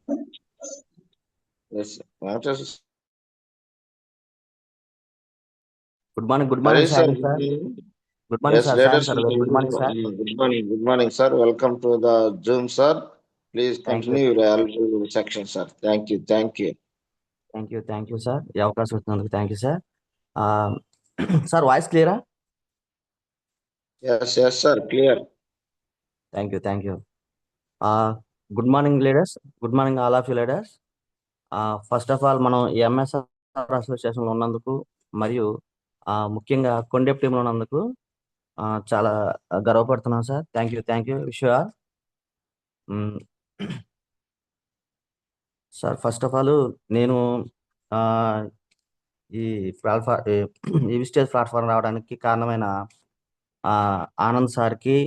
Yes, Venkateswara Good morning, Hari sir, Sajan good sir. morning. Good morning, Yes, sir. let Sajan us sir. Very good morning, sir. good morning, sir. Welcome to the Zoom, sir. Please Thank you. continue your helpful section, sir. Thank you. Thank you, sir. ఈ అవకాశం ఇచ్చినందుకు thank you sir. Sir voice క్లియరా? Yes, sir. Clear. Thank you. Good morning leaders. Good morning all of you leaders. First of all మనం ఈ MSR అసోసియేషన్లో ఉన్నందుకు మరియు ముఖ్యంగా కొండెప్ టీంలో ఉన్నందుకు చాలా గర్వపడుతున్నాం sir. Thank you wish all. Sir first of all నేను ఆ, ఈ ప్లాట్ఫామ్ ఈ విస్టేజ్ ప్లాట్ఫామ్ రావడానికి కారణమైన ఆనంద్ సార్కి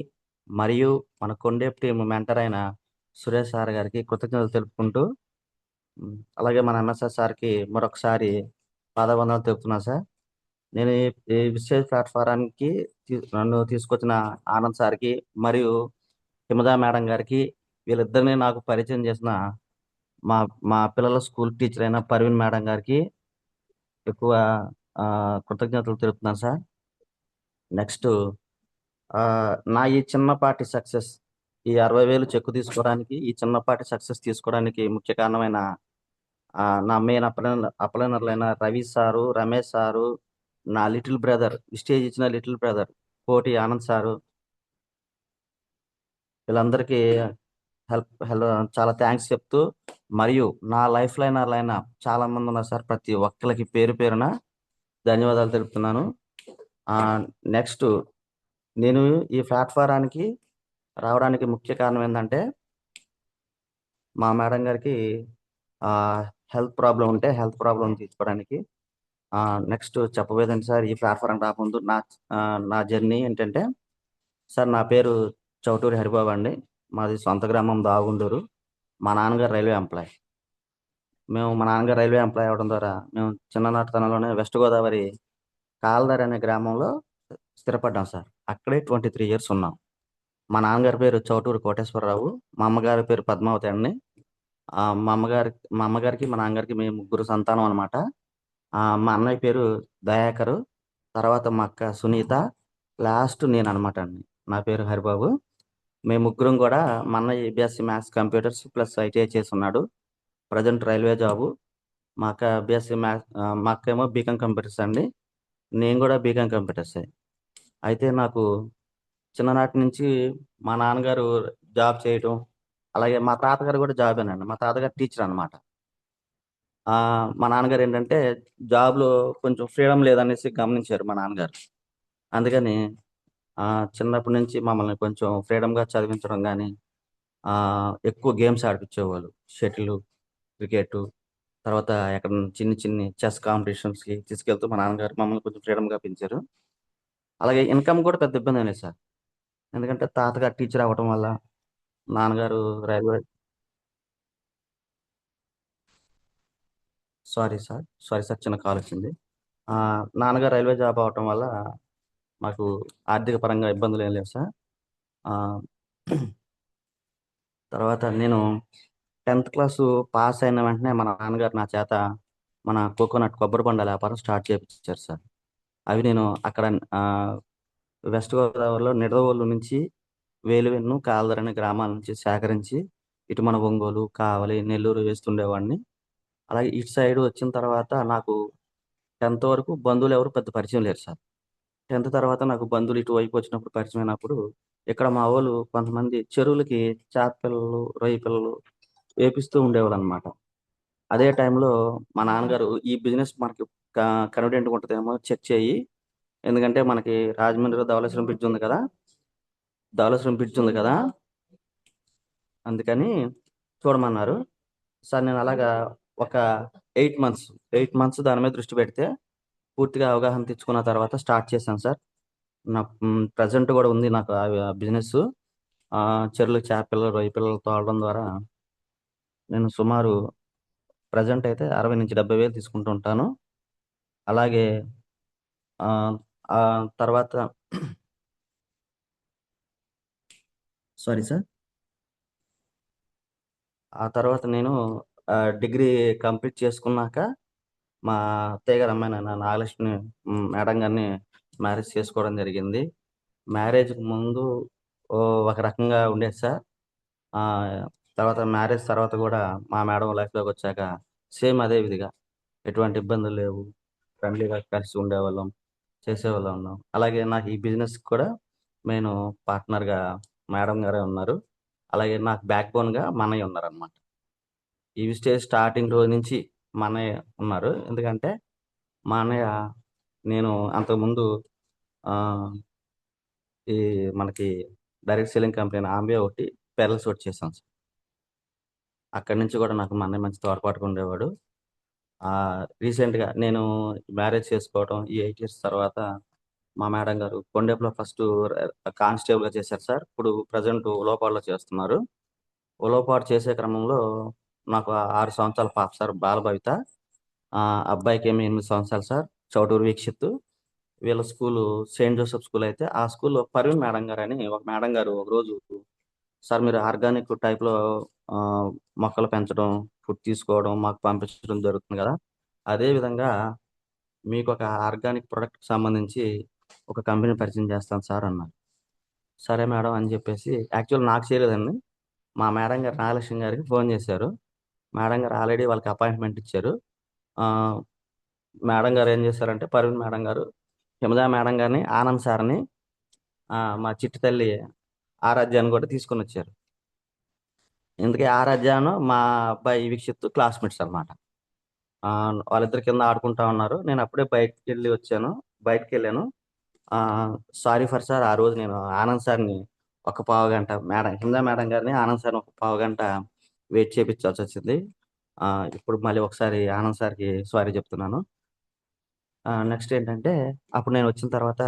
మరియు మన కొండేపు టీం మెంటర్ అయిన సురేష్ సార్ గారికి కృతజ్ఞతలు తెలుపుకుంటూ అలాగే మన ఎంఎస్ఎస్ సార్కి మరొకసారి పాదవందనాలు తెలుపుతున్నా సార్. నేను ఈ విస్టేజ్ ప్లాట్ఫారానికి నన్ను తీసుకొచ్చిన ఆనంద్ సార్కి మరియు హిమదా మేడం గారికి, వీళ్ళిద్దరిని నాకు పరిచయం చేసిన మా మా పిల్లల స్కూల్ టీచర్ అయిన పర్వీన్ మేడం గారికి ఎక్కువ కృతజ్ఞతలు తెలుపుతున్నాను సార్. నెక్స్ట్ నా ఈ చిన్నపాటి సక్సెస్, ఈ 60,000 చెక్కు తీసుకోవడానికి, ఈ చిన్నపాటి సక్సెస్ తీసుకోవడానికి ముఖ్య కారణమైన నా మెయిన్ అప్లైనర్లైన రవి సారు, రమేష్ సారు, నా లిటిల్ బ్రదర్, స్టేజ్ ఇచ్చిన little brother Koti Anand sir, వీళ్ళందరికీ చాలా థ్యాంక్స్ చెప్తూ, మరియు నా లైఫ్ లైనర్లైన చాలా మంది ఉన్నారు సార్. ప్రతి ఒక్కరికి పేరు పేరున ధన్యవాదాలు తెలుపుతున్నాను. నెక్స్ట్ నేను ఈ ప్లాట్ఫారానికి రావడానికి ముఖ్య కారణం ఏంటంటే మా మేడం గారికి హెల్త్ ప్రాబ్లం తీసుకోవడానికి. నెక్స్ట్ చెప్పబోయేదండి సార్, ఈ ప్లాట్ఫారం రాకముందు నా జర్నీ ఏంటంటే సార్, నా పేరు చౌటూరి హరిబాబు అండి. మాది సొంత గ్రామం దాగుండూరు. మా నాన్నగారు రైల్వే ఎంప్లాయ్ అవ్వడం ద్వారా మేము చిన్ననాటితనంలోనే వెస్ట్ గోదావరి కాల్దారి అనే గ్రామంలో స్థిరపడ్డాం సార్. అక్కడే 23 ఇయర్స్ ఉన్నాం. మా నాన్నగారి పేరు చౌటూరి కోటేశ్వరరావు, మా అమ్మగారి పేరు పద్మావతి అండి. మా అమ్మగారికి మా నాన్నగారికి మేము ముగ్గురు సంతానం అనమాట. మా అన్నయ్య పేరు దయాకరు, తర్వాత మా అక్క సునీత, లాస్ట్ నేను అనమాట అండి. నా పేరు హరిబాబు. మేము ముగ్గురం కూడా, మా అన్నయ్య BSc maths computers plus ITI చేసి ఉన్నాడు. Present railway job. మా అక్క బీఎస్సీ మ్యాథ్స్, మా అక్క ఏమో బీకాం కంప్యూటర్స్ అండి. నేను కూడా బీకాం కంప్యూటర్సే. అయితే నాకు చిన్ననాటి నుంచి మా నాన్నగారు జాబ్ చేయటం, అలాగే మా తాతగారు కూడా జాబేనండి. మా తాతగారు టీచర్ అనమాట. మా నాన్నగారు ఏంటంటే జాబ్లో కొంచెం ఫ్రీడమ్ లేదనేసి గమనించారు మా నాన్నగారు. అందుకని చిన్నప్పటి నుంచి మమ్మల్ని కొంచెం ఫ్రీడమ్గా చదివించడం కానీ, ఎక్కువ గేమ్స్ ఆడిపించేవాళ్ళు. షటిల్, క్రికెట్, తర్వాత ఎక్కడ చిన్ని చెస్ కాంపిటీషన్స్కి తీసుకెళ్తూ మా నాన్నగారు మమ్మల్ని కొంచెం ఫ్రీడమ్గా పెంచారు. అలాగే ఇన్కమ్ కూడా పెద్ద ఇబ్బంది లేదు సార్. ఎందుకంటే తాతగారు టీచర్ అవ్వటం వల్ల, నాన్నగారు రైల్వే సారీ సార్, చిన్న కాల్ వచ్చింది. నాన్నగారు రైల్వే జాబ్ అవటం వల్ల మాకు ఆర్థిక పరంగా ఇబ్బందులు ఏం లేవు సార్. ఆ, తర్వాత నేను 10th క్లాసు పాస్ అయిన వెంటనే మా నాన్నగారు నా చేత మన కోకోనట్ కొబ్బరి బొండాల వ్యాపారం స్టార్ట్ చేయించారు సార్. అవి నేను అక్కడ వెస్ట్ గోదావరిలో నిడదవోలు నుంచి వేలువెన్ను, కాల్దర్ అనే గ్రామాల నుంచి సేకరించి ఇటు మన ఒంగోలు, కావలి, నెల్లూరు వేస్తుండేవాడిని. అలాగే ఇటు సైడ్ వచ్చిన తర్వాత నాకు 10th వరకు బంధువులు ఎవరు పెద్ద పరిచయం లేరు సార్. 10th తర్వాత నాకు బంధువులు ఇటువైపు వచ్చినప్పుడు పరిచయం అయినప్పుడు, ఇక్కడ మా వాళ్ళు కొంతమంది చెరువులకి చేప పిల్లలు, రొయ్య పిల్లలు వేపిస్తూ ఉండేవాళ్ళు అనమాట. అదే టైంలో మా నాన్నగారు ఈ బిజినెస్ మనకి కన్వీనియంట్గా ఉంటుందేమో చెక్ చేయి, ఎందుకంటే మనకి రాజమండ్రిలో ధవళేశ్వరం బ్రిడ్జ్ ఉంది కదా, అందుకని చూడమన్నారు సార్. నేను అలాగా ఒక 8 మంత్స్ దాని మీద దృష్టి పెడితే పూర్తిగా అవగాహన తెచ్చుకున్న తర్వాత స్టార్ట్ చేశాను సార్. నా ప్రజెంట్ కూడా ఉంది నాకు ఆ బిజినెస్. చెరువులు చేప పిల్లలు, రొయ్య పిల్లలు తోలడం ద్వారా నేను సుమారు ప్రజెంట్ అయితే 60,000 నుంచి 70,000 తీసుకుంటూ ఉంటాను. అలాగే ఆ, ఆ తర్వాత సారీ సార్, ఆ తర్వాత నేను డిగ్రీ కంప్లీట్ చేసుకున్నాక మా అత్తయ్య గారు అమ్మాయి నాన్న నాగలక్ష్మి మేడం గారిని మ్యారేజ్ చేసుకోవడం జరిగింది. మ్యారేజ్కి ముందు ఓ ఒక రకంగా ఉండేది సార్. ఆ, తర్వాత మ్యారేజ్ తర్వాత కూడా మా మేడం లైఫ్లోకి వచ్చాక సేమ్ అదే విధిగా ఎటువంటి ఇబ్బందులు లేవు, ఫ్రెండ్లీగా కలిసి ఉండేవాళ్ళం, చేసేవాళ్ళం ఉన్నాం. అలాగే నాకు ఈ బిజినెస్ కూడా నేను పార్ట్నర్గా మేడం గారే ఉన్నారు. అలాగే నాకు బ్యాక్ బోన్గా మా అన్నయ్య ఉన్నారు అనమాట. ఈ స్టేజ్ స్టార్టింగ్ రోజు నుంచి మా అన్నయ్య ఉన్నారు. ఎందుకంటే మా అన్నయ్య నేను అంతకుముందు ఆ, ఈ మనకి డైరెక్ట్ సెల్లింగ్ కంపెనీ ఆంబే ఒకటి పెరల్స్ ఒకటి చేశాం సార్. అక్కడి నుంచి కూడా నాకు మా అన్నయ్య మంచి తోడ్పాటుగా ఉండేవాడు. ఆ, రీసెంట్గా నేను మ్యారేజ్ చేసుకోవడం ఈ 8 ఇయర్స్ తర్వాత మా మేడం గారు కొండేపులో ఫస్ట్ కానిస్టేబుల్గా చేశారు సార్. ఇప్పుడు ప్రజెంట్ ఉలవపాడులో చేస్తున్నారు. ఉలవపాడు చేసే క్రమంలో నాకు 6 సంవత్సరాల పాప సార్, బాలభవిత. ఆ, అబ్బాయికి ఏమి 8 సంవత్సరాలు సార్, చౌటూరు వీక్షిత్. వీళ్ళ స్కూలు సెయింట్ జోసెఫ్ స్కూల్. అయితే ఆ స్కూల్లో పర్వీన్ మేడం గారు అని ఒక మేడం గారు ఒకరోజు, సార్ మీరు ఆర్గానిక్ టైప్లో ఆ, మొక్కలు పెంచడం, ఫుడ్ తీసుకోవడం మాకు పంపించడం జరుగుతుంది కదా, అదే విధంగా మీకు ఒక ఆర్గానిక్ ప్రొడక్ట్కి సంబంధించి ఒక కంపెనీ పరిచయం చేస్తాను సార్ అన్నారు. సరే మేడం అని చెప్పేసి, యాక్చువల్ నాకు చేయలేదండి, మా మేడం గారు నాగలక్ష్మి గారికి ఫోన్ చేశారు. మేడం గారు ఆల్రెడీ వాళ్ళకి అపాయింట్మెంట్ ఇచ్చారు. ఆ, మేడం గారు ఏం చేశారంటే, పర్వీన్ మేడం గారు హిమజా మేడం గారిని, ఆనంద్ సార్ని, మా చిట్టి తల్లి ఆరాధ్యాన్ని కూడా తీసుకొని వచ్చారు. ఇందుకే ఆరాధ్యాను మా అబ్బాయి వీక్షిత్ క్లాస్మేట్స్ అనమాట. వాళ్ళిద్దరి కింద ఆడుకుంటా ఉన్నారు. నేను అప్పుడే బయటికి వెళ్ళాను. సారీ ఫర్ సార్, ఆ రోజు నేను ఆనంద్ సార్ని ఒక పావు గంట, హిందా మేడం గారిని ఆనంద్ సార్ని ఒక పావు గంట వెయిట్ చేయించాల్సి వచ్చింది. ఆ, ఇప్పుడు మళ్ళీ ఒకసారి ఆనంద్ సార్కి సారీ చెప్తున్నాను. నెక్స్ట్ ఏంటంటే, అప్పుడు నేను వచ్చిన తర్వాత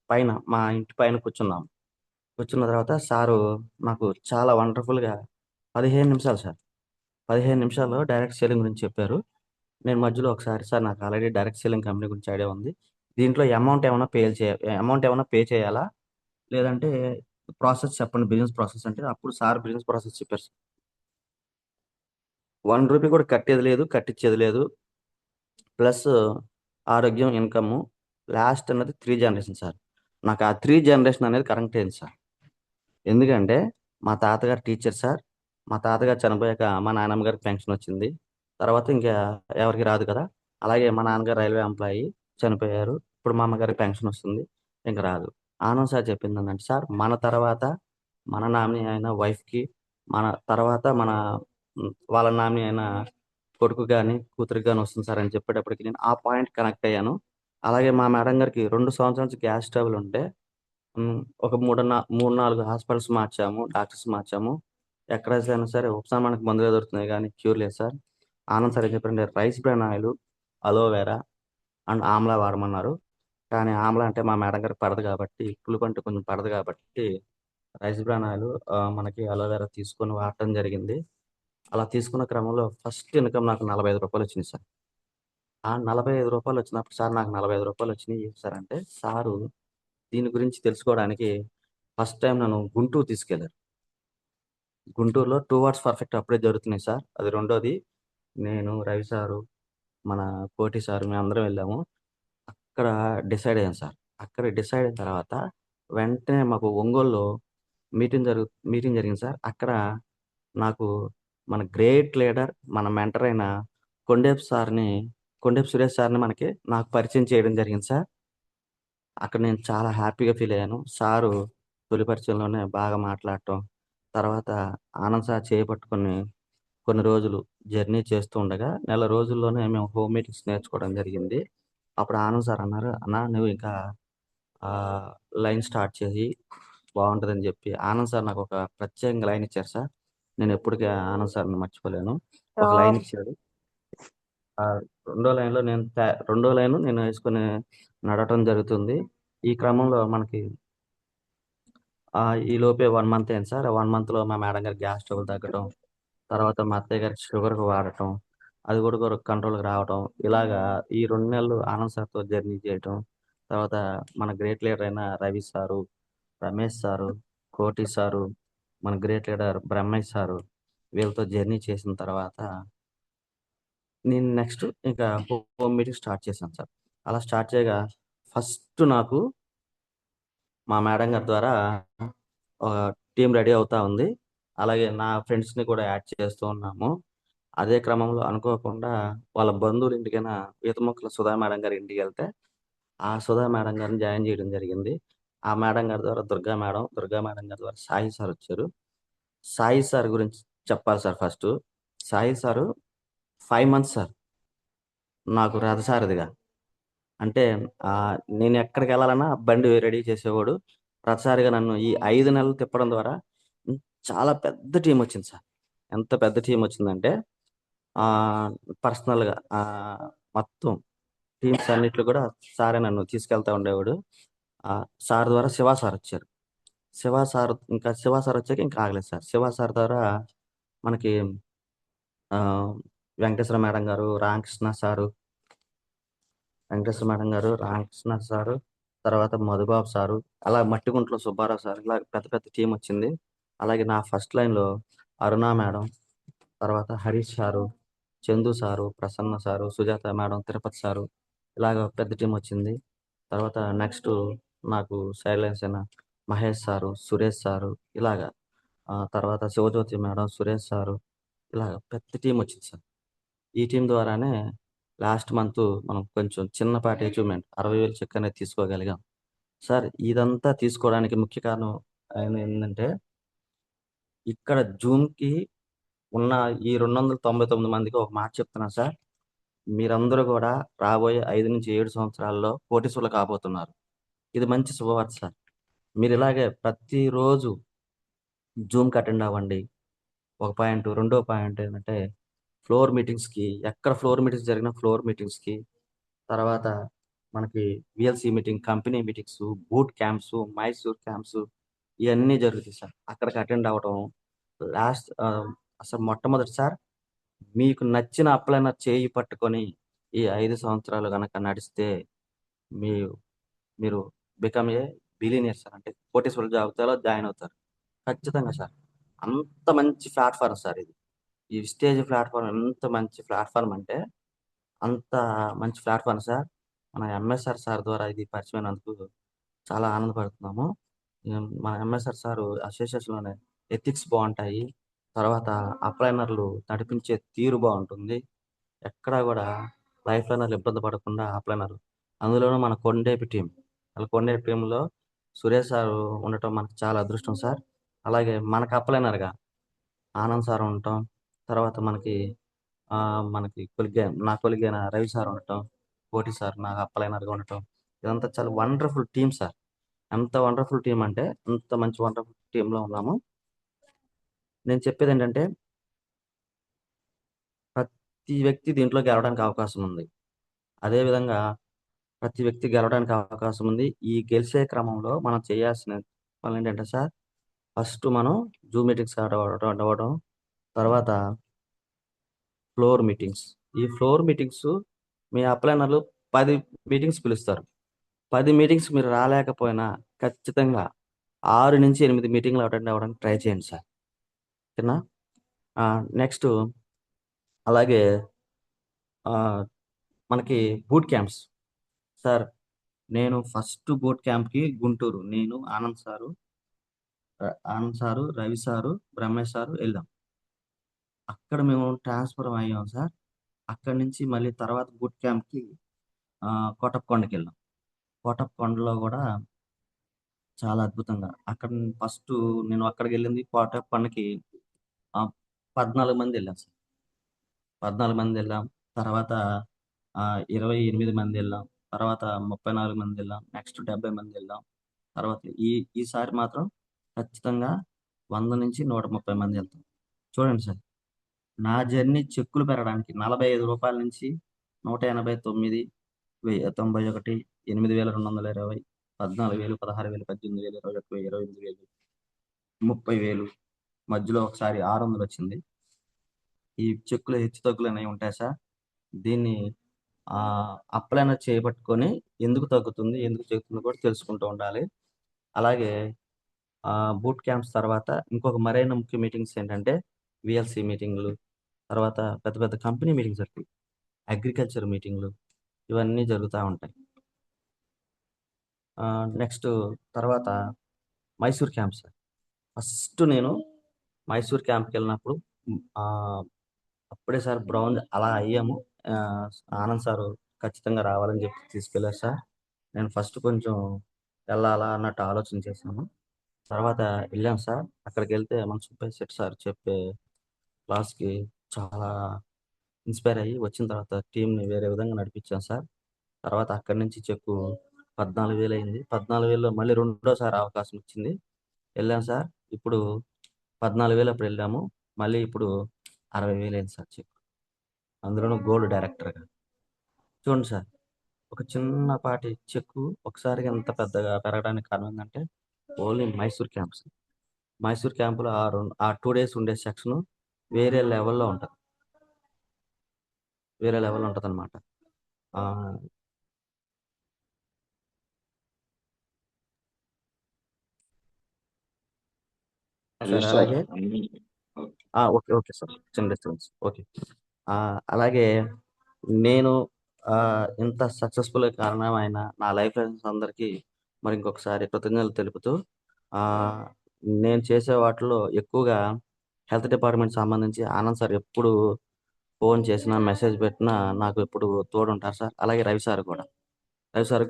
పైన మా ఇంటి పైన కూర్చున్నాం. కూర్చున్న తర్వాత సారు నాకు చాలా వండర్ఫుల్గా 15 నిమిషాలు సార్, 15 నిమిషాల్లో డైరెక్ట్ సేలింగ్ గురించి చెప్పారు. నేను మధ్యలో ఒకసారి, సార్ నాకు ఆల్రెడీ డైరెక్ట్ సెల్లింగ్ కంపెనీ గురించి ఐడియా ఉంది, దీంట్లో అమౌంట్ ఏమైనా పే చేయాలా, లేదంటే ప్రాసెస్ చెప్పండి, బిజినెస్ ప్రాసెస్ అంటే అప్పుడు సార్ బిజినెస్ ప్రాసెస్ చెప్పారు సార్. 1 రూపీ కూడా కట్టేది లేదు, కట్టించేది లేదు. ప్లస్ ఆరోగ్యం, ఇన్కమ్, లాస్ట్ అన్నది 3 జనరేషన్ సార్. నాకు ఆ 3 జనరేషన్ అనేది కరెక్ట్ అయింది సార్. ఎందుకంటే మా తాతగారు టీచర్ సార్. మా తాతగారు చనిపోయాక మా నాన్నమ్మ గారికి పెన్షన్ వచ్చింది. తర్వాత ఇంకా ఎవరికి రాదు కదా. అలాగే మా నాన్నగారు రైల్వే ఎంప్లాయీ, చనిపోయారు. ఇప్పుడు మా అమ్మగారికి పెన్షన్ వస్తుంది, ఇంకా రాదు. ఆనంద్ సార్ చెప్పింది ఏంటంటే, సార్ మన తర్వాత మన నామినీ అయిన వైఫ్కి, మన తర్వాత మన వాళ్ళ నామినీ అయిన కొడుకు కానీ కూతురికి కానీ వస్తుంది సార్ అని చెప్పేటప్పటికి నేను ఆ పాయింట్ కనెక్ట్ అయ్యాను. అలాగే మా మేడం గారికి 2 సంవత్సరాల నుంచి గ్యాస్ ట్రబుల్ ఉంటే ఒక 3, 4 హాస్పిటల్స్ మార్చాము, డాక్టర్స్ మార్చాము. ఎక్కడ అయినా సరే ఉపశమనానికి మందులే దొరుకుతున్నాయి కానీ క్యూర్ లేదు సార్. ఆనంద్ సార్ ఏం చెప్పారంటే, rice bran oil, aloe vera and amla వాడమన్నారు. కానీ ఆమ్లా అంటే మా మేడం గారికి పడదు కాబట్టి, పులుపు అంటే కొంచెం పడదు కాబట్టి రైస్ బ్రాన్ ఆయిల్, మనకి అలోవెరా తీసుకొని వాడటం జరిగింది. అలా తీసుకున్న క్రమంలో ఫస్ట్ ఇన్కమ్ నాకు రూ. 45 వచ్చింది సార్. ఆ రూ. 45 వచ్చినప్పుడు, సార్ నాకు రూ. 45 వచ్చినాయి ఏంటి సార్ అంటే, సారు దీని గురించి తెలుసుకోవడానికి ఫస్ట్ టైం నన్ను గుంటూరు తీసుకెళ్లారు. గుంటూరులో 2 వాట్స్ పర్ఫెక్ట్ అప్పుడే జరుగుతున్నాయి సార్. అది రెండోది. నేను, రవి సారు, మన కోటి సారు మేమందరం వెళ్ళాము. అక్కడ డిసైడ్ అయ్యాం సార్. అక్కడ డిసైడ్ అయిన తర్వాత వెంటనే మాకు ఒంగోలులో మీటింగ్ జరిగింది సార్. అక్కడ నాకు మన గ్రేట్ లీడర్, మన మెంటర్ అయిన కొండేపు సార్‌ని, కొండేపు సురేష్ సార్‌ని నాకు పరిచయం చేయడం జరిగింది సార్. అక్కడ నేను చాలా హ్యాపీగా ఫీల్ అయ్యాను. సారు తొలి పరిచయంలోనే బాగా మాట్లాడటం, తర్వాత ఆనంద్ సార్ చేయి పట్టుకొని కొన్ని రోజులు జర్నీ చేస్తూ ఉండగా, నెల రోజుల్లోనే మేము హోమ్ మీటింగ్స్ నేర్చుకోవడం జరిగింది. అప్పుడు ఆనంద్ సార్ అన్నారు, "అన్నా నువ్వు ఇంకా ఆహ్, లైన్ స్టార్ట్ చెయ్యి, బావుంటదని" చెప్పి ఆనంద్ సార్ నాకొక ప్రత్యేకంగా లైన్ ఇచ్చారు సార్. నేను ఎప్పటికీ ఆనంద్ సార్‌ని మర్చిపోలేను. ఒక లైన్ ఇచ్చాడు. ఆహ్, రెండో లైను నేను యేసుకొని నడవటం జరుగుతుంది. ఈ క్రమంలో మనకి ఈ లోపే 1 మంత్ అయింది సార్. 1 మంత్‌లో మా మేడం గారికి గ్యాస్ ట్రబుల్ తగ్గటం, తర్వాత మా అత్తయ్య గారికి షుగర్‌కి వాడటం, అది కూడా కంట్రోల్‌కి రావటం. ఇలాగా ఈ 2 నెలలు ఆనంద్ సార్‌తో జర్నీ చేయటం. తర్వాత మన గ్రేట్ లీడర్ అయిన రవి సారు, రమేష్ సారు, కోటి సారు, మన గ్రేట్ లీడర్ బ్రహ్మయ్య సారు, వీళ్ళతో జర్నీ చేసిన తర్వాత నేను నెక్స్ట్ ఇంకా హోమ్ మీటింగ్ స్టార్ట్ చేశాను సార్. అలా స్టార్ట్ చేయగా ఫస్ట్ నాకు మా మేడం గారి ద్వారా టీం రెడీ అవుతా ఉంది. అలాగే నా ఫ్రెండ్స్‌ని కూడా యాడ్ చేస్తూ ఉన్నాము. అదే క్రమంలో అనుకోకుండా వాళ్ళ బంధువుల ఇంటికైన ఈతముక్కల సుధా మేడం గారి ఇంటికెళ్తే, ఆ సుధా మేడం గారిని జాయిన్ చేయడం జరిగింది. ఆ మేడం గారి ద్వారా దుర్గా మేడం, దుర్గా మేడం గారి ద్వారా సాయి సార్ వచ్చారు. సాయి సార్ గురించి చెప్పాలి sir first. Sai sir 5 months sir నాకు రథసారథిగా. అంటే నేనెక్కడికెళ్ళాలన్నా బండి రెడీ చేసేవాడు. రథసారిగా నన్ను ఈ 5 నెలలు తిప్పడం ద్వారా హ్మ్, చాలా పెద్ద టీమొచ్చింది సార్. ఎంత పెద్ద టీమొచ్చిందంటే ఆహ్, పర్సనల్‌గా మొత్తం టీమ్స్ అన్నిట్లో కూడా సారే నన్ను తీసుకెళ్తా ఉండేవాడు. సార్ ద్వారా శివ సారొచ్చారు. శివ సారొచ్చాక ఇంకా ఆగలేదు సార్. శివ సార్ ద్వారా మనకి ఆహ్, వెంకటేశ్వర మేడం గారు, రామకృష్ణ సారు వెంకటేశ్వర మేడం గారు, రామకృష్ణ సారు, తర్వాత మధుబాబు సారు, అలా మట్టిగుంటలో సుబ్బారావు సారు, ఇలా పెద్ద పెద్ద టీమొచ్చింది. అలాగే నా ఫస్ట్ లైన్‌లో అరుణ మేడం, తర్వాత Harish sir, Chandu sir, Prasanna sir, Sujatha madam, Tirupati sir, ఇలాగ పెద్ద టీమొచ్చింది. తర్వాత నెక్స్టు నాకు సైడ్‌లైన్స్ అయిన మహేష్ సారు, సురేష్ సారు, ఇలాగ తర్వాత శివజ్యోతి మేడం, సురేష్ సారు, ఇలాగ పెద్ద టీమొచ్చింది సార్. ఈ టీమ్ ద్వారానే లాస్ట్ మంతు మనం కొంచెం చిన్నపాటి అచీవ్‌మెంట్ 60,000 చెక్ అనేది తీసుకోగలిగాం. సార్ ఇదంతా తీసుకోవడానికి ముఖ్య కారణం ఏందంటే, ఇక్కడ జూమ్‌కి ఉన్న ఈ 299 మందికి ఒక మాట చెప్తున్నాను సార్. మీరందరూ గూడా రాబోయే 5-7 సంవత్సరాల్లో కోటీశ్వరులు కాబోతున్నారు. ఇది మంచి శుభవార్త సార్. మీరిలాగే ప్రతిరోజు జూమ్‌కి అటెండ్ అవ్వండి. ఒక పాయింట్. రెండో పాయింట్ ఏంటంటే, ఫ్లోర్ మీటింగ్స్‌కి ఎక్కడ ఫ్లోర్ మీటింగ్స్ జరిగినా ఫ్లోర్ మీటింగ్స్‌కి, తర్వాత మనకి VLC meeting, company meetings, boot camps, Mysore camps ఇయన్నీ జరుగుతాయి సార్. అక్కడికి అటెండ్ అవ్వటం. లాస్ట్ అసలు మొట్టమొదటి సార్ మీకు నచ్చిన అప్లైనర్ చేయి పట్టుకొని ఈ 5 సంవత్సరాలు గనక నడిస్తే మీ మీరు బికమ్ ఏ బిలియనీర్ సార్. అంటే కోటీశ్వరుల జాబితాలో జాయిన్ అవుతారు. ఖచ్చితంగా సార్. అంత మంచి ప్లాట్‌ఫార్మ్ సార్ ఇది. ఈ విస్టేజ్ ప్లాట్‌ఫార్మ్ ఎంత మంచి ప్లాట్‌ఫార్మ్ అంటే అంత మంచి ప్లాట్‌ఫార్మ్ సార్. మన ఎంఎస్ఆర్ సార్ ద్వారా ఇది పరిచయమైనందుకు చాలా ఆనందపడుతున్నాము. మన ఎంఎస్ఆర్ సారు అసోసియేషన్‌లోనే ఎథిక్స్ బావుంటాయి. తర్వాత అప్లైనర్లు నడిపించే తీరు బావుంటుంది. ఎక్కడా గూడా లైఫ్‌లైనర్లు ఇబ్బంది పడకుండా అప్లైనర్లు అందులోనూ మన కొండేపి టీమ్. అలా కొండేపి టీమ్‌లో సురేష్ సారు ఉండటం మనకు చాలా అదృష్టం సార్. అలాగే మనకు అప్లైనర్‌గా ఆనంద్ సార్ ఉండటం. తర్వాత మనకి నా కొలీగైన రవి సార్ ఉండటం. కోటి సార్ నాకు అప్పలైనర్‌గా ఉండటం. ఇదంతా చాలా వండర్‌ఫుల్ టీమ్ సార్. ఎంత వండర్‌ఫుల్ టీమ్ అంటే అంత మంచి వండర్‌ఫుల్ టీమ్‌లో ఉన్నాము. నేను చెప్పేదేంటంటే ప్రతి వ్యక్తి దీంట్లో గెలవడానికి అవకాశం ఉంది. అదే విధంగా ప్రతి వ్యక్తి గెలవడానికి అవకాశం ఉంది. ఈ గెలిచే క్రమంలో మనం చేయాల్సిన పనులేంటంటే సార్, ఫస్ట్ మనం జూమ్ మీటింగ్స్ అటెండ్ అవ్వడం. తర్వాత ఫ్లోర్ మీటింగ్స్. ఈ ఫ్లోర్ మీటింగ్స్ మీ అప్లైనర్లు 10 మీటింగ్స్ పిలుస్తారు. 10 మీటింగ్స్ మీరు రాలేకపోయినా ఖచ్చితంగా 6-8 మీటింగ్‌లు అటెండ్ అవ్వడానికి ట్రై చేయండి సార్. ఓకేనా? నెక్స్టు అలాగే ఆహ్, మనకి బూట్ క్యాంప్స్. సార్ నేను ఫస్ట్ బూట్ క్యాంప్‌కి గుంటూరు. నేను, Anand sir, Ravi sir, Brahmesh sir ఎళ్ళాం. అక్కడ మేము ట్రాన్స్‌ఫర్ అయ్యాం సార్. అక్కడి నుంచి మళ్ళీ తర్వాత బూట్ క్యాంప్‌కి కోటప్పకొండకెళ్ళాం. కోటప్పకొండలో గూడా చాలా అద్భుతంగా అక్కడ ఫస్టు నేను అక్కడికెళ్ళింది కోటప్పకొండకి ఆహ్, 14 మందెళ్ళాం సార్. 14 మందెళ్ళాం. తర్వాత 28 మందెళ్ళాం. తర్వాత 34 మందెళ్ళాం. నెక్స్ట్ 70 మందెళ్ళాం. తర్వాత ఈసారి మాత్రం ఖచ్చితంగా 100-130 మందెళ్తాం. చూడండి సార్. నా జర్నీ చెక్కులు పెరగడానికి రూ. 45 నుంచి 189, 91, 8220, 14,000, 16,000, 18,000, 21,000, 28,000, 30,000 మధ్యలో ఒకసారి 600 వచ్చింది. ఈ చెక్కులు హెచ్చుతగ్గులనేవి ఉంటాయి సార్. దీన్ని అప్లైనర్ చేపట్టుకొని ఎందుకు తగ్గుతుంది, ఎందుకు చెక్కుతుందో కూడా తెలుసుకుంటూ ఉండాలి. అలాగే బూట్ క్యాంప్స్ తర్వాత ఇంకొక మరైన ముఖ్య మీటింగ్స్ ఏంటంటే విఎల్సి మీటింగ్లు, తర్వాత పెద్ద పెద్ద కంపెనీ మీటింగ్స్ జరుగుతాయి. అగ్రికల్చర్ మీటింగ్లు ఇవన్నీ జరుగుతూ ఉంటాయి. నెక్స్ట్ తర్వాత మైసూర్ క్యాంప్ సార్. ఫస్ట్ నేను మైసూర్ క్యాంప్కి వెళ్ళినప్పుడు ఆ, అప్పుడే సార్ బ్రౌన్ అలా అయ్యాము. ఆ, ఆనంద్ సారు ఖచ్చితంగా రావాలని చెప్పి తీసుకెళ్ళారు సార్. నేను ఫస్ట్ కొంచెం వెళ్ళాలా అన్నట్టు ఆలోచన చేశాను. తర్వాత వెళ్ళాం సార్. అక్కడికి వెళ్తే మన సుబ్బయ్య శెట్టి సార్ చెప్పే క్లాస్కి చాలా ఇన్స్పైర్ అయ్యి వచ్చిన తర్వాత టీంని వేరే విధంగా నడిపించాం సార్. తర్వాత అక్కడి నుంచి చెక్కు 14,000 అయింది. 14,000లో మళ్ళీ రెండోసారి అవకాశం వచ్చింది. వెళ్ళాం సార్. ఇప్పుడు 14,000 అప్పుడు వెళ్ళాము. మళ్ళీ ఇప్పుడు 60,000 అయింది సార్ చెక్కు. అందులోనూ గోల్డ్ డైరెక్టర్గా. చూడండి సార్, ఒక చిన్నపాటి చెక్కు ఒకసారిగా ఎంత పెద్దగా పెరగడానికి కారణం ఏంటంటే ఓన్లీ మైసూర్ క్యాంప్స్. మైసూర్ క్యాంపులో ఆ 2 డేస్ ఉండే సెక్షన్ వేరే లెవెల్లో ఉంటుంది. వేరే లెవెల్లో ఉంటుంది అనమాట. Hello sir sir. అలాగే ఓకే ఓకే సార్, చిన్న డిస్టర్బెన్స్. ఓకే. అలాగే నేను ఇంత సక్సెస్ఫుల్ కారణమైన నా లైఫ్ ఫ్రెండ్స్ అందరికీ మరి ఇంకొకసారి కృతజ్ఞతలు తెలుపుతూ ఆ, నేను చేసే వాటిలో ఎక్కువగా హెల్త్ డిపార్ట్మెంట్ సంబంధించి ఆనంద్ సార్ ఎప్పుడు ఫోన్ చేసినా మెసేజ్ పెట్టినా నాకు ఎప్పుడు తోడుంటారు సార్. అలాగే రవి సార్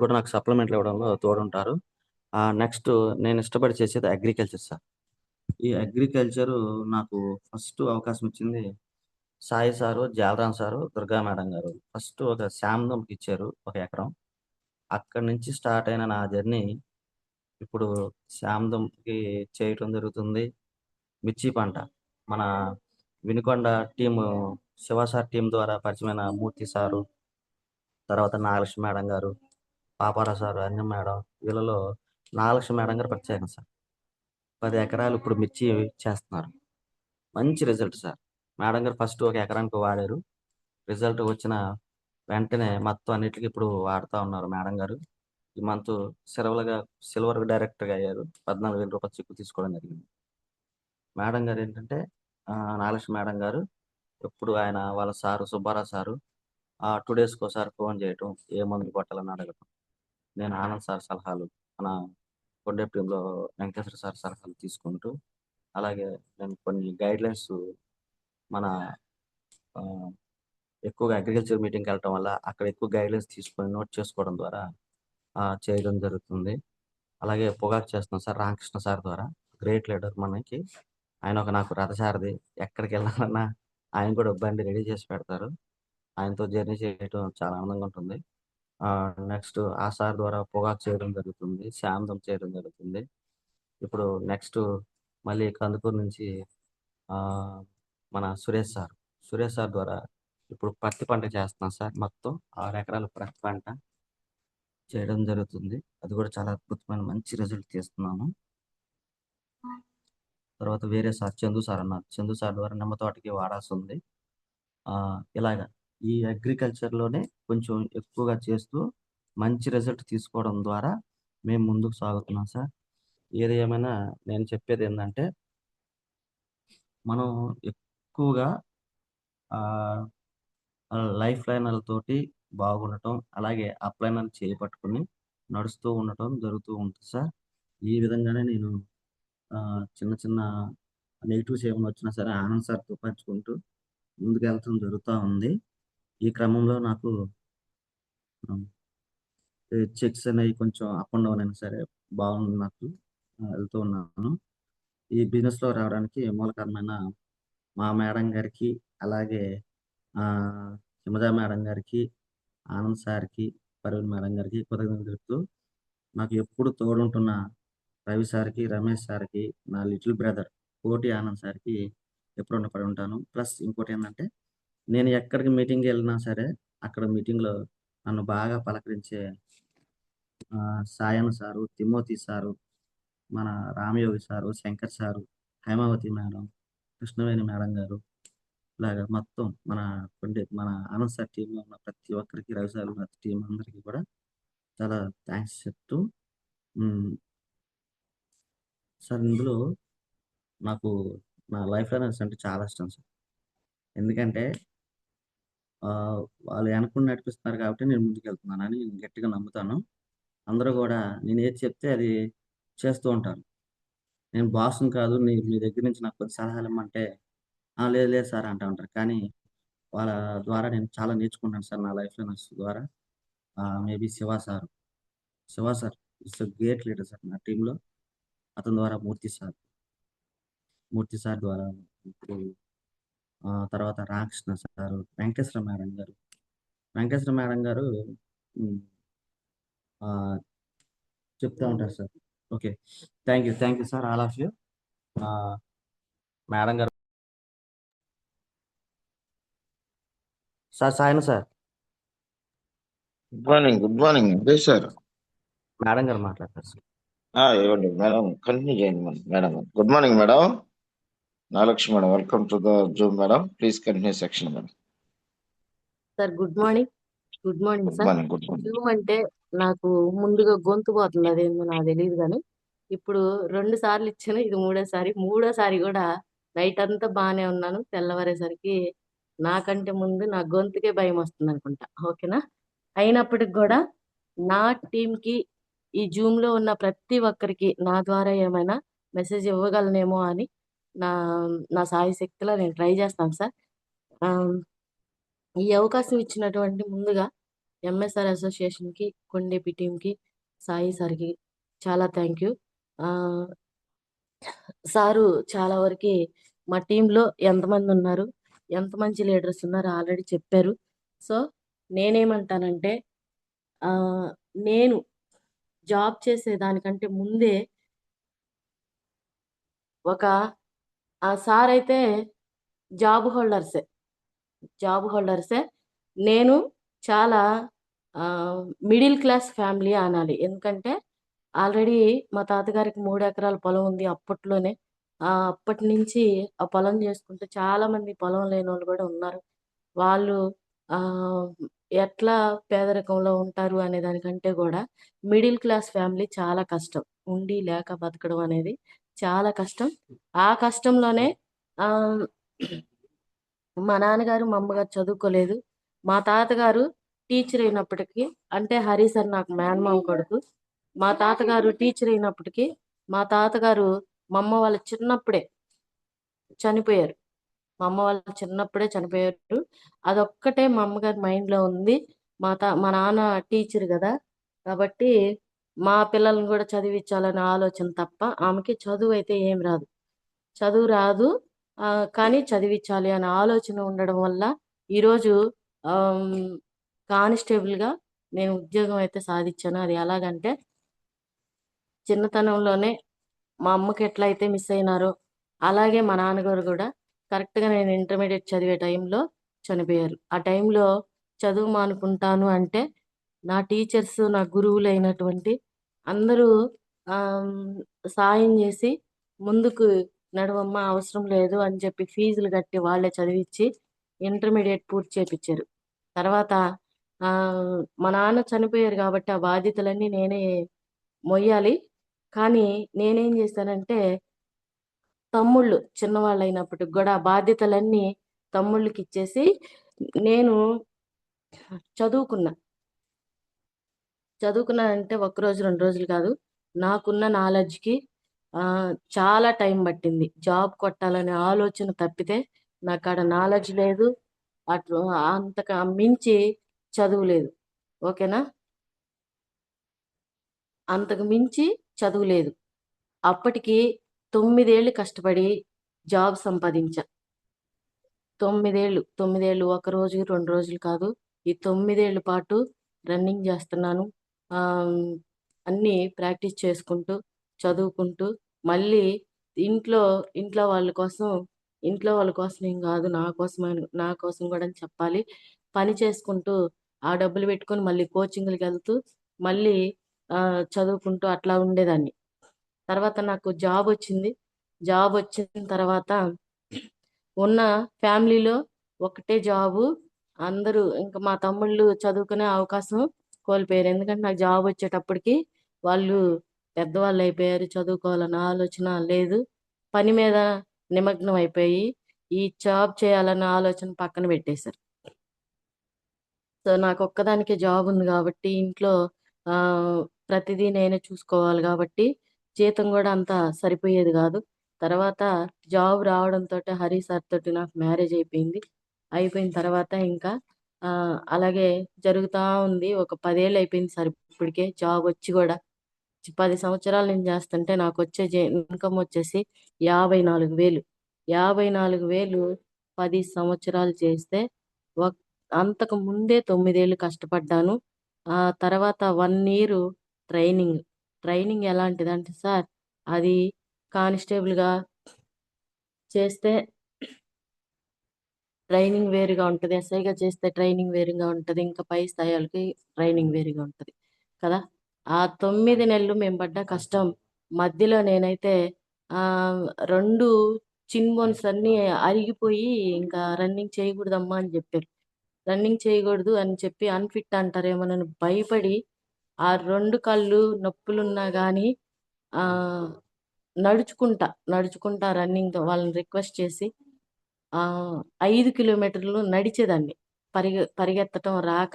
కూడా నాకు సప్లిమెంట్లు ఇవ్వడంలో తోడుంటారు. నెక్స్ట్ నేను ఇష్టపడి చేసేది అగ్రికల్చర్ సార్. ఈ అగ్రికల్చర్ నాకు ఫస్ట్ అవకాశం ఇచ్చింది Sai sir, Jalaram sir, Durga madam గారు. ఫస్ట్ ఒక శాంతంకి ఇచ్చారు 1 ఎకరం. అక్కడి నుంచి స్టార్ట్ అయిన నా జర్నీ ఇప్పుడు శాంతంకి చేయటం జరుగుతుంది. మిర్చి పంట మన Vinukonda team, Shiva sir team ద్వారా పరిచయమైన మూర్తి సారు, తర్వాత నాగలక్ష్మి మేడం గారు, పాపారావు సారు, అన్యం మేడం, వీళ్ళలో నాగలక్ష్మి మేడం గారు ప్రత్యేకం సార్. 10 ఎకరాలు ఇప్పుడు మిర్చి చేస్తున్నారు. మంచి రిజల్ట్ సార్. మేడం గారు ఫస్ట్ 1 ఎకరానికి వాడారు. రిజల్ట్ వచ్చిన వెంటనే మొత్తం అన్నిటికీ ఇప్పుడు వాడుతూ ఉన్నారు మేడం గారు. ఈ మంత్ సిల్వర్ డైరెక్టర్గా అయ్యారు. 14,000 రూపాయలు చెక్కు తీసుకోవడం జరిగింది. మేడం గారు ఏంటంటే నాగలక్ష్మి మేడం గారు ఎప్పుడు ఆయన వాళ్ళ సారు సుబ్బారావు సారు 2 డేస్కి ఒకసారి ఫోన్ చేయటం, ఏ మందులు కొట్టాలని అడగటం. నేను ఆనంద్ సార్ సలహాలు, మన కొండేపు టీంలో వెంకటేశ్వర సార్ సలహాలు తీసుకుంటూ, అలాగే నేను కొన్ని గైడ్లైన్స్ మన ఆ, ఎక్కువగా అగ్రికల్చర్ మీటింగ్కి వెళ్ళటం వల్ల అక్కడ ఎక్కువ గైడ్లైన్స్ తీసుకొని నోట్ చేసుకోవడం ద్వారా చేయడం జరుగుతుంది. అలాగే పొగాకు చేస్తున్నాం సార్ రామకృష్ణ సార్ ద్వారా. గ్రేట్ లీడర్ మనకి. ఆయన నాకు రథసారథి. ఎక్కడికి వెళ్ళాలన్నా ఆయన కూడా బండి రెడీ చేసి పెడతారు. ఆయనతో జర్నీ చేయడం చాలా ఆనందంగా ఉంటుంది. నెక్స్ట్ ఆ సార్ ద్వారా పొగాకు చేయడం జరుగుతుంది. శాంతం చేయడం జరుగుతుంది. ఇప్పుడు నెక్స్ట్ మళ్ళీ కందుకూరు నుంచి ఆ, మన సురేష్ సార్ ద్వారా ఇప్పుడు పత్తి పంట చేస్తున్నాం సార్. మొత్తం 6 ఎకరాలు పత్తి పంట చేయడం జరుగుతుంది. అది కూడా చాలా అద్భుతమైన మంచి రిజల్ట్ తీస్తున్నాము. తర్వాత వేరే సార్ చందు సార్ అన్నారు. చందు సార్ ద్వారా నిమ్మ తోటకి వాడాల్సి ఉంది. ఇలాగా ఈ అగ్రికల్చర్లోనే కొంచెం ఎక్కువగా చేస్తూ మంచి రిజల్ట్ తీసుకోవడం ద్వారా మేము ముందుకు సాగుతున్నాం సార్. ఏది ఏమైనా నేను చెప్పేది ఏంటంటే మనం ఎక్కువగా ఆ, లైఫ్ లైనర్లతోటి బాగుండటం, అలాగే అప్లైనర్ చేపట్టుకుని నడుస్తూ ఉండటం జరుగుతూ ఉంటుంది సార్. ఈ విధంగానే నేను ఆ, చిన్న చిన్న నెగిటివ్స్ ఏమైనా వచ్చినా సరే ఆనంద్ సార్తో పంచుకుంటూ ముందుకెళ్తడం జరుగుతూ ఉంది. ఈ క్రమంలో నాకు చెక్స్ అనేవి కొంచెం అప్ అండ్ డౌన్ అయినా సరే బాగుంది నాకు. వెళ్తూ ఉన్నాను. ఈ బిజినెస్లో రావడానికి మూల కారణమైన మా మేడం గారికి, అలాగే ఆ, హిమజ మేడం గారికి, ఆనంద్ సార్కి, పర్వీన్ మేడం గారికి కృతజ్ఞతలు తెలుపుతూ నాకు ఎప్పుడు తోడుంటున్న రవి సార్కి, రమేష్ సార్కి, నా లిటిల్ బ్రదర్ కోటి ఆనంద్ సార్కి ఎప్పుడు రుణపడి ఉంటాను. ప్లస్ ఇంకోటి ఏంటంటే నేను ఎక్కడికి మీటింగ్కి వెళ్ళినా సరే అక్కడ మీటింగ్లో నన్ను బాగా పలకరించే సాయన్ సారు, తిమోతి సారు, మన Ramayogi sir, Shankar sir, Haimavathi madam, Krishnaveni madam గారు, ఇలాగ మొత్తం మన ఆనంద్ సార్ టీంలో ఉన్న ప్రతి ఒక్కరికి, రవి సార్ టీం అందరికీ కూడా చాలా థ్యాంక్స్ చెప్తూ ఉమ్, సార్ ఇందులో నాకు నా లైఫ్ లెర్నర్స్ అంటే చాలా ఇష్టం సార్. ఎందుకంటే వాళ్ళు వెనకుండి నడిపిస్తున్నారు కాబట్టి నేను ముందుకెళ్తున్నానని నేను గట్టిగా నమ్ముతాను. అందరూ కూడా నేను ఏది చెప్తే అది చేస్తూ ఉంటారు. నేను బాస్‌ని కాదు మీ దగ్గర నుంచి నాకు కొద్ది సలహాలు ఇమ్మంటే, లేదు లేదు సార్ అంటా ఉంటారు. కానీ వాళ్ళ ద్వారా నేను చాలా నేర్చుకున్నాను సార్ నా లైఫ్ లెర్నర్స్ ద్వారా. Maybe Shiva sir is a great leader sir నా టీమ్‌లో. అతని ద్వారా మూర్తి సార్ ద్వారా ఇప్పుడు తర్వాత రామకృష్ణ సారు, వెంకటేశ్వర మేడం గారు. వెంకటేశ్వర మేడం గారు హ్మ్. ఆహ్, చెప్తా ఉంటారు sir. Okay. Thank you sir all of you. Ah, madam గారు సాయన sir. Good morning Ajay sir. Madam గారు మాట్లాడతారు సార్. ఇవ్వండి మేడం, కంటిన్యూ చేయండి madam. Good morning madam. Nagalakshmi madam, welcome to the zoom madam. Please continue section madam. Sir good morning. Good morning good sir. Morning. Good morning. Zoom అంటే నాకు ముందుగా గొంతు పోతుంది, అదేందో నాకు తెలియదు కానీ ఇప్పుడు 2 సార్లు ఇచ్చాను, ఇది మూడోసారి కూడా నైట్ అంతా బాగానే ఉన్నాను. తెల్లవారేసరికి నాకంటే ముందు నా గొంతుకే భయం వస్తుంది అనుకుంటా. ఓకేనా? అయినప్పటికి కూడా నా టీంకి ఈ జూమ్ లో ఉన్న ప్రతి ఒక్కరికి నా ద్వారా ఏమైనా మెసేజ్ ఇవ్వగలనేమో అని నా నా సాయి శక్తిలో నేను ట్రై చేస్తాను సార్. ఆ, ఈ అవకాశం ఇచ్చినటువంటి ముందుగా ఎంఎస్ఆర్ అసోసియేషన్కి, కొండేపి టీంకి, సాయి సార్కి చాలా థ్యాంక్ యూ. సారు చాలా వరకు మా టీంలో ఎంతమంది ఉన్నారు, ఎంత మంచి లీడర్స్ ఉన్నారు ఆల్రెడీ చెప్పారు. సో నేనేమంటానంటే ఆ, నేను జాబ్ చేసే దానికంటే ముందే ఒక సార్ అయితే జాబ్ హోల్డర్సే నేను చాలా మిడిల్ క్లాస్ ఫ్యామిలీ అనాలి. ఎందుకంటే ఆల్రెడీ మా తాతగారికి 3 ఎకరాల పొలం ఉంది అప్పట్లోనే. అప్పటి నుంచి ఆ పొలం చేసుకుంటూ చాలా మంది పొలం లేని వాళ్ళు కూడా ఉన్నారు. వాళ్ళు ఆ, ఎట్లా పేదరికంలో ఉంటారు అనే దానికంటే కూడా మిడిల్ క్లాస్ ఫ్యామిలీ చాలా కష్టం. ఉండి లేక బతకడం అనేది చాలా కష్టం. ఆ కష్టంలోనే ఆ మా నాన్నగారు మా అమ్మగారు చదువుకోలేదు. మా తాతగారు టీచర్ అయినప్పటికీ, అంటే హరి సార్ నాకు మేనమామ కొడుకు. మా తాతగారు టీచర్ అయినప్పటికీ మా తాతగారు మా అమ్మ వాళ్ళ చిన్నప్పుడే చనిపోయారు. అదొక్కటే మా అమ్మగారి మైండ్ లో ఉంది. మా నాన్న టీచర్ కదా, కాబట్టి మా పిల్లల్ని కూడా చదివించాలనే ఆలోచన తప్ప ఆమెకి చదువు అయితే ఏం రాదు. చదువు రాదు కానీ చదివించాలి అనే ఆలోచన ఉండడం వల్ల ఈరోజు కానిస్టేబుల్గా నేను ఉద్యోగం అయితే సాధించాను. అది ఎలాగంటే చిన్నతనంలోనే మా అమ్మకి ఎట్లయితే మిస్ అయినారో అలాగే మా నాన్నగారు కూడా కరెక్ట్గా నేను ఇంటర్మీడియట్ చదివే టైంలో చనిపోయారు. ఆ టైంలో చదువు మానుకుంటాను అంటే నా టీచర్స్, నా గురువులు అయినటువంటి అందరూ ఆమ్, సాయం చేసి ముందుకు నడవమ్మ అవసరం లేదు అని చెప్పి ఫీజులు కట్టి వాళ్ళే చదివించి ఇంటర్మీడియట్ పూర్తి చేపించారు. తర్వాత ఆ, మా నాన్న చనిపోయారు కాబట్టి ఆ బాధ్యతలన్నీ నేనే మొయ్యాలి. కానీ నేనేం చేశానంటే తమ్ముళ్ళు చిన్నవాళ్ళు అయినప్పటికి కూడా ఆ బాధ్యతలన్నీ తమ్ముళ్ళకి ఇచ్చేసి నేను చదువుకున్నా. చదువుకున్నానంటే ఒక్కరోజు 2 రోజులు కాదు. నాకున్న నాలెడ్జ్కి చాలా టైం పట్టింది. జాబ్ కొట్టాలనే ఆలోచన తప్పితే నాకు ఆడ నాలెడ్జ్ లేదు, అటు అంతకు మించి చదువు లేదు. ఓకేనా? అంతకు మించి చదువు లేదు. అప్పటికి 9 ఏళ్ళు కష్టపడి జాబ్ సంపాదించా. 9 ఏళ్ళు ఒక రోజు 2 రోజులు కాదు. ఈ 9 ఏళ్ళ పాటు రన్నింగ్ చేస్తున్నాను. ఆ, అన్నీ ప్రాక్టీస్ చేసుకుంటూ చదువుకుంటూ మళ్ళీ ఇంట్లో ఇంట్లో వాళ్ళ కోసం ఇంట్లో వాళ్ళ కోసం ఏం కాదు, నా కోసం కూడా అని చెప్పాలి. పని చేసుకుంటూ ఆ డబ్బులు పెట్టుకొని మళ్ళీ కోచింగ్‌లకి వెళ్తూ మళ్ళీ చదువుకుంటూ అట్లా ఉండేదాన్ని. తర్వాత నాకు జాబ్ వచ్చింది. జాబ్ వచ్చిన తర్వాత ఉన్న ఫ్యామిలీలో ఒకటే జాబు. అందరూ ఇంకా మా తమ్ముళ్ళు చదువుకునే అవకాశం కోల్పోయారు. ఎందుకంటే నాకు జాబ్ వచ్చేటప్పటికి వాళ్ళు పెద్దవాళ్ళు అయిపోయారు. చదువుకోవాలన్న ఆలోచన లేదు. పని మీద నిమగ్నం అయిపోయి ఈ జాబ్ చేయాలన్న ఆలోచన పక్కన పెట్టేశారు. సో నాకు ఒక్కదానికే జాబ్ ఉంది కాబట్టి ఇంట్లో ప్రతిదీ నేనే చూసుకోవాలి కాబట్టి జీతం కూడా అంత సరిపోయేది కాదు. తర్వాత జాబ్ రావడంతో హరి సార్ తోటి నాకు మ్యారేజ్ అయిపోయింది. అయిపోయిన తర్వాత ఇంకా అలాగే జరుగుతా ఉంది. ఒక 10 ఏళ్ళు అయిపోయింది సార్ ఇప్పటికే జాబ్ వచ్చి కూడా. 10 సంవత్సరాలు నేను చేస్తుంటే నాకు వచ్చే ఇన్కమ్ వచ్చేసి 54,000. 54,000 10 సంవత్సరాలు చేస్తే ఒక్ అంతకు ముందే 9 ఏళ్ళు కష్టపడ్డాను. ఆ తర్వాత 1 ఇయర్ ట్రైనింగ్. ట్రైనింగ్ ఎలాంటిదంటే సార్ అది కానిస్టేబుల్‌గా చేస్తే ట్రైనింగ్ వేరుగా ఉంటది. ఎస్ఐగా చేస్తే ట్రైనింగ్ వేరుగా ఉంటది. ఇంకా పై స్థాయిలకి ట్రైనింగ్ వేరుగా ఉంటది కదా! ఆ 9 నెలలు మేము పడ్డ కష్టం మధ్యలో నేనైతే 2 చిన్ బోన్స్ అన్నీ అరిగిపోయి ఇంకా రన్నింగ్ చేయకూడదమ్మా అని చెప్పారు. రన్నింగ్ చేయకూడదు అని చెప్పి అన్‌ఫిట్ అంటారేమోనని భయపడి ఆ 2 కాళ్ళు నొప్పులున్నా గానీ ఆహ్, నడుచుకుంటా రన్నింగ్‌తో వాళ్ళని రిక్వెస్ట్ చేసి 5 కిలోమీటర్లు నడిచేదాన్ని. పరిగెత్తటం రాక.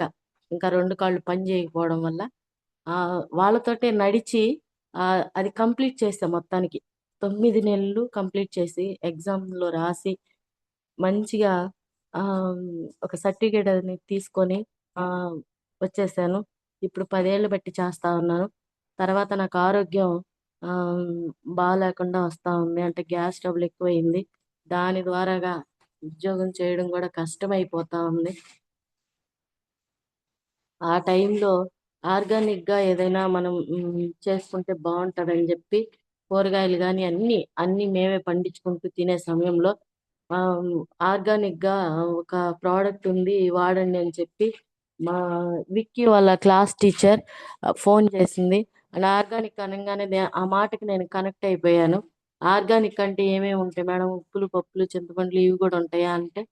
ఇంకా 2 కాళ్ళు పని చేయకపోవడం వల్ల వాళ్ళతోటే నడిచి అది కంప్లీట్ చేశా మొత్తానికి. 9 నెలలు కంప్లీట్ చేసి ఎగ్జామ్‌లో రాసి మంచిగా ఆహ్, ఒక సర్టిఫికేట్ అనేది తీసుకొని ఆహ్, వచ్చేసాను. ఇప్పుడు 10 ఏళ్లు బట్టి చేస్తా ఉన్నాను. తర్వాత నాకు ఆరోగ్యం ఆహ్, బాలేకుండా వస్తా ఉంది. అంటే గ్యాస్ ట్రబుల్ ఎక్కువయింది. దాని ద్వారాగా ఉద్యోగం చేయడం కూడా కష్టమైపోతా ఉంది. ఆ టైంలో ఆర్గానిక్‌గా ఏదైనా మనం చేసుకుంటే బావుంటదని జెప్పి కూరగాయలు గాని అన్నీ మేమే పండించుకుంటూ తినే సమయంలో ఆహ్, ఆర్గానిక్‌గా ఒక ప్రోడక్ట్ ఉంది వాడండి అని చెప్పి మా విక్కీ వాళ్ళ క్లాస్ టీచర్ ఫోన్ చేసింది. అండ్ ఆర్గానిక్ అనంగానే ఆ మాటకి నేను కనెక్ట్ అయిపోయాను. ఆర్గానిక్ అంటే ఏమేమి ఉంటాయి మేడం? ఉప్పులు, పప్పులు, చింతపండులు ఇవి గూడా ఉంటాయా? అంటే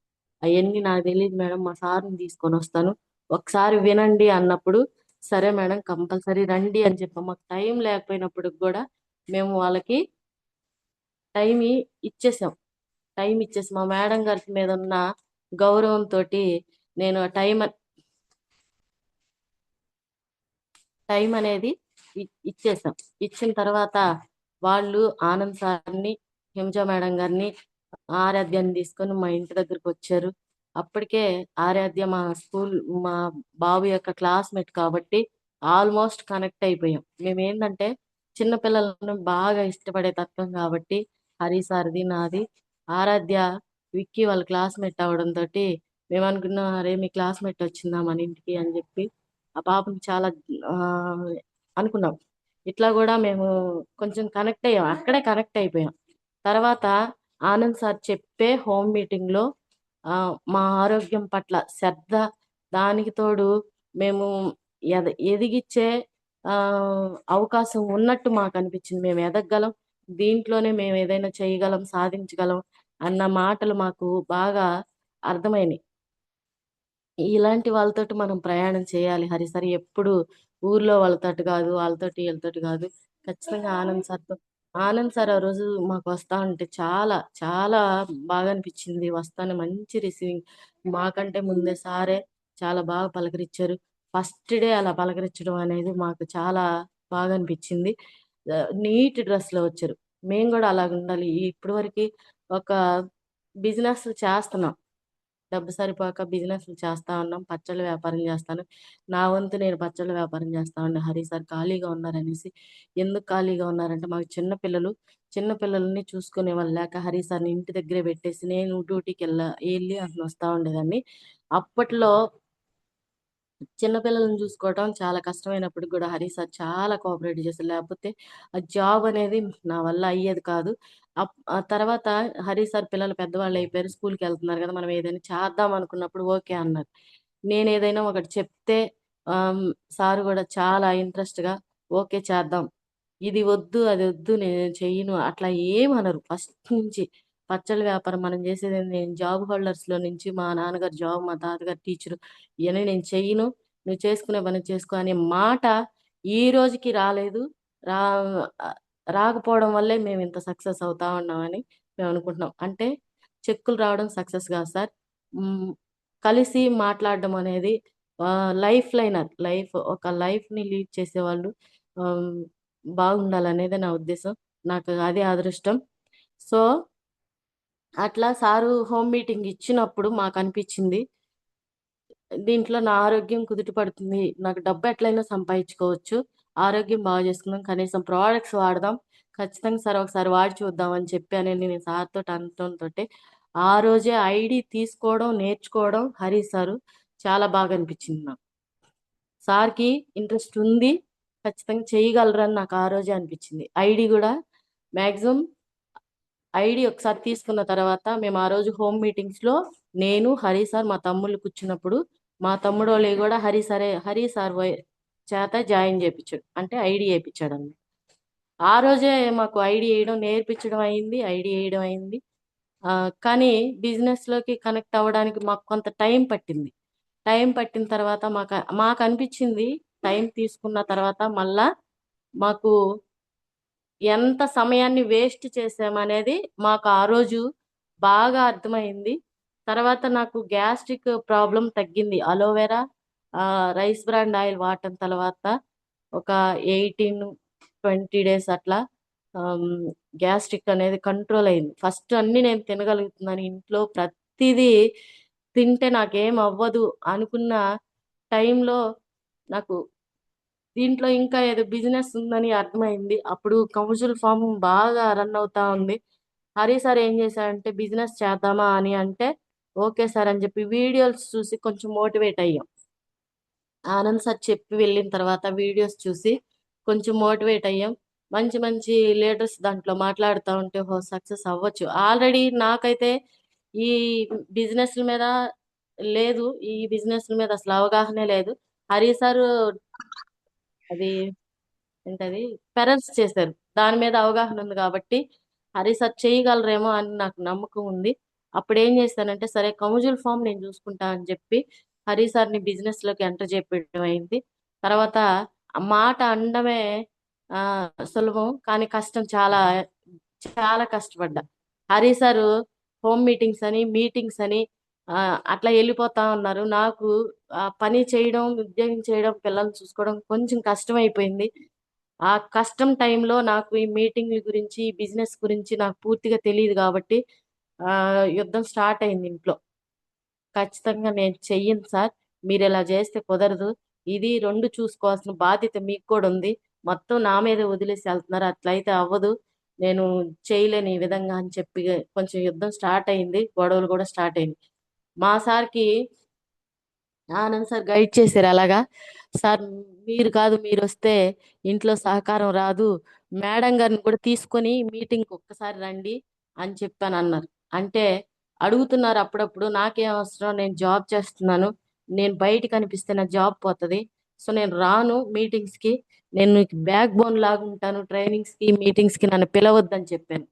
అయన్నీ నాకు తెలీదు మేడం. మా సార్‌ని తీసుకొనొస్తాను. ఒకసారి వినండి అన్నప్పుడు, సరే మేడం కంపల్సరీ రండి అని చెప్పాం. మాకు టైం లేకపోయినప్పటికి గూడా మేము వాళ్ళకి టైం ఇచ్చేసాం. టైం ఇచ్చేసి మా మేడం గారి మీదున్న గౌరవంతోటి నేను టైం అనేది ఇచ్చేసాం. ఇచ్చిన తర్వాత వాళ్ళు ఆనంద్ సార్‌ని, హింజ మేడం గారిని, ఆరాధ్యని తీసుకొని మా ఇంటి దగ్గరకొచ్చారు. అప్పటికే ఆరాధ్య మా బాబు యొక్క క్లాస్‌మేట్ కాబట్టి ఆల్మోస్ట్ కనెక్ట్ అయిపోయాం. మేమేందంటే చిన్న పిల్లలను బాగా ఇష్టపడే తత్వం కాబట్టి హరి సార్‌ది, నాది. ఆరాధ్య విక్కీ వాళ్ళ క్లాస్‌మేట్ అవ్వడంతోటి మేమనుకున్నాం అరే! మీ క్లాస్‌మేట్ వచ్చిందా మన ఇంటికి అని చెప్పి ఆ పాపని చాలా ఆహ్, అనుకున్నాం. ఇట్లా గూడా మేము కొంచెం కనెక్ట్ అయ్యాం. అక్కడే కనెక్ట్ అయిపోయాం. తర్వాత ఆనంద్ సార్ చెప్పే హోమ్ మీటింగ్‌లో మా ఆరోగ్యం పట్ల శ్రద్ధ, దానికి తోడు మేము ఎదిగిచ్చే అవకాశం ఉన్నట్టు మాకనిపించింది. మేము ఎదగగలం. దీంట్లోనే మేము ఏదైనా చేయగలం, సాధించగలం అన్న మాటలు మాకు బాగా అర్థమైనయి. ఇలాంటి వాళ్ళతోటి మనం ప్రయాణం చేయాలి హరిసరి. ఎప్పుడు ఊర్లో వాళ్ళతోటి గాదు, వాళ్ళతోటి ఈళ్ళతోటి గాదు. ఖచ్చితంగా ఆనంద్ సార్‌తో ఆనంద్ సార్ ఆ రోజు మాకు వస్తా ఉంటే చాలా, చాలా బాగా అనిపిచ్చింది. వస్తానే మంచి రిసీవింగ్. మాకంటే ముందే సారే చాలా బాగా పలకరించారు. ఫస్ట్ డే అలా పలకరించడం అనేది మాకు చాలా బాగా అనిపిచ్చింది. నీట్ డ్రెస్‌లో వచ్చారు. మేము గూడా అలాగుండాలి. ఇప్పటి వరకి ఒక బిజినెస్ చేస్తున్నాం. డబ్బు సరిపోక బిజినెస్‌లు చేస్తా ఉన్నాం. పచ్చళ్ళ వ్యాపారం జేస్తాను. నా వంతు నేను పచ్చళ్ళ వ్యాపారం జేస్తా ఉండే. హరి సార్ ఖాళీగా ఉన్నారనేసి, ఎందుకు ఖాళీగా ఉన్నారంటే మాకు చిన్న పిల్లలు. చిన్న పిల్లల్ని చూసుకునేవాళ్ళు లేక హరి సార్‌ని ఇంటి దగ్గరే పెట్టేసి నేను ఎళ్లి అట్లా వస్తా ఉండేదాన్ని. అప్పట్లో చిన్న పిల్లల్ని చూసుకోవటం చాలా కష్టమైనప్పటికి గూడా హరి సార్ చాలా కోఆపరేట్ చేశారు. లేకపోతే ఆ జాబ్ అనేది నా వల్ల అయ్యేది కాదు. ఆ తర్వాత హరి సార్ పిల్లలు పెద్దవాళ్ళయిపోయారు. స్కూల్‌కెళ్తున్నారు గదా! మనం ఏదైనా చేద్దాం అనుకున్నప్పుడు ఓకే అన్నారు. నేనేదైనా ఒకటి చెప్తే సార్ గూడా చాలా ఇంట్రెస్ట్‌గా ఓకే చేద్దాం. ఇది వద్దు, అది వద్దు, నేను చెయ్యను అట్లా ఏమనరు ఫస్ట్ నుంచి. పచ్చళ్ళ వ్యాపారం మనం చేసేదేంది నేను జాబ్ హోల్డర్స్‌లో నుంచి మా నాన్నగారు జాబ్, మా తాతగారు టీచరు. ఇయన్నీ నేను చెయ్యను. నువ్వు చేసుకునే పని చేసుకో అనే మాట ఈ రోజుకి రాలేదు. రా ఆహ్, రాకపోవడం వల్లే మేమింత సక్సెస్ అవుతా ఉన్నామని మేము అనుకుంటున్నాం. అంటే చెక్కులు రావడం సక్సెస్ కాదు సార్. మ్, కలిసి మాట్లాడడం అనేది లైఫ్ లైనర్, ఒక లైఫ్ని లీడ్ చేసేవాళ్ళు ఆమ్, బాగుండాలనేది నా ఉద్దేశం. నాకు అదే అదృష్టం. సో అట్లా సారు హోమ్ మీటింగ్ ఇచ్చినప్పుడు మాకు అనిపించింది, దీంట్లో నా ఆరోగ్యం కుదుట పడుతుంది, నాకు డబ్బు ఎట్లయినా సంపాదించుకోవచ్చు, ఆరోగ్యం బాగా చేసుకుందాం, కనీసం ప్రోడక్ట్స్ వాడదాం, ఖచ్చితంగా సార్ ఒకసారి వాడి చూద్దాం అని చెప్పానని నేను సార్తో అనటంతో ఆ రోజే ఐడి తీసుకోవడం నేర్చుకోవడం హరి సారు చాలా బాగా అనిపించింది నాకు. సార్కి ఇంట్రెస్ట్ ఉంది, ఖచ్చితంగా చేయగలరని నాకు ఆ రోజే అనిపించింది. ఐడి కూడా మ్యాక్సిమం ఐడి ఒకసారి తీసుకున్న తర్వాత మేము ఆ రోజు హోమ్ మీటింగ్స్లో నేను హరి సార్ మా తమ్ముళ్ళు కూర్చున్నప్పుడు మా తమ్ముడోళ్ళు కూడా హరి సార్ చేత జాయిన్ చేయించాడు, అంటే ఐడి వేయించాడు అన్నమాట. ఆ రోజే మాకు ఐడి వేయడం నేర్పించడం అయింది, ఐడి వేయడం అయింది. కానీ బిజినెస్లోకి కనెక్ట్ అవ్వడానికి మాకు కొంత టైం పట్టింది. టైం పట్టిన తర్వాత మాకు అనిపించింది, టైం తీసుకున్న తర్వాత మళ్ళా మాకు ఎంత సమయాన్ని వేస్ట్ చేసామనేది మాకు ఆ రోజు బాగా అర్థమైంది. తర్వాత నాకు గ్యాస్ట్రిక్ ప్రాబ్లం తగ్గింది. అలోవెరా రైస్ బ్రాండ్ ఆయిల్ వాడటం తర్వాత ఒక 18-20 డేస్ అట్లా గ్యాస్ట్రిక్ అనేది కంట్రోల్ అయింది. ఫస్ట్ అన్ని నేను తినగలుగుతున్నాను ఇంట్లో ప్రతిదీ తింటే నాకేం అవ్వదు అనుకున్న టైంలో నాకు దీంట్లో ఇంకా ఏదో బిజినెస్ ఉందని అర్థమైంది. అప్పుడు కమర్షియల్ ఫామ్ బాగా రన్ అవుతా ఉంది. హరి సార్ ఏం చేశారంటే బిజినెస్ చేద్దామా అని అంటే ఓకే సార్ అని చెప్పి వీడియోస్ చూసి కొంచెం మోటివేట్ అయ్యాం. ఆనంద్ సార్ చెప్పి వెళ్ళిన తర్వాత వీడియోస్ చూసి కొంచెం మోటివేట్ అయ్యాం. మంచి మంచి లీడర్స్ దాంట్లో మాట్లాడుతూ ఉంటే సక్సెస్ అవ్వచ్చు. ఆల్రెడీ నాకైతే ఈ బిజినెస్ల మీద లేదు, ఈ బిజినెస్ల మీద అసలు అవగాహనే లేదు. హరి సార్ అది ఏంటది పెరల్స్ చేశారు, దాని మీద అవగాహన ఉంది కాబట్టి హరి సార్ చేయగలరేమో అని నాకు నమ్మకం ఉంది. అప్పుడు ఏం చేశానంటే సరే కముజుల్ ఫామ్ నేను చూసుకుంటా అని చెప్పి హరి సార్ని బిజినెస్ లోకి ఎంటర్ చేయడం అయింది. తర్వాత ఆ మాట అనడమే ఆ సులభం, కానీ కష్టం, చాలా చాలా కష్టపడ్డా. హరి సారు హోమ్ మీటింగ్స్ అని ఆ, అట్లా వెళ్ళిపోతా ఉన్నారు. నాకు ఆ పని చేయడం, ఉద్యోగం చేయడం, పిల్లల్ని చూసుకోవడం కొంచెం కష్టమైపోయింది. ఆ కష్టం టైంలో నాకు ఈ మీటింగ్ల గురించి, ఈ బిజినెస్ గురించి నాకు పూర్తిగా తెలియదు కాబట్టి ఆ యుద్ధం స్టార్ట్ అయింది ఇంట్లో. ఖచ్చితంగా నేను చెయ్యను సార్, మీరు ఇలా చేస్తే కుదరదు, ఇది రెండు చూసుకోవాల్సిన బాధ్యత మీకు కూడా ఉంది, మొత్తం నా మీద వదిలేసి వెళ్తున్నారు, అట్లయితే అవ్వదు, నేను చేయలేను ఈ విధంగా అని చెప్పి కొంచెం యుద్ధం స్టార్ట్ అయింది, గొడవలు కూడా స్టార్ట్ అయింది. మా సార్కి ఆనంద్ సార్ గైడ్ చేశారు అలాగా. సార్ మీరు కాదు, మీరు వస్తే ఇంట్లో సహకారం రాదు, మేడం గారిని కూడా తీసుకొని మీటింగ్ ఒక్కసారి రండి అని చెప్పాను అన్నారు. అంటే అడుగుతున్నారు అప్పుడప్పుడు, నాకేం అవసరం, నేను జాబ్ చేస్తున్నాను, నేను బయట కనిపిస్తే నా జాబ్ పోతుంది, సో నేను రాను మీటింగ్స్కి, నేను మీకు బ్యాక్ బోన్ లాగా ఉంటాను, ట్రైనింగ్స్కి మీటింగ్స్కి నన్ను పిలవద్దని చెప్పాను.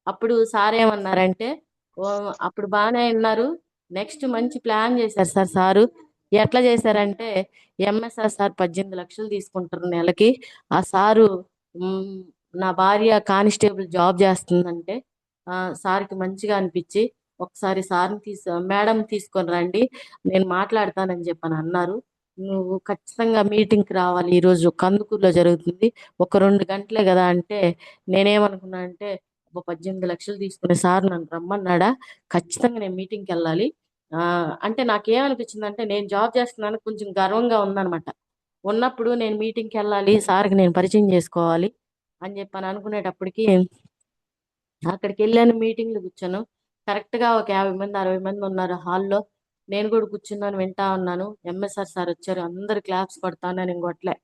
అప్పుడు సార్ ఏమన్నారంటే "ఓ, అప్పుడు బాగానే ఉన్నారు, నెక్స్ట్ మంచి ప్లాన్ చేశారు సార్ సారు. ఎట్లా చేశారంటే ఎంఎస్ఆర్ సార్ 18 లక్షలు తీసుకుంటారు నెలకి. ఆ సారు మ్, నా భార్య కానిస్టేబుల్ జాబ్ చేస్తుందంటే సార్కి మంచిగా అనిపించి ఒకసారి మేడం తీసుకొని రండి, నేను మాట్లాడతానని చెప్పని అన్నారు. నువ్వు ఖచ్చితంగా మీటింగ్కి రావాలి, ఈరోజు కందుకూరులో జరుగుతుంది, ఒక 2 గంటలే కదా అంటే నేనేమనుకున్నా అంటే 18 లక్షలు తీసుకునే సార్ నన్ను రమ్మన్నాడా, ఖచ్చితంగా నేను మీటింగ్కి వెళ్ళాలి. ఆ అంటే నాకేమనిపించింది అంటే నేను జాబ్ చేస్తున్నాను కొంచెం గర్వంగా ఉందన్నమాట. ఉన్నప్పుడు నేను మీటింగ్కి వెళ్ళాలి, సార్కి నేను పరిచయం చేసుకోవాలి అని చెప్పని అనుకునేటప్పటికి అక్కడికి వెళ్ళాను, మీటింగ్లు కూర్చోను. కరెక్ట్గా ఒక 50 మంది 60 మంది ఉన్నారు హాల్లో. నేను కూడా కూర్చున్నాను, వింటా ఉన్నాను. ఎంఎస్ఆర్ సార్ వచ్చారు, అందరు క్లాప్స్ కొడతాను, నేను కొట్టలే,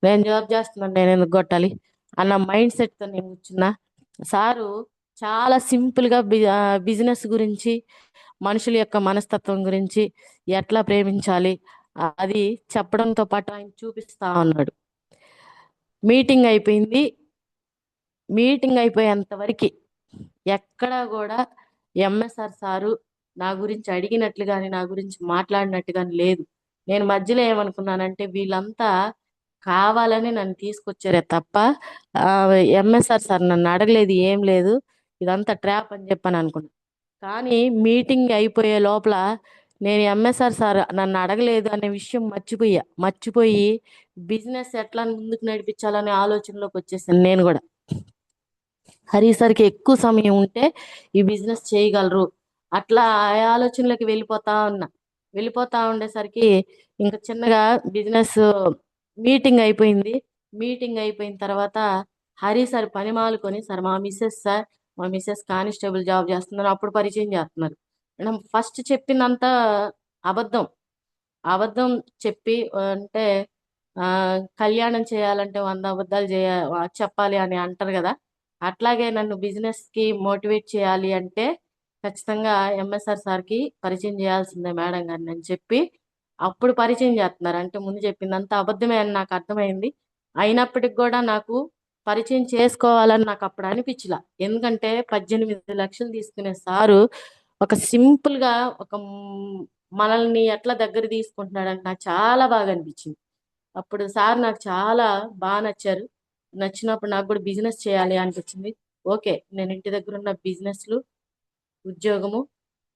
నేను జాబ్ చేస్తున్నాను, నేను ఎందుకు కొట్టాలి అన్న మైండ్ సెట్తో నేను కూర్చున్నా. సారు చాలా సింపుల్గా బిజినెస్ గురించి, మనుషుల యొక్క మనస్తత్వం గురించి, ఎట్లా ప్రేమించాలి అది చెప్పడంతో పాటు ఆయన చూపిస్తా ఉన్నాడు. మీటింగ్ అయిపోయింది. మీటింగ్ అయిపోయేంత వరకు ఎక్కడా కూడా ఎంఎస్ఆర్ సారు నా గురించి అడిగినట్లు కానీ నా గురించి మాట్లాడినట్టు కానీ లేదు. నేను మధ్యలో ఏమనుకున్నానంటే వీళ్ళంతా కావాలని నన్ను తీసుకొచ్చారే తప్ప ఎంఎస్ఆర్ సార్ నన్ను అడగలేదు, ఏం లేదు, ఇదంతా ట్రాప్ అని చెప్పని అనుకున్నా. కానీ మీటింగ్ అయిపోయే లోపల నేను ఎంఎస్ఆర్ సార్ నన్ను అడగలేదు అనే విషయం మర్చిపోయి బిజినెస్ ఎట్లా ముందుకు నడిపించాలనే ఆలోచనలోకి వచ్చేసాను నేను కూడా. హరి సార్కి ఎక్కువ సమయం ఉంటే ఈ బిజినెస్ చేయగలరు, అట్లా ఆ ఆలోచనలోకి వెళ్ళిపోతా ఉండేసరికి ఇంకా చిన్నగా బిజినెస్ మీటింగ్ అయిపోయింది. మీటింగ్ అయిపోయిన తర్వాత హరి సార్ పని మాలుకొని, సార్ మా మిస్సెస్ కానిస్టేబుల్ జాబ్ చేస్తున్నారు, అప్పుడు పరిచయం చేస్తున్నారు. ఫస్ట్ చెప్పిందంతా అబద్ధం అబద్ధం చెప్పి అంటే ఆ, కళ్యాణం చేయాలంటే 100 అబద్ధాలు చెప్పాలి అని అంటారు కదా. అట్లాగే నన్ను బిజినెస్ కి మోటివేట్ చేయాలి అంటే ఖచ్చితంగా ఎంఎస్ఆర్ సార్కి పరిచయం చేయాల్సిందే మేడం గారిని అని చెప్పి అప్పుడు పరిచయం చేస్తున్నారు. అంటే ముందు చెప్పిందంతా అబద్ధమే అని నాకు అర్థమైంది. అయినప్పటికి కూడా నాకు పరిచయం చేసుకోవాలని నాకు అప్పుడు అనిపించలా. ఎందుకంటే 18 లక్షలు తీసుకునే సారు ఒక సింపుల్ గా ఒక మనల్ని ఎట్లా దగ్గర తీసుకుంటున్నాడంటే నాకు చాలా బాగా అనిపించింది. అప్పుడు సార్ నాకు చాలా బాగా నచ్చారు. నచ్చినప్పుడు నాకు కూడా బిజినెస్ చేయాలి అనిపించింది. ఓకే, నేను ఇంటి దగ్గర ఉన్న బిజినెస్లు, ఉద్యోగము,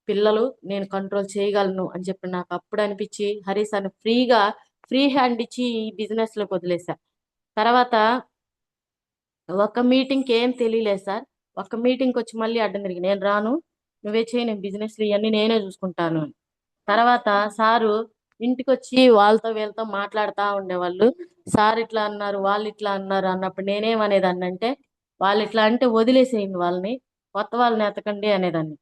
పిల్లలు నేను కంట్రోల్ చేయగలను అని చెప్పి నాకు అప్పుడు అనిపించి హరి సార్ని ఫ్రీ హ్యాండ్ ఇచ్చి ఈ బిజినెస్ లోకి వదిలేసా. తర్వాత ఒక మీటింగ్కి ఏం తెలియలేదు సార్. ఒక మీటింగ్కి వచ్చి మళ్ళీ అడ్డం తిరిగి నేను రాను, నువ్వే చేయి, నేను బిజినెస్లు ఇవన్నీ నేనే చూసుకుంటాను అని. తర్వాత సారు ఇంటికి వచ్చి వాళ్ళతో వీళ్ళతో మాట్లాడుతూ ఉండేవాళ్ళు. సార్ ఇట్లా అన్నారు, వాళ్ళు ఇట్లా అన్నారు అన్నప్పుడు నేనేమనేదాన్ని అంటే, వాళ్ళు ఇట్లా అంటే వదిలేసేయండి వాళ్ళని, కొత్త వాళ్ళని ఎతకండి అనేదాన్ని.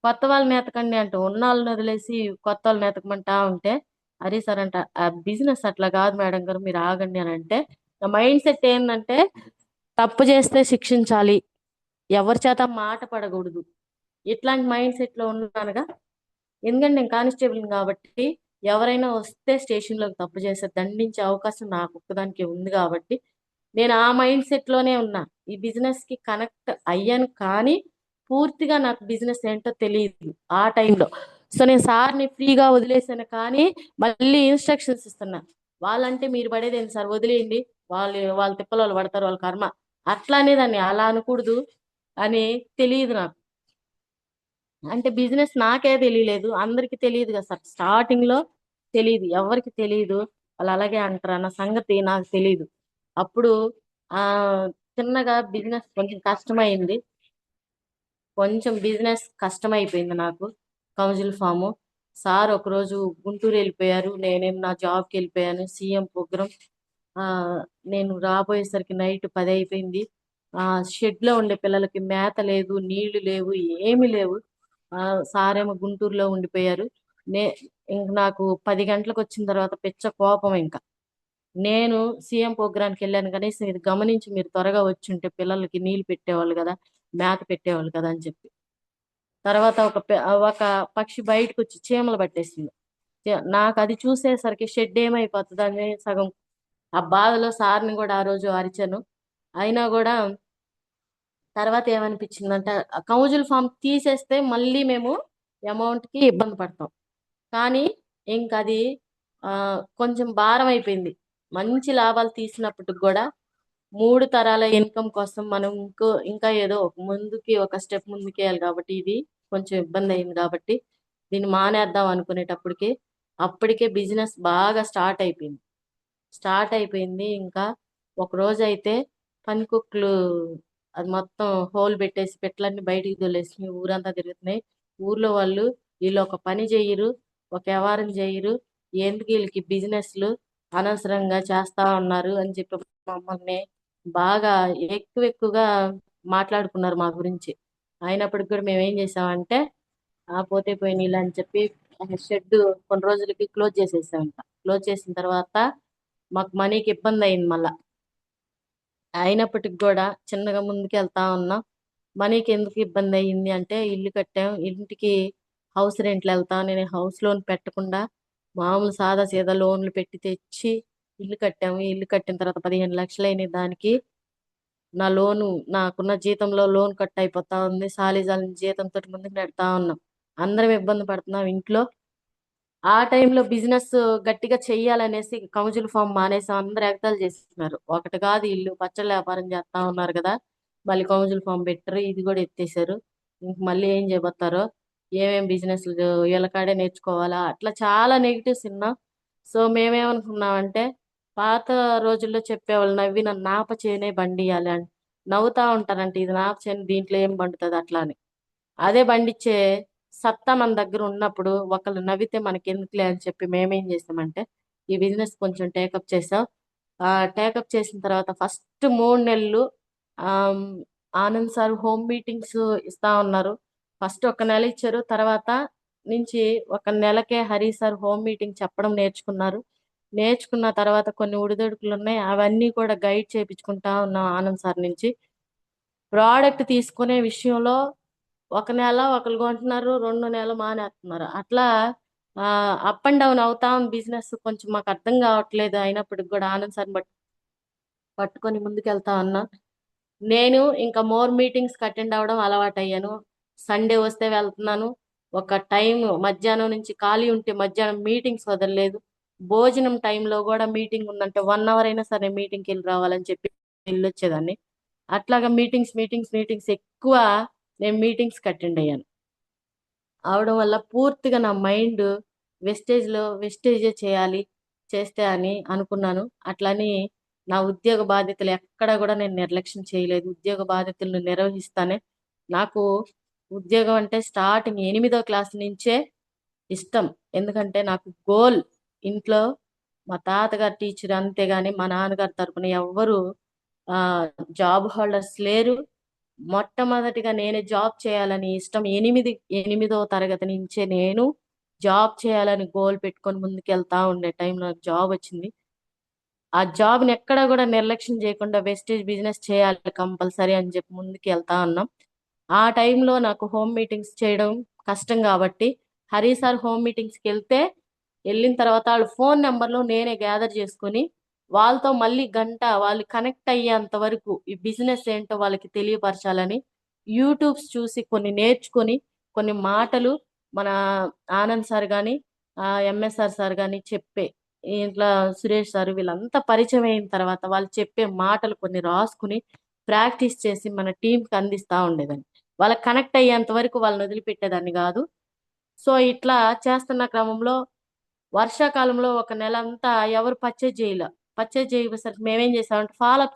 కొత్త వాళ్ళని ఎతకండి అంటే ఉన్న వాళ్ళని వదిలేసి కొత్త వాళ్ళని ఎతకమంటా ఉంటే, అరే సార్ అంట ఆ బిజినెస్ అట్లా కాదు మేడం గారు, మీరు ఆగండి అని అంటే నా మైండ్ సెట్ ఏంటంటే తప్పు చేస్తే శిక్షించాలి, ఎవరి చేత మాట పడకూడదు, ఇట్లాంటి మైండ్ సెట్ లో ఉన్నానుగా. ఎందుకంటే నేను కానిస్టేబుల్ కాబట్టి ఎవరైనా వస్తే స్టేషన్లోకి తప్పు చేస్తే దండించే అవకాశం నాకు ఒక్కదానికి ఉంది కాబట్టి నేను ఆ మైండ్ సెట్ లోనే ఉన్నా. ఈ బిజినెస్ కి కనెక్ట్ అయ్యాను కానీ పూర్తిగా నాకు బిజినెస్ ఏంటో తెలియదు ఆ టైంలో. సో నేను సార్ని ఫ్రీగా వదిలేసాను కానీ మళ్ళీ ఇన్స్ట్రక్షన్స్ ఇస్తున్నా. వాళ్ళంటే మీరు పడేది ఏంటి సార్, వదిలేయండి, వాళ్ళ తిప్పలు వాళ్ళు పడతారు, వాళ్ళ కర్మ, అట్లా అనేదాన్ని. అలా అనకూడదు అని తెలియదు నాకు. అంటే బిజినెస్ నాకే తెలియలేదు, అందరికి తెలియదు కదా సార్. స్టార్టింగ్ లో తెలియదు, ఎవరికి తెలియదు, వాళ్ళు అలాగే అంటారు అన్న సంగతి నాకు తెలియదు. అప్పుడు ఆ చిన్నగా బిజినెస్ కొంచెం బిజినెస్ కష్టమైపోయింది నాకు. కౌన్సిల్ ఫాము సార్ ఒకరోజు గుంటూరు వెళ్ళిపోయారు, నేనేం నా జాబ్కి వెళ్ళిపోయాను. సీఎం ప్రోగ్రామ్ ఆ నేను రాబోయేసరికి నైట్ 10 అయిపోయింది. షెడ్ లో ఉండే పిల్లలకి మేత లేదు, నీళ్లు లేవు, ఏమీ లేవు. ఆ సారేమో గుంటూరులో ఉండిపోయారు. నే ఇంక నాకు 10 గంటలకు వచ్చిన తర్వాత పిచ్చ కోపం ఇంకా. నేను సీఎం ప్రోగ్రాంకి వెళ్ళాను, కనీసం ఇది గమనించి మీరు త్వరగా వచ్చి ఉంటే పిల్లలకి నీళ్లు పెట్టేవాళ్ళు కదా, మేత పెట్టేవాళ్ళు కదా అని చెప్పి. తర్వాత ఒక పక్షి బయటకు వచ్చి చీమలు పట్టేసింది. నాకు అది చూసేసరికి షెడ్ ఏమైపోతుంది అని సగం ఆ బాధలో సార్ని కూడా ఆ రోజు అరిచాను. అయినా కూడా తర్వాత ఏమనిపించిందంటే ఆ కౌజుల్ ఫామ్ తీసేస్తే మళ్ళీ మేము అమౌంట్ కి ఇబ్బంది పడతాం. కానీ ఇంక అది ఆ, కొంచెం భారం అయిపోయింది. మంచి లాభాలు తీసినప్పటికి కూడా 3 తరాల ఇన్కమ్ కోసం మనం ఇంకా ఏదో ఒక స్టెప్ ముందుకేయాలి కాబట్టి ఇది కొంచెం ఇబ్బంది అయింది కాబట్టి దీన్ని మానేద్దాం అనుకునేటప్పటికి అప్పటికే బిజినెస్ బాగా స్టార్ట్ అయిపోయింది. ఇంకా ఒక రోజు అయితే పందికొక్కులు అది మొత్తం హోల్ పెట్టేసి పెట్లన్నీ బయటికి తోలేసి ఊరంతా తిరుగుతున్నాయి. ఊర్లో వాళ్ళు వీళ్ళు ఒక పని చెయ్యరు, ఒక వ్యవహారం చెయ్యరు, ఎందుకు వీళ్ళకి బిజినెస్లు అనవసరంగా చేస్తా ఉన్నారు అని చెప్పి మమ్మల్ని బాగా ఎక్కువగా మాట్లాడుకున్నారు మా గురించి. అయినప్పటికి కూడా మేము ఏం చేసామంటే పోతే పోయినీళ్ళు అని చెప్పి షెడ్ కొన్ని రోజులకి క్లోజ్ చేసేసామంట. క్లోజ్ చేసిన తర్వాత మాకు మనీకి ఇబ్బంది అయింది మళ్ళా. అయినప్పటికి కూడా చిన్నగా ముందుకు వెళ్తా ఉన్నాం. మనీకి ఎందుకు ఇబ్బంది అయ్యింది అంటే ఇల్లు కట్టాం, ఇంటికి హౌస్ రెంట్లు వెళ్తాం. నేను హౌస్ లోన్ పెట్టకుండా మామూలు సాదా సీదా లోన్లు పెట్టి తెచ్చి ఇల్లు కట్టాము. ఇల్లు కట్టిన తర్వాత 15 లక్షలు అయినాయి దానికి. నా లోను నాకున్న జీతంలో లోన్ కట్ అయిపోతా ఉంది. సాలీజాలని జీతంతో ముందుకు నెడతా ఉన్నాం. అందరం ఇబ్బంది పడుతున్నాం ఇంట్లో. ఆ టైంలో బిజినెస్ గట్టిగా చెయ్యాలనేసి కౌన్సిల్ ఫామ్ మానేసాం. అందరు ఎగతాళి చేస్తున్నారు, ఒకటి కాదు ఇల్లు పచ్చళ్ళ వ్యాపారం చేస్తా ఉన్నారు కదా, మళ్ళీ కౌన్సిల్ ఫామ్ పెట్టారు, ఇది కూడా ఎత్తేసారు. ఇంక మళ్ళీ ఏం చేయబోతారో, ఏమేం బిజినెస్ వీళ్ళకాడే నేర్చుకోవాలా, అట్లా చాలా నెగిటివ్స్ విన్నాం. సో మేమేమనుకున్నామంటే, పాత రోజుల్లో చెప్పేవాళ్ళు నవ్వి నన్ను నాప చేయనే బండి ఇయ్యాలి అని నవ్వుతా ఉంటారంటే, ఇది నాప చేయని దీంట్లో ఏం పండుతుంది అట్లా అని. అదే బండిచ్చే సత్తా మన దగ్గర ఉన్నప్పుడు ఒకళ్ళు నవ్వితే మనకి ఎందుకులే అని చెప్పి మేమేం చేసామంటే ఈ బిజినెస్ కొంచెం టేకప్ చేసాం. టేకప్ చేసిన తర్వాత ఫస్ట్ 3 నెలలు ఆమ్, ఆనంద్ సార్ హోమ్ మీటింగ్స్ ఇస్తా ఉన్నారు. ఫస్ట్ ఒక నెల ఇచ్చారు, తర్వాత నుంచి ఒక నెలకే హరి సార్ హోమ్ మీటింగ్ చెప్పడం నేర్చుకున్నారు. నేర్చుకున్న తర్వాత కొన్ని ఉడిదొడుకులు ఉన్నాయి, అవన్నీ కూడా గైడ్ చేయించుకుంటా ఉన్నాం ఆనంద్ సార్ నుంచి. ప్రోడక్ట్ తీసుకునే విషయంలో ఒక నెల ఒకరు కొంటున్నారు, 2 నెలలు మానేస్తున్నారు. అట్లా అప్ అండ్ డౌన్ అవుతా ఉంది బిజినెస్. కొంచెం మాకు అర్థం కావట్లేదు, అయినప్పటికి కూడా ఆనంద్ సార్ని పట్టుకొని ముందుకెళ్తా ఉన్నా. నేను ఇంకా మోర్ మీటింగ్స్ అటెండ్ అవ్వడం అలవాటు అయ్యాను. సండే వస్తే వెళ్తున్నాను. ఒక టైం మధ్యాహ్నం నుంచి ఖాళీ ఉంటే మధ్యాహ్నం మీటింగ్స్ వదలలేదు. భోజనం టైంలో కూడా మీటింగ్ ఉందంటే 1 అవర్ అయినా సరే మీటింగ్కి వెళ్ళి రావాలని చెప్పి వెళ్ళొచ్చేదాన్ని. అట్లాగా మీటింగ్స్ ఎక్కువ నేను మీటింగ్స్కి అటెండ్ అయ్యాను. అవడం వల్ల పూర్తిగా నా మైండ్ వెస్టేజే చేయాలి, చేస్తే అని అనుకున్నాను. అట్లని నా ఉద్యోగ బాధ్యతలు ఎక్కడ కూడా నేను నిర్లక్ష్యం చేయలేదు. ఉద్యోగ బాధ్యతలను నిర్వహిస్తానే. నాకు ఉద్యోగం అంటే స్టార్టింగ్ 8వ క్లాస్ నుంచే ఇష్టం. ఎందుకంటే నాకు గోల్, ఇంట్లో మా తాతగారు టీచర్ అంతేగాని మా నాన్నగారి తరపున ఎవ్వరు ఆ జాబ్ హోల్డర్స్ లేరు. మొట్టమొదటిగా నేనే జాబ్ చేయాలని ఇష్టం. 8వ తరగతి నుంచే నేను జాబ్ చేయాలని గోల్ పెట్టుకొని ముందుకెళ్తా ఉండే టైంలో నాకు జాబ్ వచ్చింది. ఆ జాబ్ని ఎక్కడా కూడా నిర్లక్ష్యం చేయకుండా వెస్టేజ్ బిజినెస్ చేయాలి కంపల్సరీ అని చెప్పి ముందుకు వెళ్తా ఉన్నాం. ఆ టైంలో నాకు హోమ్ మీటింగ్స్ చేయడం కష్టం కాబట్టి హరి సార్ హోమ్ మీటింగ్స్కి వెళ్ళిన తర్వాత వాళ్ళ ఫోన్ నెంబర్లు నేనే గ్యాదర్ చేసుకుని వాళ్ళతో మళ్ళీ గంట వాళ్ళు కనెక్ట్ అయ్యేంత వరకు ఈ బిజినెస్ ఏంటో వాళ్ళకి తెలియపరచాలని యూట్యూబ్స్ చూసి కొన్ని నేర్చుకొని కొన్ని మాటలు మన ఆనంద్ సార్ కానీ ఎంఎస్ఆర్ సార్ కానీ చెప్పే ఇంట్లో సురేష్ సార్ వీళ్ళంతా పరిచయం అయిన తర్వాత వాళ్ళు చెప్పే మాటలు కొన్ని రాసుకుని ప్రాక్టీస్ చేసి మన టీంకి అందిస్తా ఉండేదాన్ని. వాళ్ళకి కనెక్ట్ అయ్యేంత వరకు వాళ్ళని వదిలిపెట్టేదాన్ని కాదు. సో ఇట్లా చేస్తున్న క్రమంలో వర్షాకాలంలో ఒక నెల అంతా ఎవరు పర్చేజ్ చేయసరికి మేమేం చేసామంటే ఫాలోఅప్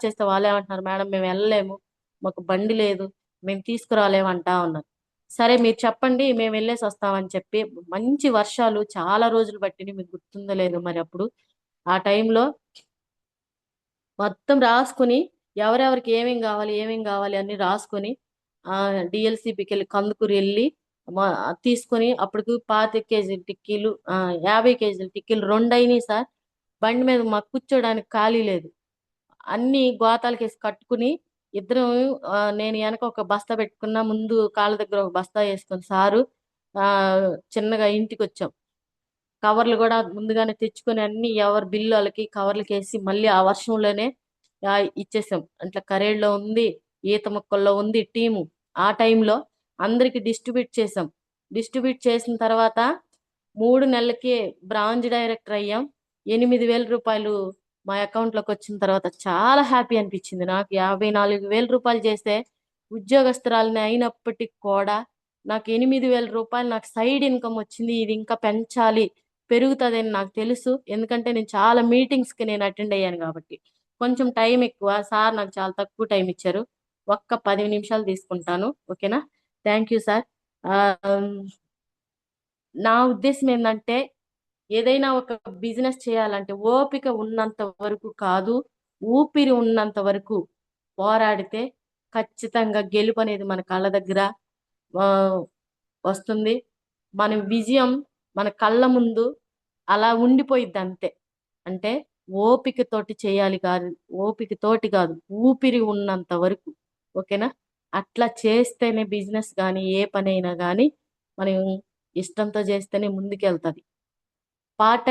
చేస్తే వాళ్ళు ఏమంటున్నారు, మేడం మేము వెళ్ళలేము, మాకు బండి లేదు, మేము తీసుకురాలేము అంటా ఉన్నారు. సరే మీరు చెప్పండి మేము వెళ్ళేసి వస్తామని చెప్పి మంచి వర్షాలు చాలా రోజులు పట్టింది, మీకు గుర్తుందో లేదో మరి. అప్పుడు ఆ టైంలో మొత్తం రాసుకుని ఎవరెవరికి ఏమేం కావాలి అని రాసుకొని డిఎల్సిపికి వెళ్ళి కందుకూరు వెళ్ళి తీసుకొని అప్పటికి 25 కేజీల టిక్కీలు 50 కేజీల టిక్కీలు 2 అయినాయి సార్. బండి మీద మాకు కూర్చోడానికి ఖాళీ లేదు. అన్ని గోతాలకేసి కట్టుకుని ఇద్దరం నేను వెనక ఒక బస్తా పెట్టుకున్నా, ముందు కాళ్ళ దగ్గర ఒక బస్తా వేసుకొని సారు ఆ చిన్నగా ఇంటికి వచ్చాం. కవర్లు కూడా ముందుగానే తెచ్చుకొని అన్ని ఎవరి బిల్లు వాళ్ళకి కవర్లకి వేసి మళ్ళీ ఆ వర్షంలోనే ఇచ్చేసాం. అట్లా కరేడులో ఉంది, ఈత మొక్కల్లో ఉంది టీము. ఆ టైంలో అందరికి డిస్ట్రిబ్యూట్ చేసాం. డిస్ట్రిబ్యూట్ చేసిన తర్వాత 3 నెలలకి బ్రాంచ్ డైరెక్టర్ అయ్యాం. 8,000 రూపాయలు మా అకౌంట్లోకి వచ్చిన తర్వాత చాలా హ్యాపీ అనిపించింది. నాకు 54,000 రూపాయలు చేస్తే ఉద్యోగస్తురాలని అయినప్పటికీ కూడా నాకు 8,000 రూపాయలు నాకు సైడ్ ఇన్కమ్ వచ్చింది. ఇది ఇంకా పెంచాలి, పెరుగుతుందని నాకు తెలుసు. ఎందుకంటే నేను చాలా మీటింగ్స్కి నేను అటెండ్ అయ్యాను కాబట్టి. కొంచెం టైం ఎక్కువ, సార్ నాకు చాలా తక్కువ టైం ఇచ్చారు. ఒక్క 10 నిమిషాలు తీసుకుంటాను, ఓకేనా? Thank you sir. నా ఉద్దేశం ఏంటంటే ఏదైనా ఒక బిజినెస్ చేయాలంటే ఓపిక ఉన్నంత వరకు కాదు, ఊపిరి ఉన్నంత వరకు పోరాడితే ఖచ్చితంగా గెలుపు అనేది మన కళ్ళ దగ్గర ఆ, వస్తుంది. మన విజయం మన కళ్ళ ముందు అలా ఉండిపోయిద్ది అంతే. అంటే ఓపికతోటి చేయాలి కాదు, ఓపికతోటి కాదు, ఊపిరి ఉన్నంత వరకు, ఓకేనా? అట్లా చేస్తేనే బిజినెస్ కానీ ఏ పనైనా కానీ మనం ఇష్టంతో చేస్తేనే ముందుకెళ్తుంది. పార్ట్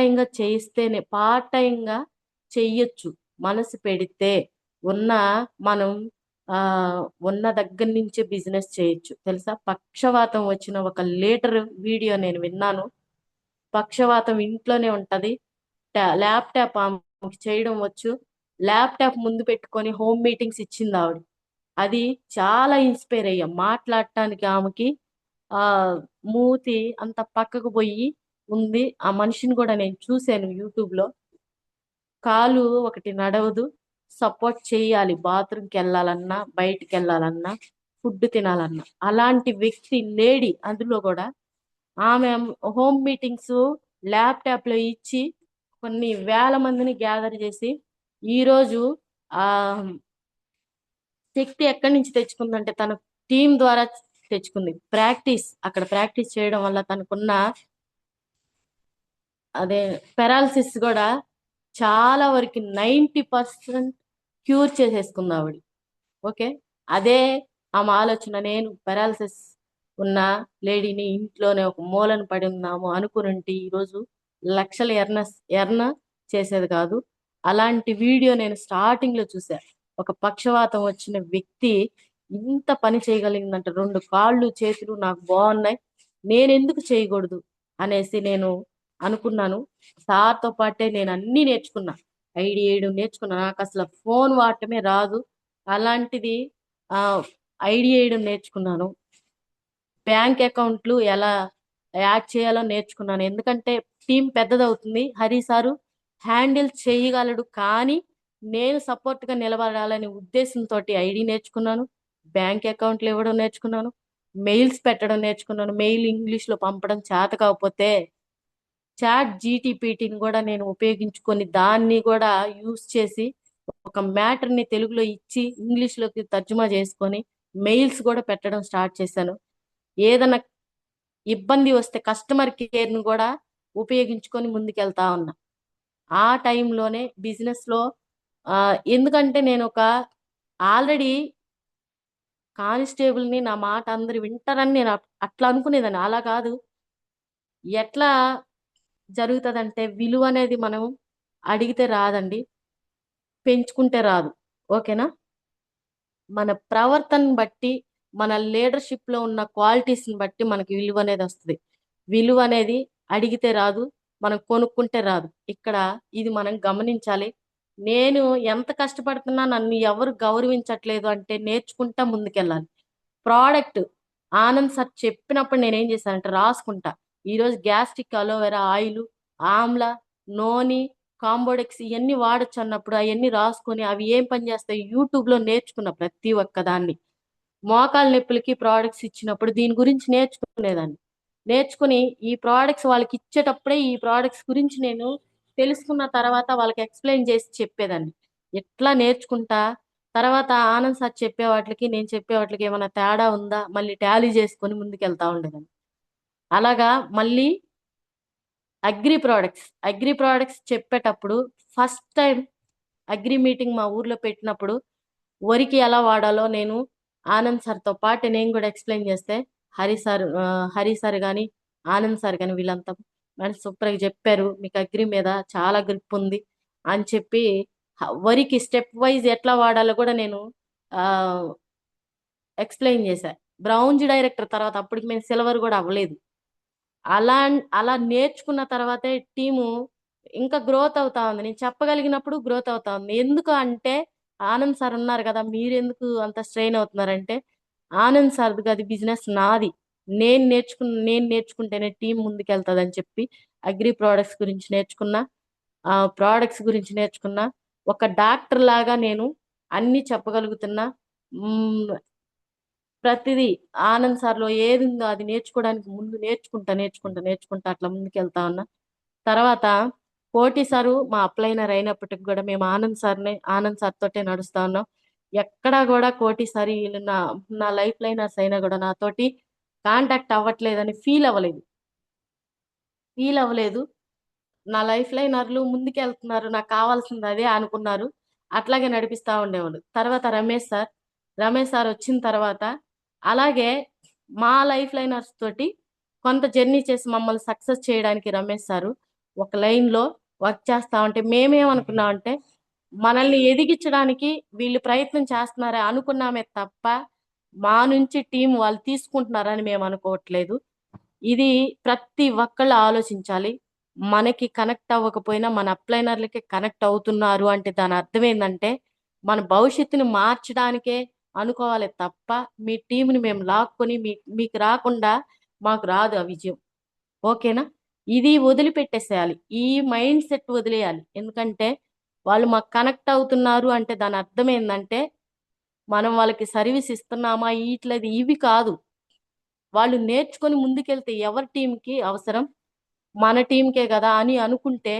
టైంగా చెయ్యొచ్చు మనసు పెడితే. ఉన్న మనం ఆ ఉన్న దగ్గర నుంచే బిజినెస్ చేయొచ్చు తెలుసా. పక్షవాతం వచ్చిన ఒక లీటర్ వీడియో నేను విన్నాను. పక్షవాతం ఇంట్లోనే ఉంటది, ల్యాప్టాప్ ఆమెకి చేయడం వచ్చు. ల్యాప్టాప్ ముందు పెట్టుకొని హోమ్ మీటింగ్స్ ఇచ్చింది ఆవిడ. అది చాలా ఇన్స్పైర్ అయ్యాం మాట్లాడటానికి. ఆమెకి ఆ మూతి అంత పక్కకు పోయి ఉంది. ఆ మనిషిని కూడా నేను చూశాను యూట్యూబ్ లో. కాలు ఒకటి నడవదు, సపోర్ట్ చేయాలి బాత్రూమ్కి వెళ్ళాలన్నా, బయటికి వెళ్ళాలన్నా, ఫుడ్ తినాలన్నా. అలాంటి వ్యక్తి లేడీ అందులో కూడా. ఆమె హోమ్ మీటింగ్స్ ల్యాప్టాప్ లో ఇచ్చి కొన్ని వేల మందిని గ్యాదర్ చేసి ఈరోజు ఆ శక్తి ఎక్కడి నుంచి తెచ్చుకుందంటే తన టీం ద్వారా తెచ్చుకుంది. అక్కడ ప్రాక్టీస్ చేయడం వల్ల తనకున్న అదే పెరాలసిస్ కూడా చాలా వరకు 90% క్యూర్ చేసేసుకుంది ఆవిడ. ఓకే. అదే ఆమె ఆలోచన. నేను పెరాలసిస్ ఉన్న లేడీని ఇంట్లోనే ఒక మూలన పడి ఉందాము అనుకునుంటే ఈరోజు లక్షలు ఎర్న చేసేది కాదు. అలాంటి వీడియో నేను స్టార్టింగ్ లో చూసా. ఒక పక్షవాతం వచ్చిన వ్యక్తి ఇంత పని చేయగలిగిందంట. 2 కాళ్ళు చేతులు నాకు బాగున్నాయి, నేను ఎందుకు చేయకూడదు అనేసి నేను అనుకున్నాను. సార్తో పాటే నేను అన్ని నేర్చుకున్నా, ఐడి వేయడం నేర్చుకున్నా. నాకు అసలు ఫోన్ వాడటమే రాదు. అలాంటిది ఆ ఐడి వేయడం నేర్చుకున్నాను. బ్యాంక్ అకౌంట్లు ఎలా యాడ్ చేయాలో నేర్చుకున్నాను. ఎందుకంటే టీం పెద్దదవుతుంది. హరి సారు హ్యాండిల్ చేయగలడు, కానీ నేను సపోర్ట్ గా నిలబడాలనే ఉద్దేశంతో ఐడి నేర్చుకున్నాను, బ్యాంక్ అకౌంట్లు ఇవ్వడం నేర్చుకున్నాను, మెయిల్స్ పెట్టడం నేర్చుకున్నాను. మెయిల్ ఇంగ్లీష్ లో పంపడం చేత కాకపోతే చాట్ జీటీపీటీని కూడా నేను ఉపయోగించుకొని దాన్ని కూడా యూస్ చేసి ఒక మ్యాటర్ ని తెలుగులో ఇచ్చి ఇంగ్లీష్ లోకి తర్జుమా చేసుకొని మెయిల్స్ కూడా పెట్టడం స్టార్ట్ చేశాను. ఏదైనా ఇబ్బంది వస్తే కస్టమర్ కేర్ ను కూడా ఉపయోగించుకొని ముందుకెళ్తా ఉన్నా. ఆ టైంలోనే బిజినెస్ లో ఆ, ఎందుకంటే నేను ఒక ఆల్రెడీ కానిస్టేబుల్ ని, నా మాట అందరు వింటారని నేను అట్లా అనుకునేదాన్ని. అలా కాదు. ఎట్లా జరుగుతుందంటే విలువ అనేది మనం అడిగితే రాదండి, పెంచుకుంటే రాదు. ఓకేనా? మన ప్రవర్తన బట్టి, మన లీడర్షిప్ లో ఉన్న క్వాలిటీస్ ని బట్టి మనకి విలువ అనేది వస్తుంది. విలువ అనేది అడిగితే రాదు, మనం కొనుక్కుంటే రాదు. ఇక్కడ ఇది మనం గమనించాలి. నేను ఎంత కష్టపడుతున్నా నన్ను ఎవరు గౌరవించట్లేదు అంటే నేర్చుకుంటా ముందుకెళ్ళాలి. ప్రోడక్ట్ ఆనంద్ సార్ చెప్పినప్పుడు నేనేం చేశానంటే రాసుకుంటా. ఈరోజు గ్యాస్ట్రిక్ అలోవెరా ఆయిల్, ఆమ్లా, నోని, కాంబోడెక్స్ ఇవన్నీ వాడొచ్చు అన్నప్పుడు అవన్నీ రాసుకొని అవి ఏం పని చేస్తాయి యూట్యూబ్ లో నేర్చుకున్న ప్రతి ఒక్క దాన్ని. మోకాళ్ళ నొప్పులకి ప్రోడక్ట్స్ ఇచ్చినప్పుడు దీని గురించి నేర్చుకునేదాన్ని. నేర్చుకుని ఈ ప్రోడక్ట్స్ వాళ్ళకి ఇచ్చేటప్పుడే ఈ ప్రోడక్ట్స్ గురించి నేను తెలుసుకున్న తర్వాత వాళ్ళకి ఎక్స్ప్లెయిన్ చేసి చెప్పేదాన్ని. ఎట్లా నేర్చుకుంటా తర్వాత ఆనంద్ సార్ చెప్పే వాటికి నేను చెప్పే వాటికి ఏమైనా తేడా ఉందా మళ్ళీ టాలీ చేసుకొని ముందుకెళ్తా ఉండేదాన్ని. అలాగా మళ్ళీ అగ్రి ప్రోడక్ట్స్ చెప్పేటప్పుడు ఫస్ట్ టైం అగ్రి మీటింగ్ మా ఊర్లో పెట్టినప్పుడు వరికి ఎలా వాడాలో నేను ఆనంద్ సార్తో పాటు నేను కూడా ఎక్స్ప్లెయిన్ చేస్తే హరి సార్ హరి సార్ కానీ ఆనంద్ సార్ కానీ వీళ్ళంతా మరి సూపర్గా చెప్పారు, మీకు అగ్రి మీద చాలా గ్రిప్ ఉంది అని చెప్పి వరికి స్టెప్ వైజ్ ఎట్లా వాడాలో కూడా నేను ఆ ఎక్స్ప్లెయిన్ చేశా. బ్రౌంజ్ డైరెక్టర్ తర్వాత అప్పటికి మేము సిల్వర్ కూడా అవ్వలేదు. అలా అలా నేర్చుకున్న తర్వాతే టీము ఇంకా గ్రోత్ అవుతా ఉంది. నేను చెప్పగలిగినప్పుడు గ్రోత్ అవుతా ఉంది. ఎందుకు అంటే ఆనంద్ సార్ ఉన్నారు కదా, మీరెందుకు అంత స్ట్రెయిన్ అవుతున్నారంటే ఆనంద్ సార్ అది బిజినెస్ నాది, నేను నేర్చుకుంటేనే టీం ముందుకెళ్తుంది అని చెప్పి అగ్రి ప్రోడక్ట్స్ గురించి నేర్చుకున్నా. ఆ ప్రోడక్ట్స్ గురించి నేర్చుకున్నా. ఒక డాక్టర్ లాగా నేను అన్ని చెప్పగలుగుతున్నా. మ్, ప్రతిదీ ఆనంద్ సార్లో ఏది ఉందో అది నేర్చుకోవడానికి ముందు నేర్చుకుంటా అట్లా ముందుకెళ్తా ఉన్నా. తర్వాత కోటి సారు మా అప్లైనర్ అయినప్పటికి కూడా మేము ఆనంద్ సార్ తోటే నడుస్తా ఉన్నాం. ఎక్కడా కూడా కోటి సారి వీళ్ళు నా నా లైఫ్ లైనర్స్ అయినా కూడా నాతోటి కాంటాక్ట్ అవ్వట్లేదని ఫీల్ అవ్వలేదు. నా లైఫ్ లైనర్లు ముందుకెళ్తున్నారు, నాకు కావాల్సింది అదే అనుకున్నారు. అట్లాగే నడిపిస్తా ఉండేవాళ్ళు. తర్వాత రమేష్ సార్ వచ్చిన తర్వాత అలాగే మా లైఫ్ లైనర్స్ తోటి కొంత జర్నీ చేసి మమ్మల్ని సక్సెస్ చేయడానికి రమేష్ సారు ఒక లైన్ లో వర్క్ చేస్తా ఉంటే మేమేమనుకున్నామంటే మనల్ని ఎదిగించడానికి వీళ్ళు ప్రయత్నం చేస్తున్నారే అనుకున్నామే తప్ప మా నుంచి టీం వాళ్ళు తీసుకుంటున్నారని మేము అనుకోవట్లేదు. ఇది ప్రతి ఒక్కళ్ళు ఆలోచించాలి. మనకి కనెక్ట్ అవ్వకపోయినా మన అప్లైనర్లకి కనెక్ట్ అవుతున్నారు అంటే దాని అర్థం ఏంటంటే మన భవిష్యత్తుని మార్చడానికే అనుకోవాలి తప్ప మీ టీంని మేము లాక్కొని మీకు రాకుండా మాకు రాదు ఆ విజయం. ఓకేనా? ఇది వదిలిపెట్టేసేయాలి. ఈ మైండ్ సెట్ వదిలేయాలి. ఎందుకంటే వాళ్ళు మాకు కనెక్ట్ అవుతున్నారు అంటే దాని అర్థం ఏందంటే మనం వాళ్ళకి సర్వీస్ ఇస్తున్నామా ఇట్లేదు ఇవి కాదు. వాళ్ళు నేర్చుకొని ముందుకెళ్తే ఎవరి టీంకి అవసరం? మన టీంకే కదా అని అనుకుంటే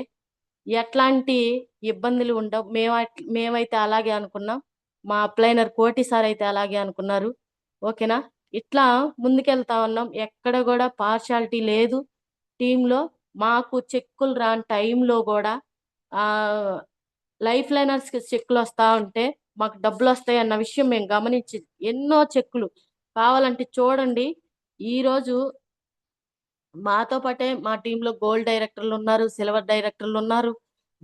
ఎట్లాంటి ఇబ్బందులు ఉండవు. మేమైతే అలాగే అనుకున్నాం. మా అప్లైనర్ కోటి సార్ అయితే అలాగే అనుకున్నారు. ఓకేనా? ఇట్లా ముందుకెళ్తా ఉన్నాం. ఎక్కడ కూడా పార్షాలిటీ లేదు టీంలో. మాకు చెక్కులు రాని టైంలో కూడా ఆ లైఫ్ లైనర్స్కి చెక్కులు వస్తా ఉంటే మాకు డబ్బులు వస్తాయి అన్న విషయం మేము గమనించి ఎన్నో చెక్కులు కావాలంటే చూడండి. ఈరోజు మాతో పాటే మా టీంలో గోల్డ్ డైరెక్టర్లు ఉన్నారు, సిల్వర్ డైరెక్టర్లు ఉన్నారు,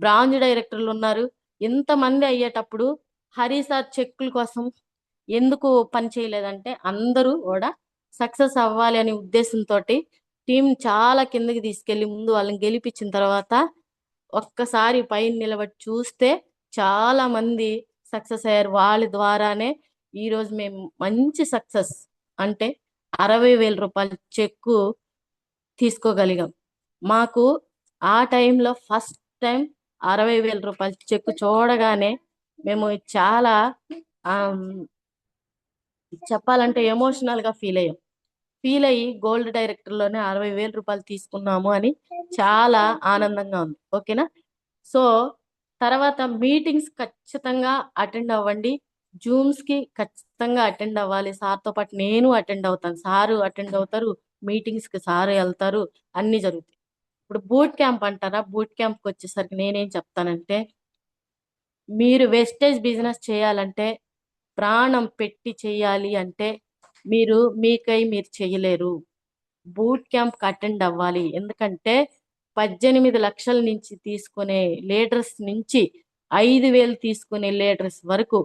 బ్రాంజ్ డైరెక్టర్లు ఉన్నారు. ఇంతమంది అయ్యేటప్పుడు హరి సార్ చెక్కుల కోసం ఎందుకు పని చేయలేదంటే అందరూ కూడా సక్సెస్ అవ్వాలి అనే ఉద్దేశంతో టీం చాలా కిందకి తీసుకెళ్లి ముందు వాళ్ళని గెలిపించిన తర్వాత ఒక్కసారి పైన నిలబడి చూస్తే చాలా మంది సక్సెస్ అయ్యారు. వాళ్ళ ద్వారానే ఈరోజు మేము మంచి సక్సెస్ అంటే 60,000 రూపాయల చెక్కు తీసుకోగలిగాం. మాకు ఆ టైంలో ఫస్ట్ టైం 60,000 రూపాయల చెక్కు చూడగానే మేము చాలా ఆమ్, చెప్పాలంటే ఎమోషనల్ గా ఫీల్ అయ్యి గోల్డ్ డైరెక్టర్ లోనే 60,000 రూపాయలు తీసుకున్నాము అని చాలా ఆనందంగా ఉంది. ఓకేనా? సో తర్వాత మీటింగ్స్ ఖచ్చితంగా అటెండ్ అవ్వండి. జూమ్స్ కి ఖచ్చితంగా అటెండ్ అవ్వాలి. సార్తో పాటు నేను అటెండ్ అవుతాను. సారు అటెండ్ అవుతారు, మీటింగ్స్ కి సారు వెళ్తారు, అన్ని జరుగుతాయి. ఇప్పుడు బూట్ క్యాంప్ అంటారా? బూట్ క్యాంప్కి వచ్చేసరికి నేనేం చెప్తానంటే మీరు వెస్టేజ్ బిజినెస్ చేయాలంటే ప్రాణం పెట్టి చేయాలి అంటే మీకై మీరు చేయలేరు. బూట్ క్యాంప్ అటెండ్ అవ్వాలి. ఎందుకంటే 18 లక్షల నుంచి తీసుకునే లీడర్స్ నుంచి 5,000 తీసుకునే లీడర్స్ వరకు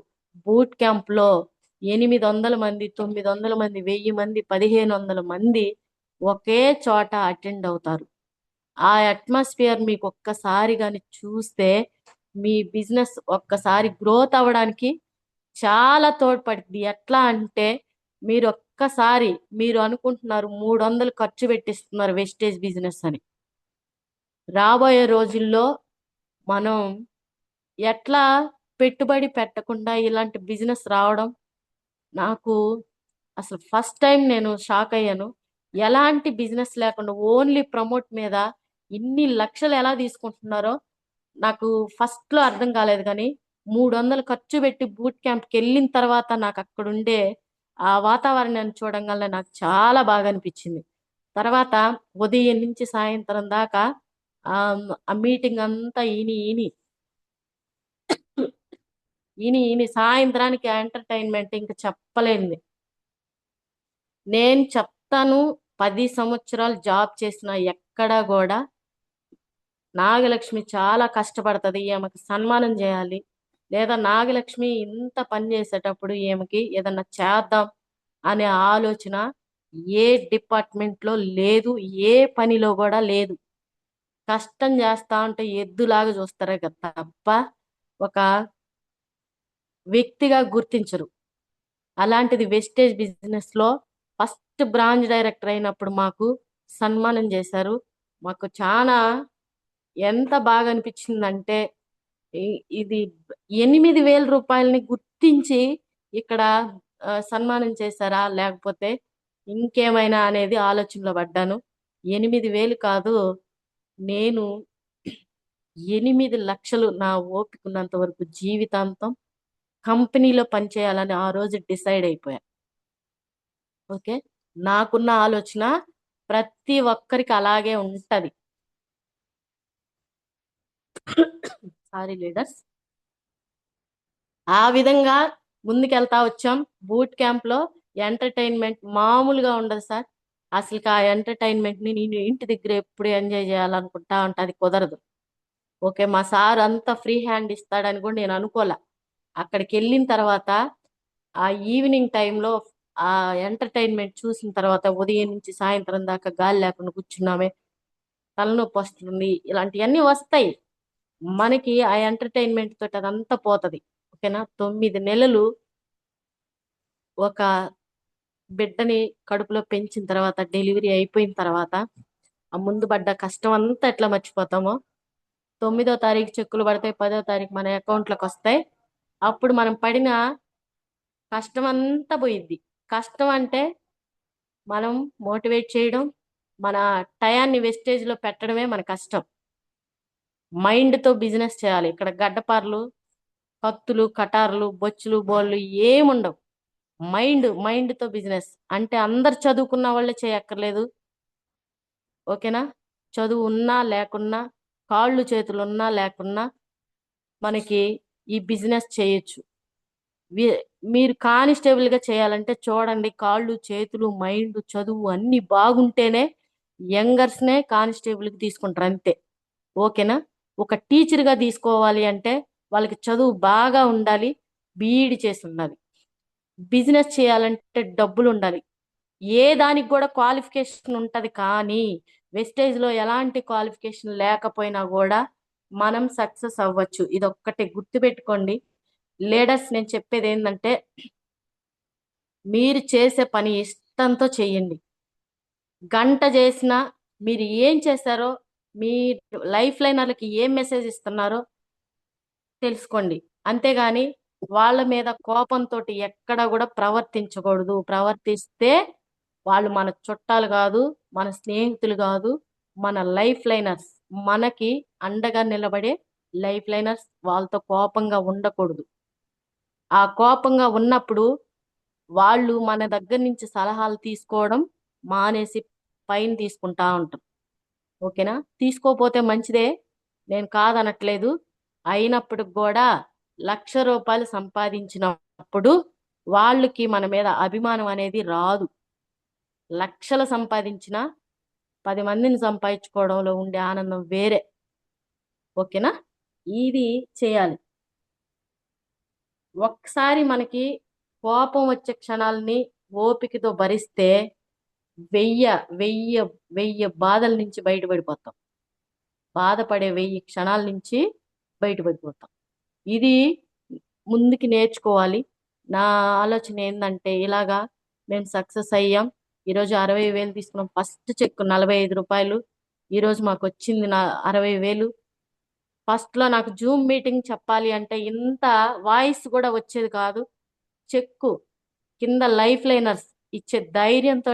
బూట్ క్యాంప్ లో 800 మంది, 900 మంది, 1000 మంది, 1500 మంది ఒకే చోట అటెండ్ అవుతారు. ఆ అట్మాస్ఫియర్ మీకు ఒక్కసారి కానీ చూస్తే మీ బిజినెస్ ఒక్కసారి గ్రోత్ అవ్వడానికి చాలా తోడ్పడుతుంది. ఎట్లా అంటే మీరు అనుకుంటున్నారు 300 ఖర్చు పెట్టిస్తున్నారు వెస్టేజ్ బిజినెస్ అని. రాబోయే రోజుల్లో మనం ఎట్లా పెట్టుబడి పెట్టకుండా ఇలాంటి బిజినెస్ రావడం నాకు అసలు ఫస్ట్ టైం నేను షాక్ అయ్యాను. ఎలాంటి బిజినెస్ లేకుండా ఓన్లీ ప్రమోట్ మీద ఇన్ని లక్షలు ఎలా తీసుకుంటున్నారో నాకు ఫస్ట్ లో అర్థం కాలేదు. కానీ 300 ఖర్చు పెట్టి బూట్ క్యాంప్కి వెళ్ళిన తర్వాత నాకు అక్కడ ఉండే ఆ వాతావరణాన్ని చూడంగానే నాకు చాలా బాగా అనిపించింది. తర్వాత ఉదయం నుంచి సాయంత్రం దాకా ఆ ఆ మీటింగ్ అంతా ఈని సాయంత్రానికి ఎంటర్టైన్మెంట్ ఇంకా చెప్పలేనిది. నేను చెప్తాను, 10 సంవత్సరాలు జాబ్ చేసిన ఎక్కడా కూడా నాగలక్ష్మి చాలా కష్టపడుతుంది, ఈమెకి సన్మానం చేయాలి, లేదా నాగలక్ష్మి ఇంత పని చేసేటప్పుడు ఈమెకి ఏదన్నా చేద్దాం అనే ఆలోచన ఏ డిపార్ట్మెంట్ లో లేదు, ఏ పనిలో కూడా లేదు. కష్టం చేస్తా ఉంటే ఎద్దులాగా చూస్తారే కదా తప్ప ఒక వ్యక్తిగా గుర్తించరు. అలాంటిది వెస్టేజ్ బిజినెస్ లో ఫస్ట్ బ్రాంచ్ డైరెక్టర్ అయినప్పుడు మాకు సన్మానం చేశారు. మాకు చాలా ఎంత బాగా అనిపించిందంటే ఇది 8,000 రూపాయలని గుర్తించి ఇక్కడ సన్మానం చేశారా లేకపోతే ఇంకేమైనా అనేది ఆలోచనలో పడ్డాను. 8,000 కాదు, నేను 8 లక్షలు నా ఓపిక ఉన్నంత వరకు జీవితాంతం కంపెనీలో పనిచేయాలని ఆ రోజు డిసైడ్ అయిపోయా. ఓకే, నాకున్న ఆలోచన ప్రతి ఒక్కరికి అలాగే ఉంటది. సారీ లీడర్స్, ఆ విధంగా ముందుకెళ్తా వచ్చాం. బూట్ క్యాంప్ లో ఎంటర్టైన్మెంట్ మామూలుగా ఉండదు సార్. అసలు ఆ ఎంటర్టైన్మెంట్ ని నేను ఇంటి దగ్గర ఎప్పుడు ఎంజాయ్ చేయాలనుకుంటా ఉంటే అది కుదరదు. ఓకే, మా సార్ అంత ఫ్రీ హ్యాండ్ ఇస్తాడని కూడా నేను అనుకోలే. అక్కడికి వెళ్ళిన తర్వాత ఆ ఈవినింగ్ టైంలో ఆ ఎంటర్టైన్మెంట్ చూసిన తర్వాత ఉదయం నుంచి సాయంత్రం దాకా గాలి లేకుండా కూర్చున్నామే, తలనొప్పి వస్తుంది, ఇలాంటివన్నీ వస్తాయి మనకి. ఆ ఎంటర్టైన్మెంట్ తోటి అదంతా పోతుంది. ఓకేనా? 9 నెలలు ఒక బిడ్డని కడుపులో పెంచిన తర్వాత డెలివరీ అయిపోయిన తర్వాత ఆ ముందు పడ్డ కష్టం అంతా ఎట్లా మర్చిపోతామో 9వ తారీఖు చెక్కులు పడతాయి, 10వ తారీఖు మన అకౌంట్లోకి వస్తాయి. అప్పుడు మనం పడిన కష్టం అంతా పోయిద్ది. కష్టం అంటే మనం మోటివేట్ చేయడం, మన టయాన్ని వెస్టేజ్లో పెట్టడమే మన కష్టం. మైండ్తో బిజినెస్ చేయాలి. ఇక్కడ గడ్డపారలు, కత్తులు, కటార్లు, బొచ్చులు, బోళ్ళు ఏముండవు. మైండ్తో బిజినెస్ అంటే అందరు చదువుకున్న వాళ్ళే చేయక్కర్లేదు. ఓకేనా? చదువు ఉన్నా లేకున్నా, కాళ్ళు చేతులు ఉన్నా లేకున్నా మనకి ఈ బిజినెస్ చేయొచ్చు. వి- మీరు కానిస్టేబుల్గా చేయాలంటే చూడండి, కాళ్ళు చేతులు మైండ్ చదువు అన్ని బాగుంటేనే యంగర్స్నే కానిస్టేబుల్కి తీసుకుంటారు అంతే. ఓకేనా? ఒక టీచర్గా తీసుకోవాలి అంటే వాళ్ళకి చదువు బాగా ఉండాలి, బీఈడి చేసి ఉండాలి. బిజినెస్ చేయాలంటే డబ్బులు ఉండాలి. ఏ దానికి కూడా క్వాలిఫికేషన్ ఉంటది, కానీ వెస్టేజ్లో ఎలాంటి క్వాలిఫికేషన్ లేకపోయినా కూడా మనం సక్సెస్ అవ్వచ్చు. ఇది ఒక్కటి గుర్తుపెట్టుకోండి లీడర్స్. నేను చెప్పేది ఏంటంటే మీరు చేసే పని ఇష్టంతో చేయండి. గంట చేసినా మీరు ఏం చేశారో, మీ లైఫ్ లైనర్లకి ఏం మెసేజ్ ఇస్తున్నారో తెలుసుకోండి. అంతేగాని వాళ్ళ మీద కోపంతో ఎక్కడ కూడా ప్రవర్తించకూడదు. ప్రవర్తిస్తే వాళ్ళు మన చుట్టాలు కాదు, మన స్నేహితులు కాదు, మన లైఫ్ లైనర్స్. మనకి అండగా నిలబడే లైఫ్ లైనర్స్. వాళ్ళతో కోపంగా ఉండకూడదు. ఆ కోపంగా ఉన్నప్పుడు వాళ్ళు మన దగ్గర నుంచి సలహాలు తీసుకోవడం మానేసి పైన తీసుకుంటా ఉంటాం. ఓకేనా? తీసుకోపోతే మంచిదే, నేను కాదనట్లేదు. అయినప్పటికి కూడా రూ. 1,00,000 సంపాదించినప్పుడు వాళ్ళకి మన మీద అభిమానం అనేది రాదు. లక్షలు సంపాదించిన 10 మందిని సంపాదించుకోవడంలో ఉండే ఆనందం వేరే. ఓకేనా? ఇది చేయాలి. ఒక్కసారి మనకి కోపం వచ్చే క్షణాలని ఓపికతో భరిస్తే వెయ్య వెయ్య వెయ్య బాధల నుంచి బయటపడిపోతాం. బాధపడే 1000 క్షణాల నుంచి బయటపడిపోతాం. ఇది ముందుకి నేర్చుకోవాలి. నా ఆలోచన ఏంటంటే ఇలాగా మేము సక్సెస్ అయ్యాం. ఈరోజు 60,000 తీసుకున్నాం. ఫస్ట్ చెక్ రూ. 45. ఈరోజు మాకు వచ్చింది 60,000. ఫస్ట్లో నాకు జూమ్ మీటింగ్ చెప్పాలి అంటే ఇంత వాయిస్ కూడా వచ్చేది కాదు. చెక్కు కింద లైఫ్ లైనర్స్ ఇచ్చే ధైర్యంతో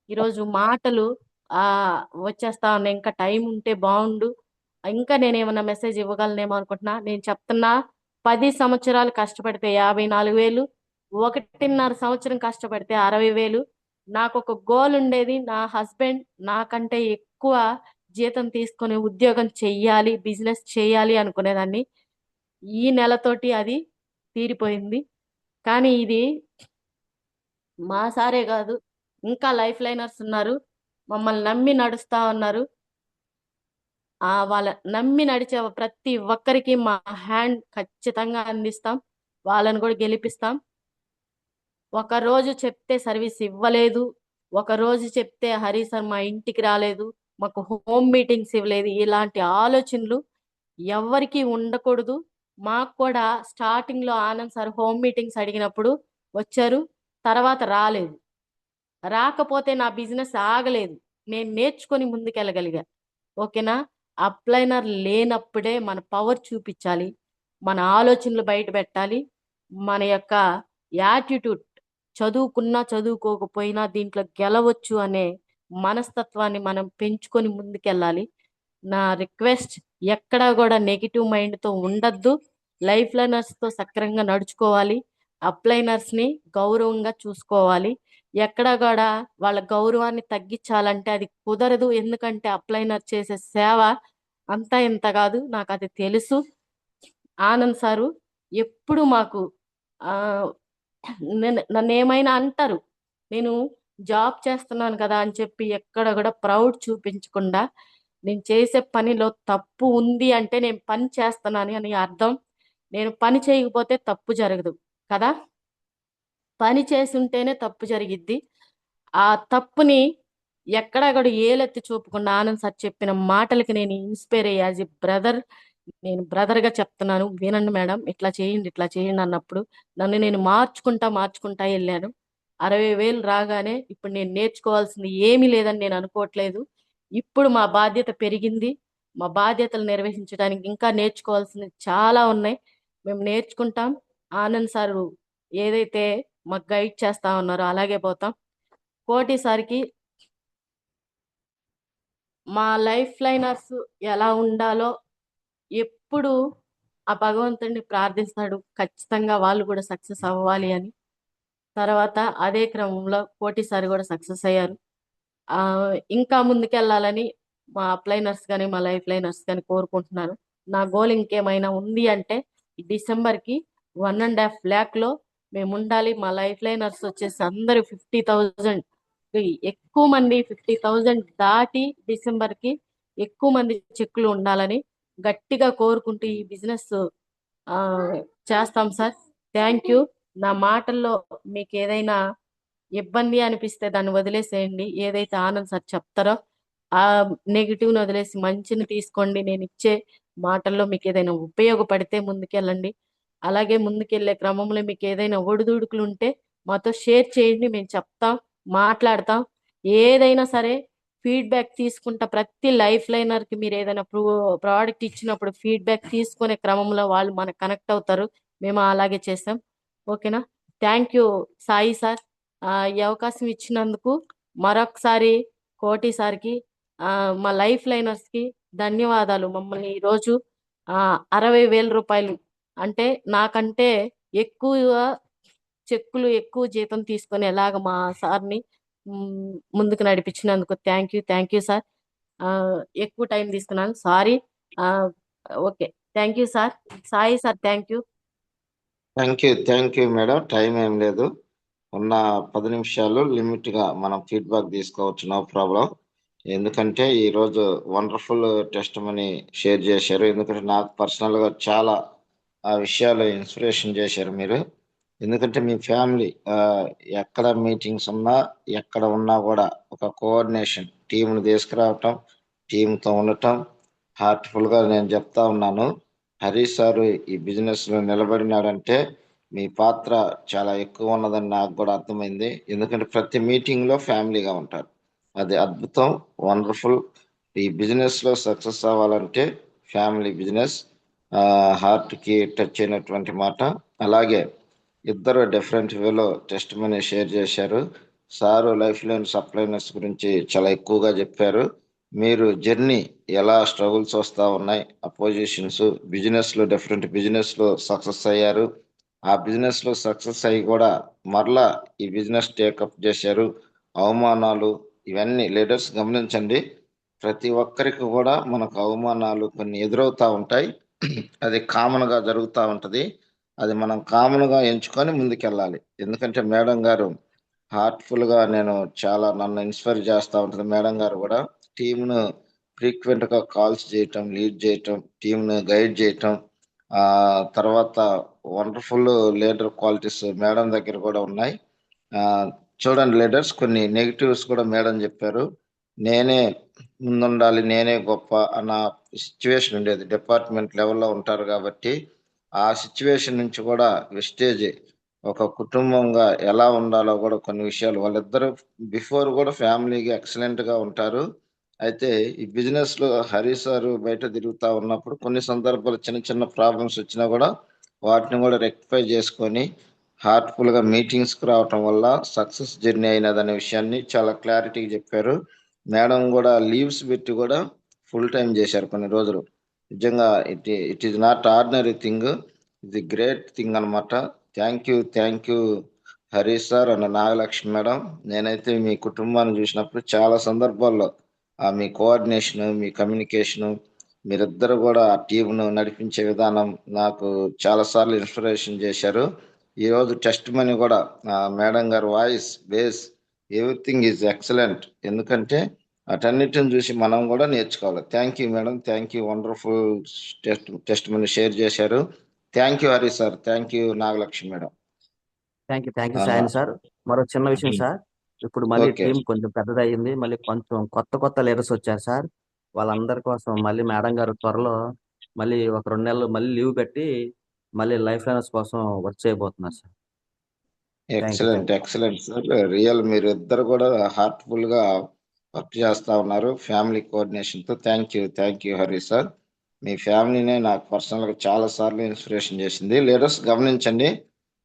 ఈరోజు మాటలు ఆ వచ్చేస్తా ఉన్నాయి. ఇంకా టైం ఉంటే బాగుండు, ఇంకా నేనేమన్నా మెసేజ్ ఇవ్వగలనేమో అనుకుంటున్నా. నేను చెప్తున్నా, 10 సంవత్సరాలు కష్టపడితే 54,000, 1.5 సంవత్సరం కష్టపడితే 60,000. నాకు ఒక గోల్ ఉండేది. నా హస్బెండ్ నాకంటే ఎక్కువ జీతం తీసుకొని ఉద్యోగం చెయ్యాలి, బిజినెస్ చేయాలి అనుకునేదాన్ని. ఈ నెలతోటి అది తీరిపోయింది. కానీ ఇది మా సారే కాదు, ఇంకా లైఫ్ లైనర్స్ ఉన్నారు, మమ్మల్ని నమ్మి నడుస్తా ఉన్నారు. వాళ్ళ నమ్మి నడిచే ప్రతి ఒక్కరికి మా హ్యాండ్ ఖచ్చితంగా అందిస్తాం. వాళ్ళని కూడా గెలిపిస్తాం. ఒక రోజు చెప్తే సర్వీస్ ఇవ్వలేదు, ఒక రోజు చెప్తే హరి సార్ మా ఇంటికి రాలేదు, మాకు హోమ్ మీటింగ్స్ ఇవ్వలేదు, ఇలాంటి ఆలోచనలు ఎవరికి ఉండకూడదు. మాకు కూడా స్టార్టింగ్లో ఆనంద్ సార్ హోమ్ మీటింగ్స్ అడిగినప్పుడు వచ్చారు, తర్వాత రాలేదు. రాకపోతే నా బిజినెస్ ఆగలేదు. నేను నేర్చుకొని ముందుకెళ్ళగలిగా. ఓకేనా? అప్లైనర్ లేనప్పుడే మన పవర్ చూపించాలి, మన ఆలోచనలు బయట పెట్టాలి, మన యొక్క యాటిట్యూడ్, చదువుకున్నా చదువుకోకపోయినా దీంట్లో గెలవచ్చు అనే మనస్తత్వాన్ని మనం పెంచుకొని ముందుకెళ్ళాలి. నా రిక్వెస్ట్, ఎక్కడా కూడా నెగిటివ్ మైండ్తో ఉండద్దు. లైఫ్ లైనర్స్తో సక్రమంగా నడుచుకోవాలి. అప్లైనర్స్ని గౌరవంగా చూసుకోవాలి. ఎక్కడా కూడా వాళ్ళ గౌరవాన్ని తగ్గించాలంటే అది కుదరదు. ఎందుకంటే అప్లైనర్ చేసే సేవ అంతా ఇంత కాదు, నాకు అది తెలుసు. ఆనంద్ సారు ఎప్పుడు మాకు ఆ, నన్ను ఏమైనా అంటారు, నేను జాబ్ చేస్తున్నాను కదా అని చెప్పి ఎక్కడ కూడా ప్రౌడ్ చూపించకుండా, నేను చేసే పనిలో తప్పు ఉంది అంటే నేను పని చేస్తున్నాను అని అర్థం. నేను పని చేయకపోతే తప్పు జరగదు కదా. పని చేసుంటేనే తప్పు జరిగిద్ది. ఆ తప్పుని ఎక్కడా కూడా ఏలెత్తి చూపకుండా ఆనంద్ సార్ చెప్పిన మాటలకి నేను ఇన్స్పైర్ అయ్యి యాజ్ ఎ బ్రదర్ నేను బ్రదర్గా చెప్తున్నాను, వినండి మేడం, ఇట్లా చేయండి అన్నప్పుడు నన్ను నేను మార్చుకుంటా వెళ్ళాను. 60,000 రాగానే ఇప్పుడు నేను నేర్చుకోవాల్సింది ఏమీ లేదని నేను అనుకోవట్లేదు. ఇప్పుడు మా బాధ్యత పెరిగింది. మా బాధ్యతలు నిర్వహించడానికి ఇంకా నేర్చుకోవాల్సినవి చాలా ఉన్నాయి. మేము నేర్చుకుంటాం. ఆనంద్ సారు ఏదైతే మాకు గైడ్ చేస్తా ఉన్నారో అలాగే పోతాం. కోటి సార్కి మా లైఫ్ లైనర్స్ ఎలా ఉండాలో ఎప్పుడు ఆ భగవంతుడిని ప్రార్థిస్తాడు, ఖచ్చితంగా వాళ్ళు కూడా సక్సెస్ అవ్వాలి అని. తర్వాత అదే క్రమంలో కోటిసారి కూడా సక్సెస్ అయ్యారు. ఆ, ఇంకా ముందుకెళ్ళాలని మా అప్లైనర్స్ కానీ మా లైఫ్ లైనర్స్ కానీ కోరుకుంటున్నాను. నా గోల్ ఇంకేమైనా ఉంది అంటే ఈ డిసెంబర్కి 1.5 lakh మేము ఉండాలి. మా లైఫ్ లైనర్స్ వచ్చేసి అందరూ 50,000, ఎక్కువ మంది 50,000 దాటి డిసెంబర్కి ఎక్కువ మంది చెక్కులు ఉండాలని గట్టిగా కోరుకుంటూ ఈ బిజినెస్ ఆ, చేస్తాం సార్. Thank you. నా మాటల్లో మీకు ఏదైనా ఇబ్బంది అనిపిస్తే దాన్ని వదిలేసేయండి. ఏదైతే ఆనంద్ సార్ చెప్తారో ఆ నెగిటివ్ని వదిలేసి మంచిని తీసుకోండి. నేను ఇచ్చే మాటల్లో మీకు ఏదైనా ఉపయోగపడితే ముందుకెళ్ళండి. అలాగే ముందుకెళ్ళే క్రమంలో మీకు ఏదైనా ఒడిదుడుకులు ఉంటే మాతో షేర్ చేయండి. మేము చెప్తాం, మాట్లాడతాం. ఏదైనా సరే ఫీడ్బ్యాక్ తీసుకుంటా. ప్రతి లైఫ్ లైనర్కి మీరు ఏదైనా ప్రోడక్ట్ ఇచ్చినప్పుడు ఫీడ్బ్యాక్ తీసుకునే క్రమంలో వాళ్ళు మనకు కనెక్ట్ అవుతారు. మేము అలాగే చేసాం. ఓకేనా? Thank you Sai sir. ఈ అవకాశం ఇచ్చినందుకు మరొకసారి కోటి సార్కి, మా లైఫ్ లైనర్స్కి ధన్యవాదాలు. మమ్మల్ని ఈరోజు 60,000 రూపాయలు అంటే నాకంటే ఎక్కువ చెక్కులు, ఎక్కువ జీతం తీసుకొని ఎలాగ మా సార్ని ముందుకు నడిపించినందుకు థ్యాంక్ యూ సార్. ఆ, ఎక్కువ టైం తీసుకున్నాను, sorry. Okay, thank you sir. Sai sir, thank you. Thank you madam. Time ఏం లేదు, ఉన్న 10 నిమిషాలు లిమిట్ గా మనం ఫీడ్బ్యాక్ తీసుకోవచ్చు, నో ప్రాబ్లం. ఎందుకంటే ఈ రోజు వండర్ఫుల్ టెస్ట్ మనీ షేర్ చేశారు. ఎందుకంటే నాకు పర్సనల్ గా చాలా ఆ విషయాలు ఇన్స్పిరేషన్ చేశారు మీరు. ఎందుకంటే మీ ఫ్యామిలీ ఎక్కడ మీటింగ్స్ ఉన్నా, ఎక్కడ ఉన్నా కూడా ఒక కోఆర్డినేషన్ టీంను తీసుకురావటం, టీంతో ఉండటం హార్ట్ఫుల్ గా నేను చెప్తా ఉన్నాను. హరీష్ సారు ఈ బిజినెస్ లో నిలబడినాడంటే మీ పాత్ర చాలా ఎక్కువ ఉన్నదని నాకు కూడా అర్థమైంది. ఎందుకంటే ప్రతి మీటింగ్ లో ఫ్యామిలీగా ఉంటారు. అది అద్భుతం, వండర్ఫుల్. ఈ బిజినెస్ లో సక్సెస్ అవ్వాలంటే ఫ్యామిలీ బిజినెస్ హార్ట్ కి టచ్ అయినటువంటి మాట. అలాగే ఇద్దరు డిఫరెంట్ వేలో టెస్ట్ మనీ షేర్ చేశారు. సారు లైఫ్ లైన్ సప్లైనర్స్ గురించి చాలా ఎక్కువగా చెప్పారు. మీరు జర్నీ ఎలా స్ట్రగుల్స్ వస్తూ ఉన్నాయి, అపోజిషన్స్, బిజినెస్ లో డిఫరెంట్ బిజినెస్ లో సక్సెస్ అయ్యారు. ఆ బిజినెస్ లో సక్సెస్ అయ్యి కూడా మరలా ఈ బిజినెస్ టేకప్ చేశారు. అవమానాలు ఇవన్నీ లీడర్స్ గమనించండి. ప్రతి ఒక్కరికి కూడా మనకు అవమానాలు కొన్ని ఎదురవుతా ఉంటాయి. అది కామన్ గా జరుగుతూ ఉంటది. అది మనం కామన్ గా ఎంచుకొని ముందుకెళ్ళాలి. ఎందుకంటే మేడం గారు హార్ట్ఫుల్ గా చాలా నన్ను ఇన్స్పైర్ చేస్తూ ఉంటుంది. మేడం గారు కూడా టీంను ఫ్రీక్వెంట్ గా కాల్స్ చేయటం, లీడ్ చేయటం, టీంను గైడ్ చేయటం, ఆ తర్వాత వండర్ఫుల్ లీడర్ క్వాలిటీస్ మేడం దగ్గర కూడా ఉన్నాయి. ఆ చూడండి లీడర్స్, కొన్ని నెగిటివ్స్ కూడా మేడం చెప్పారు. నేనే ముందుండాలి, నేనే గొప్ప అన్న సిచ్యువేషన్ ఉండేది. డిపార్ట్మెంట్ లెవెల్లో ఉంటారు కాబట్టి ఆ సిచ్యువేషన్ నుంచి కూడా వెస్టేజ్ ఒక కుటుంబంగా ఎలా ఉండాలో కూడా కొన్ని విషయాలు వాళ్ళిద్దరు బిఫోర్ కూడా ఫ్యామిలీకి ఎక్సలెంట్ గా ఉంటారు. అయితే ఈ బిజినెస్ లో హరి సార్ బయట తిరుగుతా ఉన్నప్పుడు కొన్ని సందర్భాలు చిన్న చిన్న ప్రాబ్లమ్స్ వచ్చినా కూడా వాటిని కూడా రెక్టిఫై చేసుకొని హార్ట్ఫుల్ గా మీటింగ్స్ కు రావటం వల్ల సక్సెస్ జర్నీ అయినదనే విషయాన్ని చాలా క్లారిటీగా చెప్పారు. మేడం కూడా లీవ్స్ పెట్టి కూడా ఫుల్ టైం చేశారు కొన్ని రోజులు. నిజంగా it is not ordinary thing, ఇది గ్రేట్ థింగ్ అనమాట. Thank you Harish sir and Nagalakshmi madam. నేనైతే మీ కుటుంబాన్ని చూసినప్పుడు చాలా సందర్భాల్లో మీ కోఆర్డినేషన్, మీ కమ్యూనికేషను, మీరిద్దరు కూడా ఆ టీంను నడిపించే విధానం నాకు చాలా సార్లు ఇన్స్పిరేషన్ చేశారు. ఈ రోజు టెస్ట్ మనీ కూడా మేడం గారు voice base everything is excellent. ఎందుకంటే అటన్నిటిని చూసి మనం కూడా నేర్చుకోవాలి. Thank you madam, thank you, wonderful testimony share చేశారు. Thank you Hari sir, thank you Nagalakshmi madam. Thank you Sayan sir. మరో చిన్న విషయం సార్, ఇప్పుడు మళ్ళీ ఓకే. టీం కొంచెం పెద్దదయ్యింది, మళ్ళీ కొంచెం కొత్త లీడర్స్ వచ్చారు సార్. వాళ్ళందరి కోసం మళ్ళీ మేడం గారు త్వరలో మళ్ళీ ఒక 2 నెలలు మళ్ళీ లీవ్ పెట్టి మళ్ళీ లైఫ్ లైనర్స్ కోసం వర్క్ చేయబోతున్నారు sir. Thank you excellent excellent sir. Real మీరు ఇద్దరు కూడా హార్ట్ఫుల్ గా వర్క్ చేస్తా ఉన్నారు ఫ్యామిలీ కోఆర్డినేషన్ తో. Thank you Hari sir. మీ ఫ్యామిలీనే నాకు పర్సనల్ గా చాలా సార్లు ఇన్స్పిరేషన్ చేసింది. లీడర్స్ గమనించండి,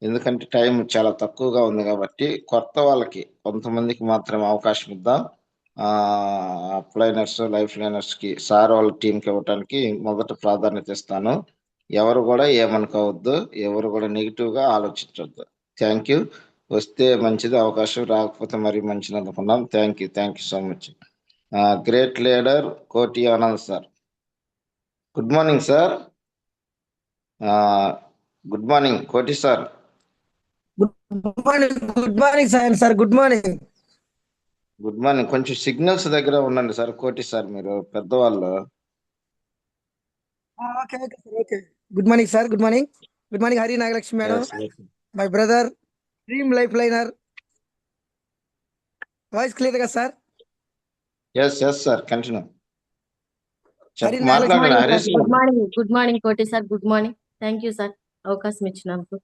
ఎందుకంటే టైం చాలా తక్కువగా ఉంది కాబట్టి కొత్త వాళ్ళకి కొంతమందికి మాత్రమే అవకాశం ఇద్దాం. ప్లైనర్స్ లైఫ్ లైనర్స్ కి సార్ వాళ్ళ టీంకి ఇవ్వటానికి మొదట ప్రాధాన్యత ఇస్తాను. ఎవరు కూడా ఏమనుకోవద్దు, ఎవరు కూడా నెగిటివ్ గా ఆలోచించవద్దు. Thank you. వస్తే మంచిది, అవకాశం రాకపోతే మరీ మంచిది అనుకున్నాం. Thank you so much. Great leader Koti Anand sir. Good morning sir. Good morning Koti sir. Good morning sir. Good morning. Good morning. కొంచెం సిగ్నల్స్ దగ్గర ఉండండి సార్. కోటి సార్ మీరు పెద్దవాళ్ళు. Okay good morning sir. Good morning Hari Nagalakshmi madam, my brother, dream life liner. Voice clear గా sir? Yes sir, continue. Hari మాట్లాడండి Nagalakshmi. Harish good morning good morning Koti sir. Good morning. Thank you sir అవకాశం ఇచ్చినందుకు.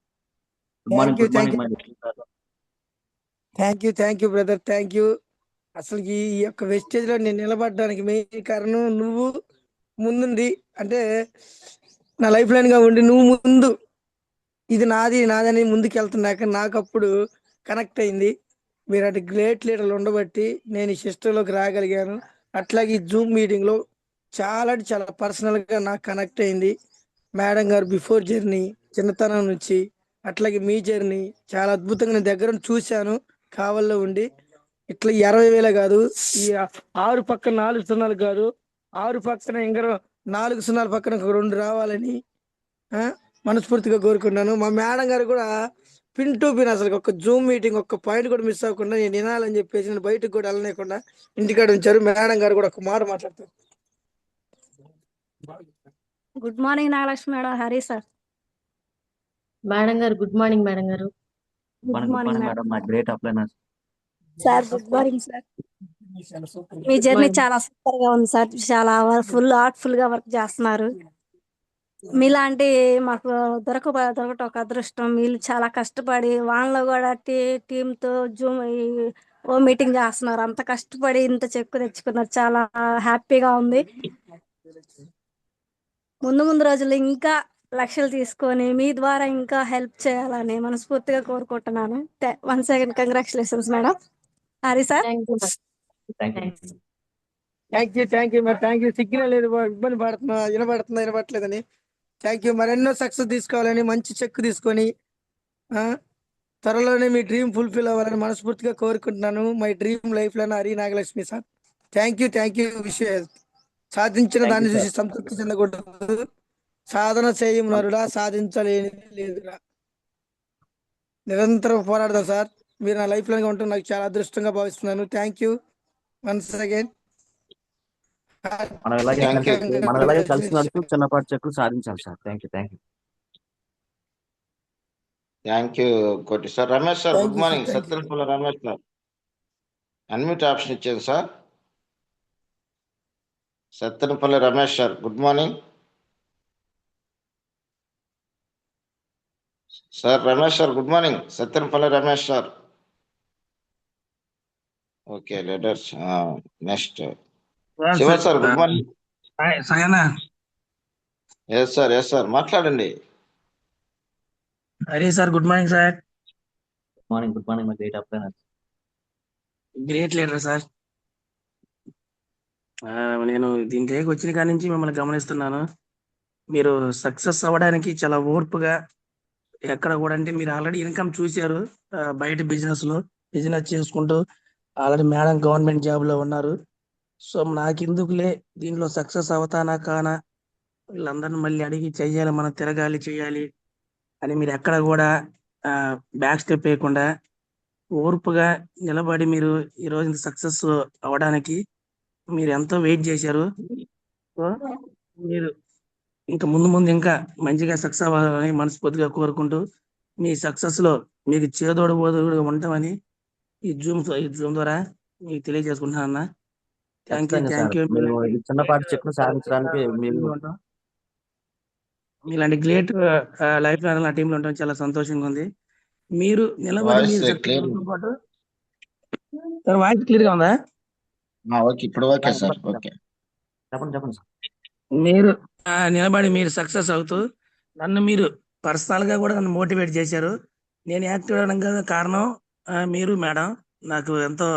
Good morning. Thank you, good morning thank you. Thank you brother, thank you. అసలు ఈ యొక్క wastage లో నేను నిలబడడానికి మెయిన్ కారణం నువ్వు ముందుంది. అంటే నా లైఫ్ లైన్ గా ఉండి నువ్వు ముందు ఇది నాదని ముందుకు వెళ్తున్నాక నాకు అప్పుడు కనెక్ట్ అయింది. మీరు అటు గ్రేట్ లీడర్లు ఉండబట్టి నేను ఈ సిస్టంలోకి రాగలిగాను. అట్లాగే ఈ జూమ్ మీటింగ్ లో చాలా అంటే చాలా పర్సనల్ గా నాకు కనెక్ట్ అయింది. మేడం గారు బిఫోర్ జర్నీ, చిన్నతనం నుంచి, అట్లాగే మీ జర్నీ చాలా అద్భుతంగా నేను దగ్గర నుండి చూశాను. కావల్లో ఉండి ఇట్లా 60,000 కాదు, ఈ 6 పక్కన 4 సున్నాలు కాదు, 6 పక్కన ఇంకా 4 సున్నాల పక్కన ఒక 2 రావాలని మనస్ఫూర్తిగా కోరుకున్నాను. మా మేడం గారు కూడా పిన్ టు పిన్ అసలు ఒక జూమ్ మీటింగ్ ఒక్క పాయింట్ కూడా మిస్ అవ్వకుండా నేను వినాలని చెప్పేసి నేను బయటకు కూడా వెళ్ళలేకుండా ఇంటికాడ ఉంచారు. మేడం గారు కూడా ఒక మాట మాట్లాడతారు. Good morning Nagalakshmi madam, Hari sir. Madam గారు గుడ్ మార్నింగ్. మేడం గారు గుడ్ మార్నింగ్ మేడం. మా great upliners sir. Good morning sir. మీ జర్నీ చాలా సూపర్ గా ఉంది సార్. చాలా ఫుల్ హార్ట్ఫుల్ గా వర్క్ చేస్తున్నారు. మీలాంటి మాకు దొరకటం ఒక అదృష్టం. వీళ్ళు చాలా కష్టపడి వాళ్ళలో కూడా టీంతో జూమ్ ఓ మీటింగ్ చేస్తున్నారు. అంత కష్టపడి ఇంత చెక్కు తెచ్చుకున్నారు. చాలా హ్యాపీగా ఉంది. ముందు రోజుల్లో ఇంకా లక్షలు తీసుకొని మీ ద్వారా ఇంకా హెల్ప్ చేయాలని మనస్ఫూర్తిగా కోరుకుంటున్నాను. Once again congratulations madam. Hari sir. Thank you. Thank you మరి. Thank you. సిగ్నల్ లేదు, ఇబ్బంది పడుతున్నా, వినబడట్లేదని. Thank you. మరెన్నో సక్సెస్ తీసుకోవాలని, మంచి చెక్ తీసుకొని త్వరలోనే మీ డ్రీమ్ ఫుల్ఫిల్ అవ్వాలని మనస్ఫూర్తిగా కోరుకుంటున్నాను. మై డ్రీమ్ లైఫ్ లో Hari Nagalakshmi sir. Thank you. విషయం సాధించిన దాన్ని చూసి సంతృప్తి చెందకూడదు. సాధన చేయము నరుడా, సాధించలేని లేదురా. నిరంతరం పోరాడదాం సార్. మీరు నా లైఫ్ లోనే ఉంటూ నాకు చాలా అదృష్టంగా భావిస్తున్నాను. Thank you once again. మనం ఇలాగే కలిసి నడుస్తూ చిన్నపాటి చెక్కులు సాధించాలి sir. Thank you Koti sir. Ramesh sir good morning. Sattenapalli Ramesh sir, unmute option ఇచ్చేది sir. Sattenapalli Ramesh sir good morning. Sir Ramesh sir good morning. Sattenapalli Ramesh sir. Okay leaders. Next Shiva sir good morning. Yes sir మాట్లాడండి. Hari sir good morning sir. Good morning మా great upliners. Great leader sir. నేను దీంట్లోకి వచ్చిన కాడి నుంచి మిమ్మల్ని గమనిస్తున్నాను. మీరు సక్సెస్ అవ్వడానికి చాలా ఓర్పుగా, ఎక్కడ కూడా అంటే మీరు ఆల్రెడీ ఇన్కమ్ చూశారు. బయట బిజినెస్ చేసుకుంటూ ఆల్రెడీ మేడం గవర్నమెంట్ జాబ్ లో ఉన్నారు. సో నాకెందుకులే, దీంట్లో సక్సెస్ అవుతానా కానా, వీళ్ళందరిని మళ్ళీ అడిగి చెయ్యాలి, మనం చేయాలి అని మీరు ఎక్కడ కూడా బ్యాక్ స్టెప్ వేయకుండా ఓర్పుగా నిలబడి మీరు ఈ రోజు సక్సెస్ అవ్వడానికి మీరు ఎంతో వెయిట్ చేశారు. సో మీరు ఇంకా ముందు ఇంకా మంచిగా సక్సెస్ అవ్వాలని మనస్ఫూర్తిగా కోరుకుంటూ మీ సక్సెస్ లో మీకు చేదోడు బోదోడుగా ఉంటామని ఈ జూమ్ ద్వారా మీకు తెలియజేసుకుంటున్నాను అన్న. Thank you. చిన్నపాటి చెక్కులు సాధించడానికి మీరు మీలాంటి గ్రేట్ లైఫ్ నా టీంలో ఉండడం చాలా సంతోషంగా ఉంది. మీరు నిలబడి వాయిస్ మీరు సక్సెస్ క్లియర్. అవడంతో పాటు సార్ వాయిస్ క్లియర్ గా ఉందా? ఓకే, ఇప్పుడు ఓకే సార్. ఓకే. చెప్పండి సార్. మీరు నిలబడి మీరు సక్సెస్ అవుతూ నన్ను మీరు పర్సనల్ గా కూడా నన్ను మోటివేట్ చేశారు. నేను యాక్టివ్ అవడానికి కారణం మీరు మేడం నాకు ఎంతో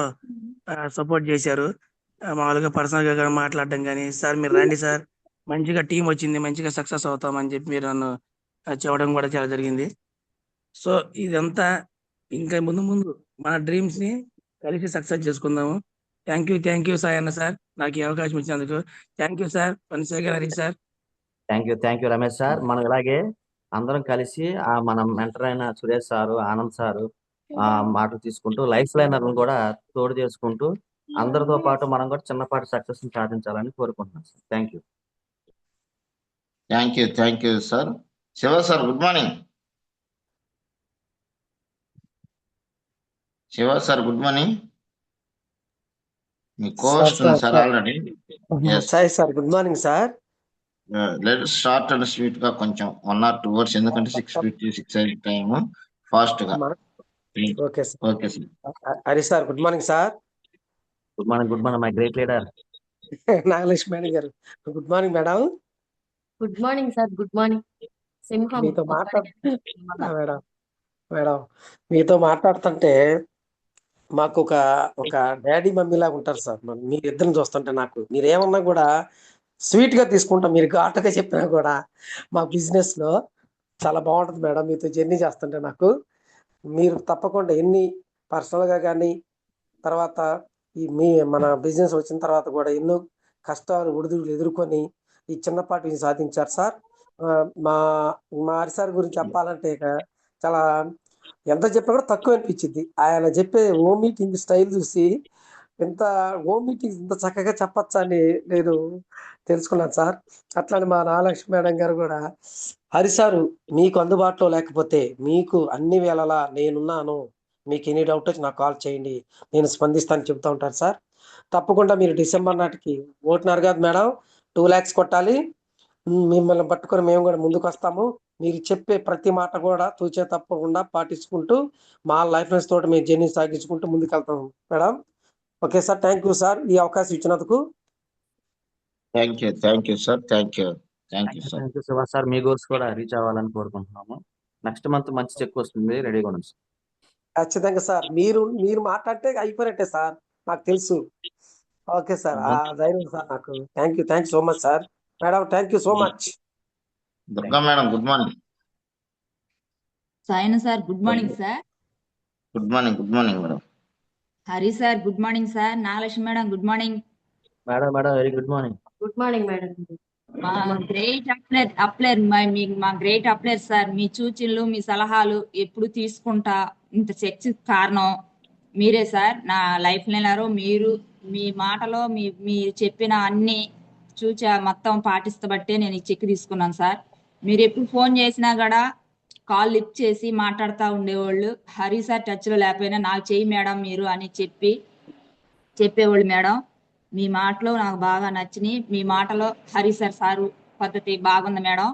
సపోర్ట్ చేశారు. మామూలుగా పర్సనల్ గా మాట్లాడడం కానీ, సార్ మీరు రండి సార్ మంచిగా టీం వచ్చింది, మంచిగా సక్సెస్ అవుతామని చెప్పి మీరు నన్ను చెప్పడం కూడా చాలా జరిగింది. సో ఇదంతా ఇంకా ముందు ముందు మన డ్రీమ్స్ ని కలిసి సక్సెస్ చేసుకుందాము. థ్యాంక్ యూ సార్ అన్న సార్ నాకు ఈ అవకాశం ఇచ్చినందుకు. థ్యాంక్ యూ సార్ వన్సేగా Hari sir. Thank you Ramesh sir. మనం ఇలాగే అందరం కలిసి మన మెంటర్ అయిన సురేష్ సారు, ఆనంద్ సారు మాటలు తీసుకుంటూ లైఫ్ లైనర్లను కూడా తోడు చేసుకుంటూ అందరితో పాటు మనం కూడా చిన్నపాటి సక్సెస్ సాధించాలని కోరుకుంటున్నాం sir. Thank you sir. Shiva sir good morning. Shiva sir good morning. మీ కోస్ట్ ఉంది sir already. Sai sir good morning sir. Let short and sweet గా కొంచెం 1 or 2 words, ఎందుకంటే 6:50 6 టైం ఫాస్ట్ గా. Okay sir. Okay sir. Hari sir good morning sir. Good morning my great leader Nagalakshmi madam గారు good morning madam. Good morning sir. Good morning. సింహం మీతో madam మీతో మాట్లాడుతుంటే మాకు ఒక డాడీ మమ్మీ లాగా ఉంటారు సార్. మీరు ఇద్దరిని చూస్తుంటే నాకు మీరు ఏమన్నా కూడా స్వీట్ గా తీసుకుంటాం. మీరు ఘాటుగా చెప్పినా కూడా మా బిజినెస్ లో చాలా బాగుంటుంది మేడం. మీతో జర్నీ చేస్తుంటే నాకు మీరు తప్పకుండా ఎన్ని పర్సనల్ గా కానీ తర్వాత మన బిజినెస్ వచ్చిన తర్వాత కూడా ఎన్నో కష్టాలు ఒడిదుడుకులు ఎదుర్కొని ఈ చిన్నపాటి సాధించారు సార్. మా హరి సార్ గురించి చెప్పాలంటే చాలా ఎంత చెప్పినా కూడా తక్కువ అనిపించింది. ఆయన చెప్పే హోమ్ మీటింగ్ స్టైల్ చూసి ఇంత హోమ్ మీటింగ్ ఇంత చక్కగా చెప్పచ్చా అని నేను తెలుసుకున్నాను సార్. అట్లానే మా నాగలక్ష్మి మేడం గారు కూడా హరి సారు మీకు అందుబాటులో లేకపోతే మీకు అన్ని వేళలా నేనున్నాను, మీకు ఎనీ డౌట్ వచ్చి నాకు కాల్ చేయండి, నేను స్పందిస్తాను చెప్తా ఉంటారు సార్. తప్పకుండా మీరు డిసెంబర్ నాటికి ఓటున్నారు కాదు మేడం 2 lakhs కొట్టాలి. మిమ్మల్ని పట్టుకొని మేము కూడా ముందుకు వస్తాము. మీరు చెప్పే ప్రతి మాట కూడా తూచే తప్పకుండా పాటించుకుంటూ మా లైఫ్ లైన్స్ తోటి మేము జర్నీ సాగించుకుంటూ ముందుకెళ్తాం madam. Okay sir. Thank you sir ఈ అవకాశం ఇచ్చినందుకు. Thank you sir. Thank you sir. Shiva sir. మీ గోల్స్ కూడా రీచ్ అవ్వాలని కోరుకుంటున్నాము. నెక్స్ట్ మంత్ మంచి చెక్ వస్తుంది, రెడీగా ఉండండి సార్. ఖచ్చితంగా సార్. మీరు మాట్లాడితే అయిపోయినట్టే సార్ నాకు తెలుసు. Okay sir. ధైర్యం సార్ నాకు. Thank you so much sir. Madam thank you so much. Durga madam good morning. Sayana sir good morning sir. Good morning madam. Hari sir good morning sir. Nagalakshmi madam good morning. Madam very good morning. Good morning madam. మా great upliner మా great అప్లైర్ sir. మీ సూచనలు మీ సలహాలు ఎప్పుడు తీసుకుంటా ఇంత చర్చ కారణం మీరే సార్. నా లైఫ్ లైనరు మీరు. మీ మాటలో మీరు చెప్పిన అన్ని మొత్తం పాటిస్తబట్టే నేను ఈ చెక్ తీసుకున్నాను సార్. మీరు ఎప్పుడు ఫోన్ చేసినా కూడా కాల్ లిఫ్ట్ చేసి మాట్లాడుతూ ఉండేవాళ్ళు. హరి సార్ టచ్ లో లేకపోయినా నాకు చెయ్యి మేడం మీరు అని చెప్పేవాళ్ళు మేడం. మీ మాటలో నాకు బాగా నచ్చినాయి. మీ మాటలో హరి సారు పద్ధతి బాగుంది మేడం.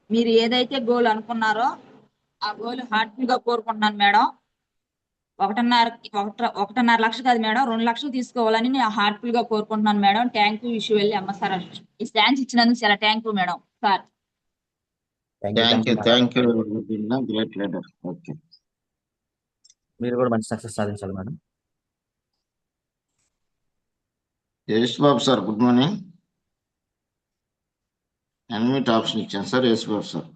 మీరు ఏదైతే గోల్ అనుకున్నారో ఆ గోల్ హార్ట్ఫుల్ గా కోరుకుంటున్నాను మేడం. 1.5 లక్షలు కాదు మేడం, 2 లక్షలు తీసుకోవాలని నేను హార్ట్ఫుల్ గా కోరుకుంటున్నాను మేడం. థ్యాంక్ యూ విష్ వెళ్ళి అమ్మ సార్. ఈ ఛాన్స్ ఇచ్చినందుకు చాలా thank you madam sir. Thank you great leader. Okay. మీరు కూడా మంచి సక్సెస్ సాధించాలి madam. Yash Babu sir good morning. Unmute option ఇచ్చాను sir. Yash Babu sir.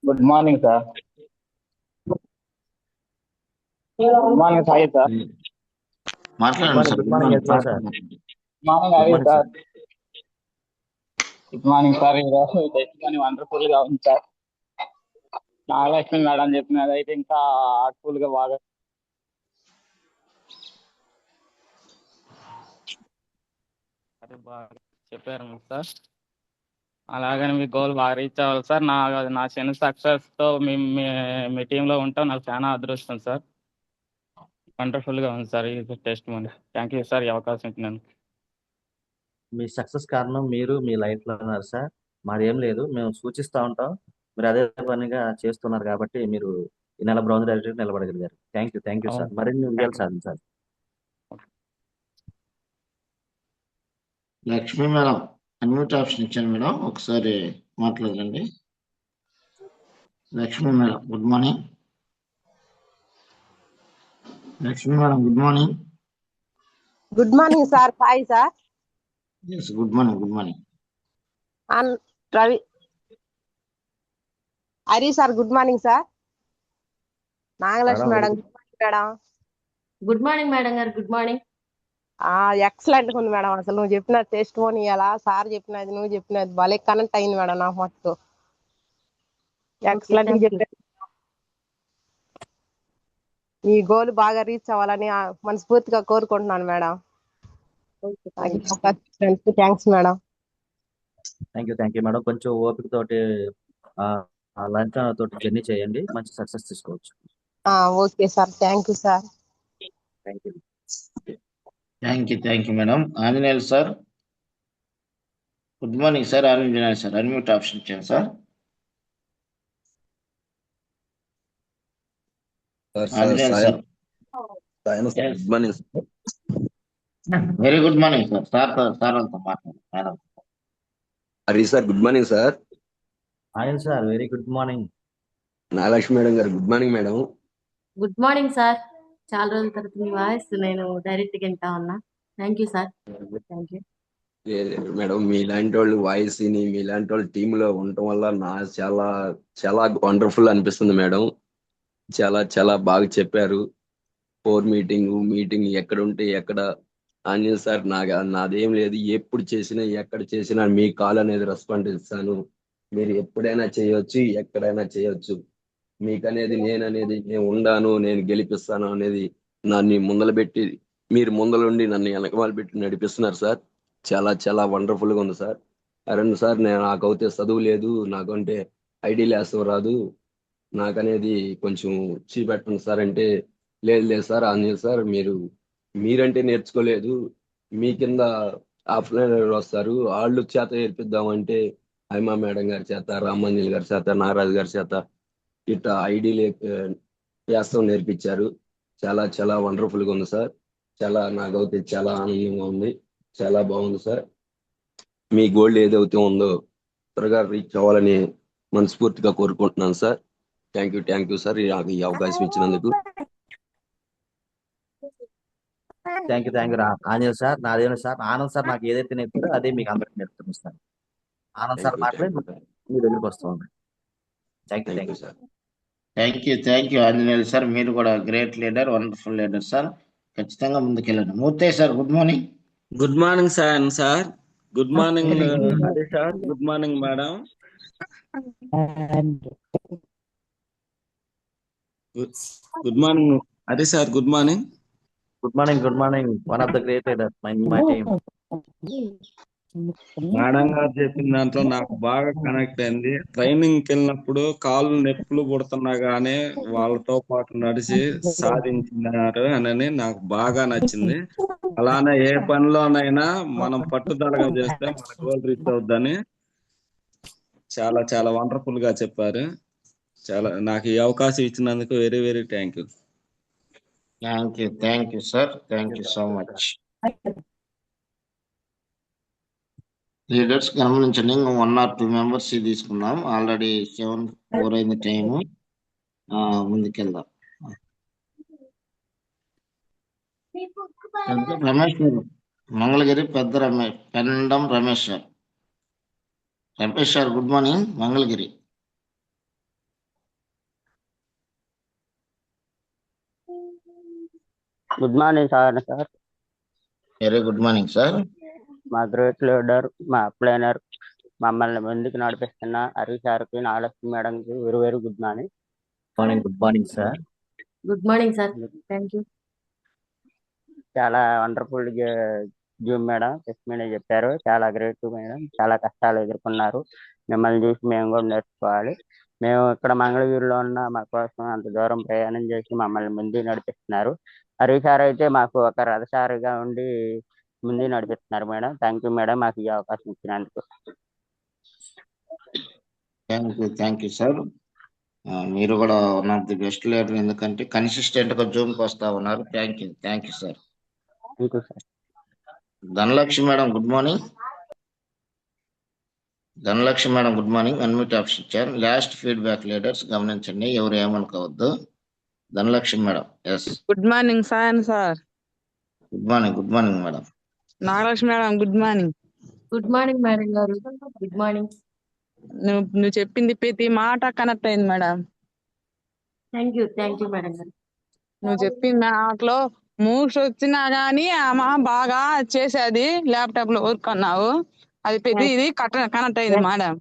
Good morning sir. Good morning Sai sir. మాట్లాడండి sir. Good morning sir. Morning Hari sir. Good morning sir. ఈరోజు testimony wonderful గా ఉంది sir. Nagalakshmi madam చెప్పినది అయితే ఇంకా హార్ట్ఫుల్ గా బాగా చెప్పారు సార్. అలాగని మీ గోల్ బాగా రీచ్ అవ్వాలి సార్. నా చిన్న సక్సెస్ తో మీ టీంలో ఉంటాం నాకు చాలా అదృష్టం సార్. వండర్ఫుల్ గా ఉంది సార్ ఈ test money. Thank you sir ఈ అవకాశం ఇచ్చినందుకు. మీ సక్సెస్ కారణం మీరు మీ లైఫ్లో ఉన్నారు సార్. మాదేం లేదు, మేము సూచిస్తూ ఉంటాం, మీరు అదే పనిగా చేస్తున్నారు కాబట్టి మీరు ఈ నెల బ్రౌన్ డైరెక్టర్ నిలబడగలిగారు. Thank you sir. మరిన్ని విజయాలు సాధించాలి. లక్ష్మి మేడం అన్మ్యూట్ ఆప్షన్ ఇచ్చాను మేడం, ఒకసారి మాట్లాడండి. Lakshmi madam good morning. Lakshmi madam good morning. Good morning sir. Hi sir. Yes good morning. Good morning. Ravi Hari sir good morning sir. Nagalakshmi madam good morning madam. Good morning madam గారు. Good morning. Excellent ఉంది madam. అసలు నువ్వు చెప్పిన test phone ఇలా sir చెప్పినది నువ్వు చెప్పినది భలే కనెక్ట్ అయింది మేడం నాకు మస్తు ఎక్సలెంట్ గా చెప్పారు. మీ గోల్ బాగా రీచ్ అవ్వాలని మనస్ఫూర్తిగా కోరుకుంటున్నాను madam. Thanks madam. Thank you madam. కొంచెం ఓపిక తోటి లంచ్ తోటి జర్నీ చేయండి, మంచి సక్సెస్ తీసుకోవచ్చు. Okay sir. Thank you sir. Thank you madam. Anjaneyulu sir good morning sir. Anjaneyulu sir unmute option ఇచ్చాను sir. Anjaneyulu sir good morning sir. Very good morning sir. Sir అంతా మాట్లాడండి madam. Hari sir good morning sir. ఆయంల్ sir very good morning. Nagalakshmi madam గారు good morning madam. Good morning sir. చాలా రోజుల తర్వాత మీ voice నేను direct గా వింటా ఉన్నా. Thank you sir. Thank you madam, మీలాంటి వాళ్ళు వాయిస్ ని మీలాంటి వాళ్ళు టీమ్ లో ఉండటం వల్ల నా చాలా చాలా వండర్ఫుల్ అనిపిస్తుంది మేడం. చాలా చాలా బాగా చెప్పారు. మీటింగ్ ఎక్కడ ఉంటే ఎక్కడ ఆంజనేయ సార్ నాదేం లేదు, ఎప్పుడు చేసినా ఎక్కడ చేసినా మీ కాల్ అనేది రెస్పాండ్ ఇస్తాను. మీరు ఎప్పుడైనా చేయొచ్చు, ఎక్కడైనా చేయొచ్చు. మీకనేది నేను ఉండాను, నేను గెలిపిస్తాను అనేది నన్ను ముందలు పెట్టి మీరు ముందలుండి నన్ను వెనకమాలు పెట్టి నడిపిస్తున్నారు సార్. చాలా చాలా వండర్ఫుల్ గా ఉంది సార్. అరణ్ సార్ నాకైతే చదువు లేదు, నాకంటే ఐడియా లేసం రాదు, నాకనేది కొంచెం చూపెట్టండి సార్ అంటే లేదు సార్ ఆంజనేయ సార్ మీరంటే నేర్చుకోలేదు, మీ కింద ఆఫ్లైన్ వస్తారు వాళ్ళు చేత నేర్పిద్దామంటే హైమా మేడం గారి చేత, రామాంజలి గారి చేత, నాగరాజు గారి చేత ఇట్లా ఐడీలే చేస్తాం నేర్పించారు. చాలా చాలా వండర్ఫుల్ గా ఉంది సార్. చాలా నాకైతే చాలా ఆనందంగా ఉంది, చాలా బాగుంది సార్. మీ గోల్డ్ ఏదైతే ఉందో త్వరగా రీచ్ అవ్వాలని మనస్ఫూర్తిగా కోరుకుంటున్నాను సార్. థ్యాంక్ యూ సార్ నాకు ఈ అవకాశం ఇచ్చినందుకు. Thank you Anjaneya sir. నాదేమో సార్ ఆనంద్ సార్ నాకు ఏదైతే నేర్పారో అదే మీకు అందరికి నేర్పుతాను సార్. ఆనంద్ సార్ మాట్లాడి మీరు దగ్గరికి వస్తూ ఉంటారు. Thank you sir. Thank you Anjaneyulu sir. మీరు కూడా great leader, wonderful leader sir. ఖచ్చితంగా ముందుకెళ్ళండి. Murthy sir good morning. Good morning sir. Good morning Hari sir. Good morning madam. Good morning Hari sir. Good morning. One of the great leader my team. Madam గారు చెప్పిన దాంట్లో నాకు బాగా connect అయింది. ట్రైనింగ్కి వెళ్ళినప్పుడు కాళ్ళు నొప్పులు పుడుతున్నా గానీ వాళ్ళతో పాటు నడిచి సాధించినారు అని నాకు బాగా నచ్చింది. అలానే ఏ పనిలోనైనా మనం పట్టుదలగా చేస్తే మన గోల్ రీచ్ అవుద్దని చాలా చాలా వండర్ఫుల్ గా చెప్పారు. చాలా నాకు ఈ అవకాశం ఇచ్చినందుకు very very thank you sir. Thank you so much. Leaders గమనించండి, 1 or 2 మెంబర్స్ తీసుకున్నాం. ఆల్రెడీ 7:04 అయింది టైము. ముందుకెళ్దాం. రమేష్ గారు మంగళగిరి, పెద్ద Ramesh, Pendam Ramesh sir. Ramesh sir good morning Mangalagiri. Good morning sir. Very good morning sir. మా గ్రేట్ లీడర్, మా ప్లానర్, మమ్మల్ని ముందుకు నడిపిస్తున్న హరి సార్కి, నాగలక్ష్మి మేడంకి very very good morning. Good morning sir. Good morning sir. Thank you. చాలా వండర్ఫుల్ జూమ్ మేడం టెస్ట్ చెప్పారు. చాలా గ్రేట్ మేడం. చాలా కష్టాలు ఎదుర్కొన్నారు. మిమ్మల్ని చూసి మేము కూడా నేర్చుకోవాలి. మేము ఇక్కడ మంగళగిరిలో ఉన్న మా కోసం అంత దూరం ప్రయాణం చేసి మమ్మల్ని ముందుకు నడిపిస్తున్నారు. హరి సార్ అయితే మాకు ఒక రథసారిగా ఉండి ముందు నడిపిస్తున్నారు మేడం. థ్యాంక్ యూ మేడం, మాకు ఈ అవకాశం ఇచ్చినందుకు. Thank you sir. మీరు కూడా one of the best leader, ఎందుకంటే కన్సిస్టెంట్ గా జూమ్కి వస్తా ఉన్నారు. Thank you sir. మీకు sir. Dhanalakshmi madam good morning. Dhanalakshmi madam good morning. Unmute option ఇచ్చాను. లాస్ట్ ఫీడ్బ్యాక్ లీడర్స్ గమనించండి, ఎవరు ఏమనుకోవద్దు. Dhanalakshmi madam. Yes good morning sir. Good morning madam. Nagalakshmi madam good morning. Good morning madam గారు. Good morning. నువ్వు చెప్పింది ప్రతి మాట కనెక్ట్ అయింది మేడం. థ్యాంక్ యూ మేడం గారు. నువ్వు చెప్పిన మాటలో మూవ్స్ వచ్చినా గానీ ఆమె బాగా చేసేది. ల్యాప్టాప్ లో వర్క్ అన్నావు, అది ప్రతి ఇది కనెక్ట్ అయింది మేడం.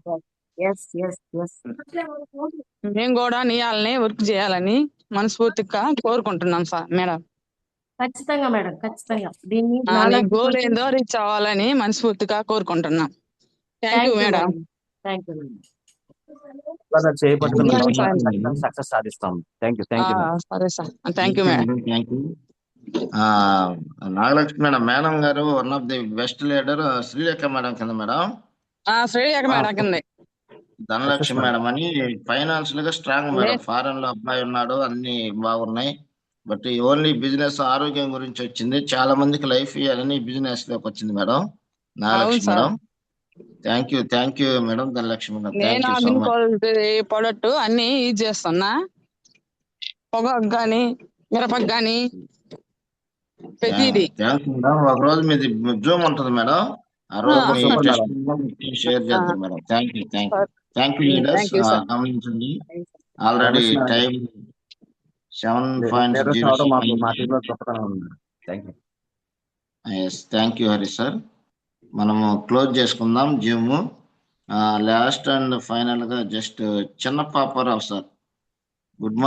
మేము కూడా నీయాలని వర్క్ చేయాలని మనస్ఫూర్తిగా కోరుకుంటున్నాం సార్ మేడం. ఖచ్చితంగా మేడం, ఖచ్చితంగా. దీన్ని నీ గోల్ ఏందో రీచ్ అవ్వాలని మనస్ఫూర్తిగా కోరుకుంటున్నాం. Thank you madam. Thank you madam. Success సాధిస్తాం. థ్యాంక్ యూ సరే sir. Thank you madam. Nagalakshmi madam గారు one of the best leader. Srilekha madam కింద మేడం. శ్రీలేఖ మేడం కింద ధనలక్ష్మి మేడం అని ఫైనాన్షియల్ గా స్ట్రాంగ్ మేడం. ఫారెన్ లో అబ్బాయి ఉన్నాడు, అన్ని బాగున్నాయి. బట్ ఓన్లీ బిజినెస్ ఆరోగ్యం గురించి వచ్చింది. చాలా మందికి లైఫ్ ఇవ్వాలని బిజినెస్ లోకి వచ్చింది madam Nagalakshmi madam. Thank you madam Dhanalakshmi madam. Thank you so much. Product అన్ని యూజ్ చేస్తున్నా, పొగకు గాని మిరపకు గాని ప్రతిదీ. Thanks madam. ఒక రోజు మీది జూమ్ ఉంటుంది మేడం, ఆ రోజు షేర్ చేద్దాం మేడం. Thank you leaders. గమనించండి, already time 7:00. Thank you Hari sir. మనము క్లోజ్ చేసుకుందాం జూమ్. లాస్ట్ అండ్ ఫైనల్ గా జస్ట్ చిన్న పాపారావు సార్. Good morning.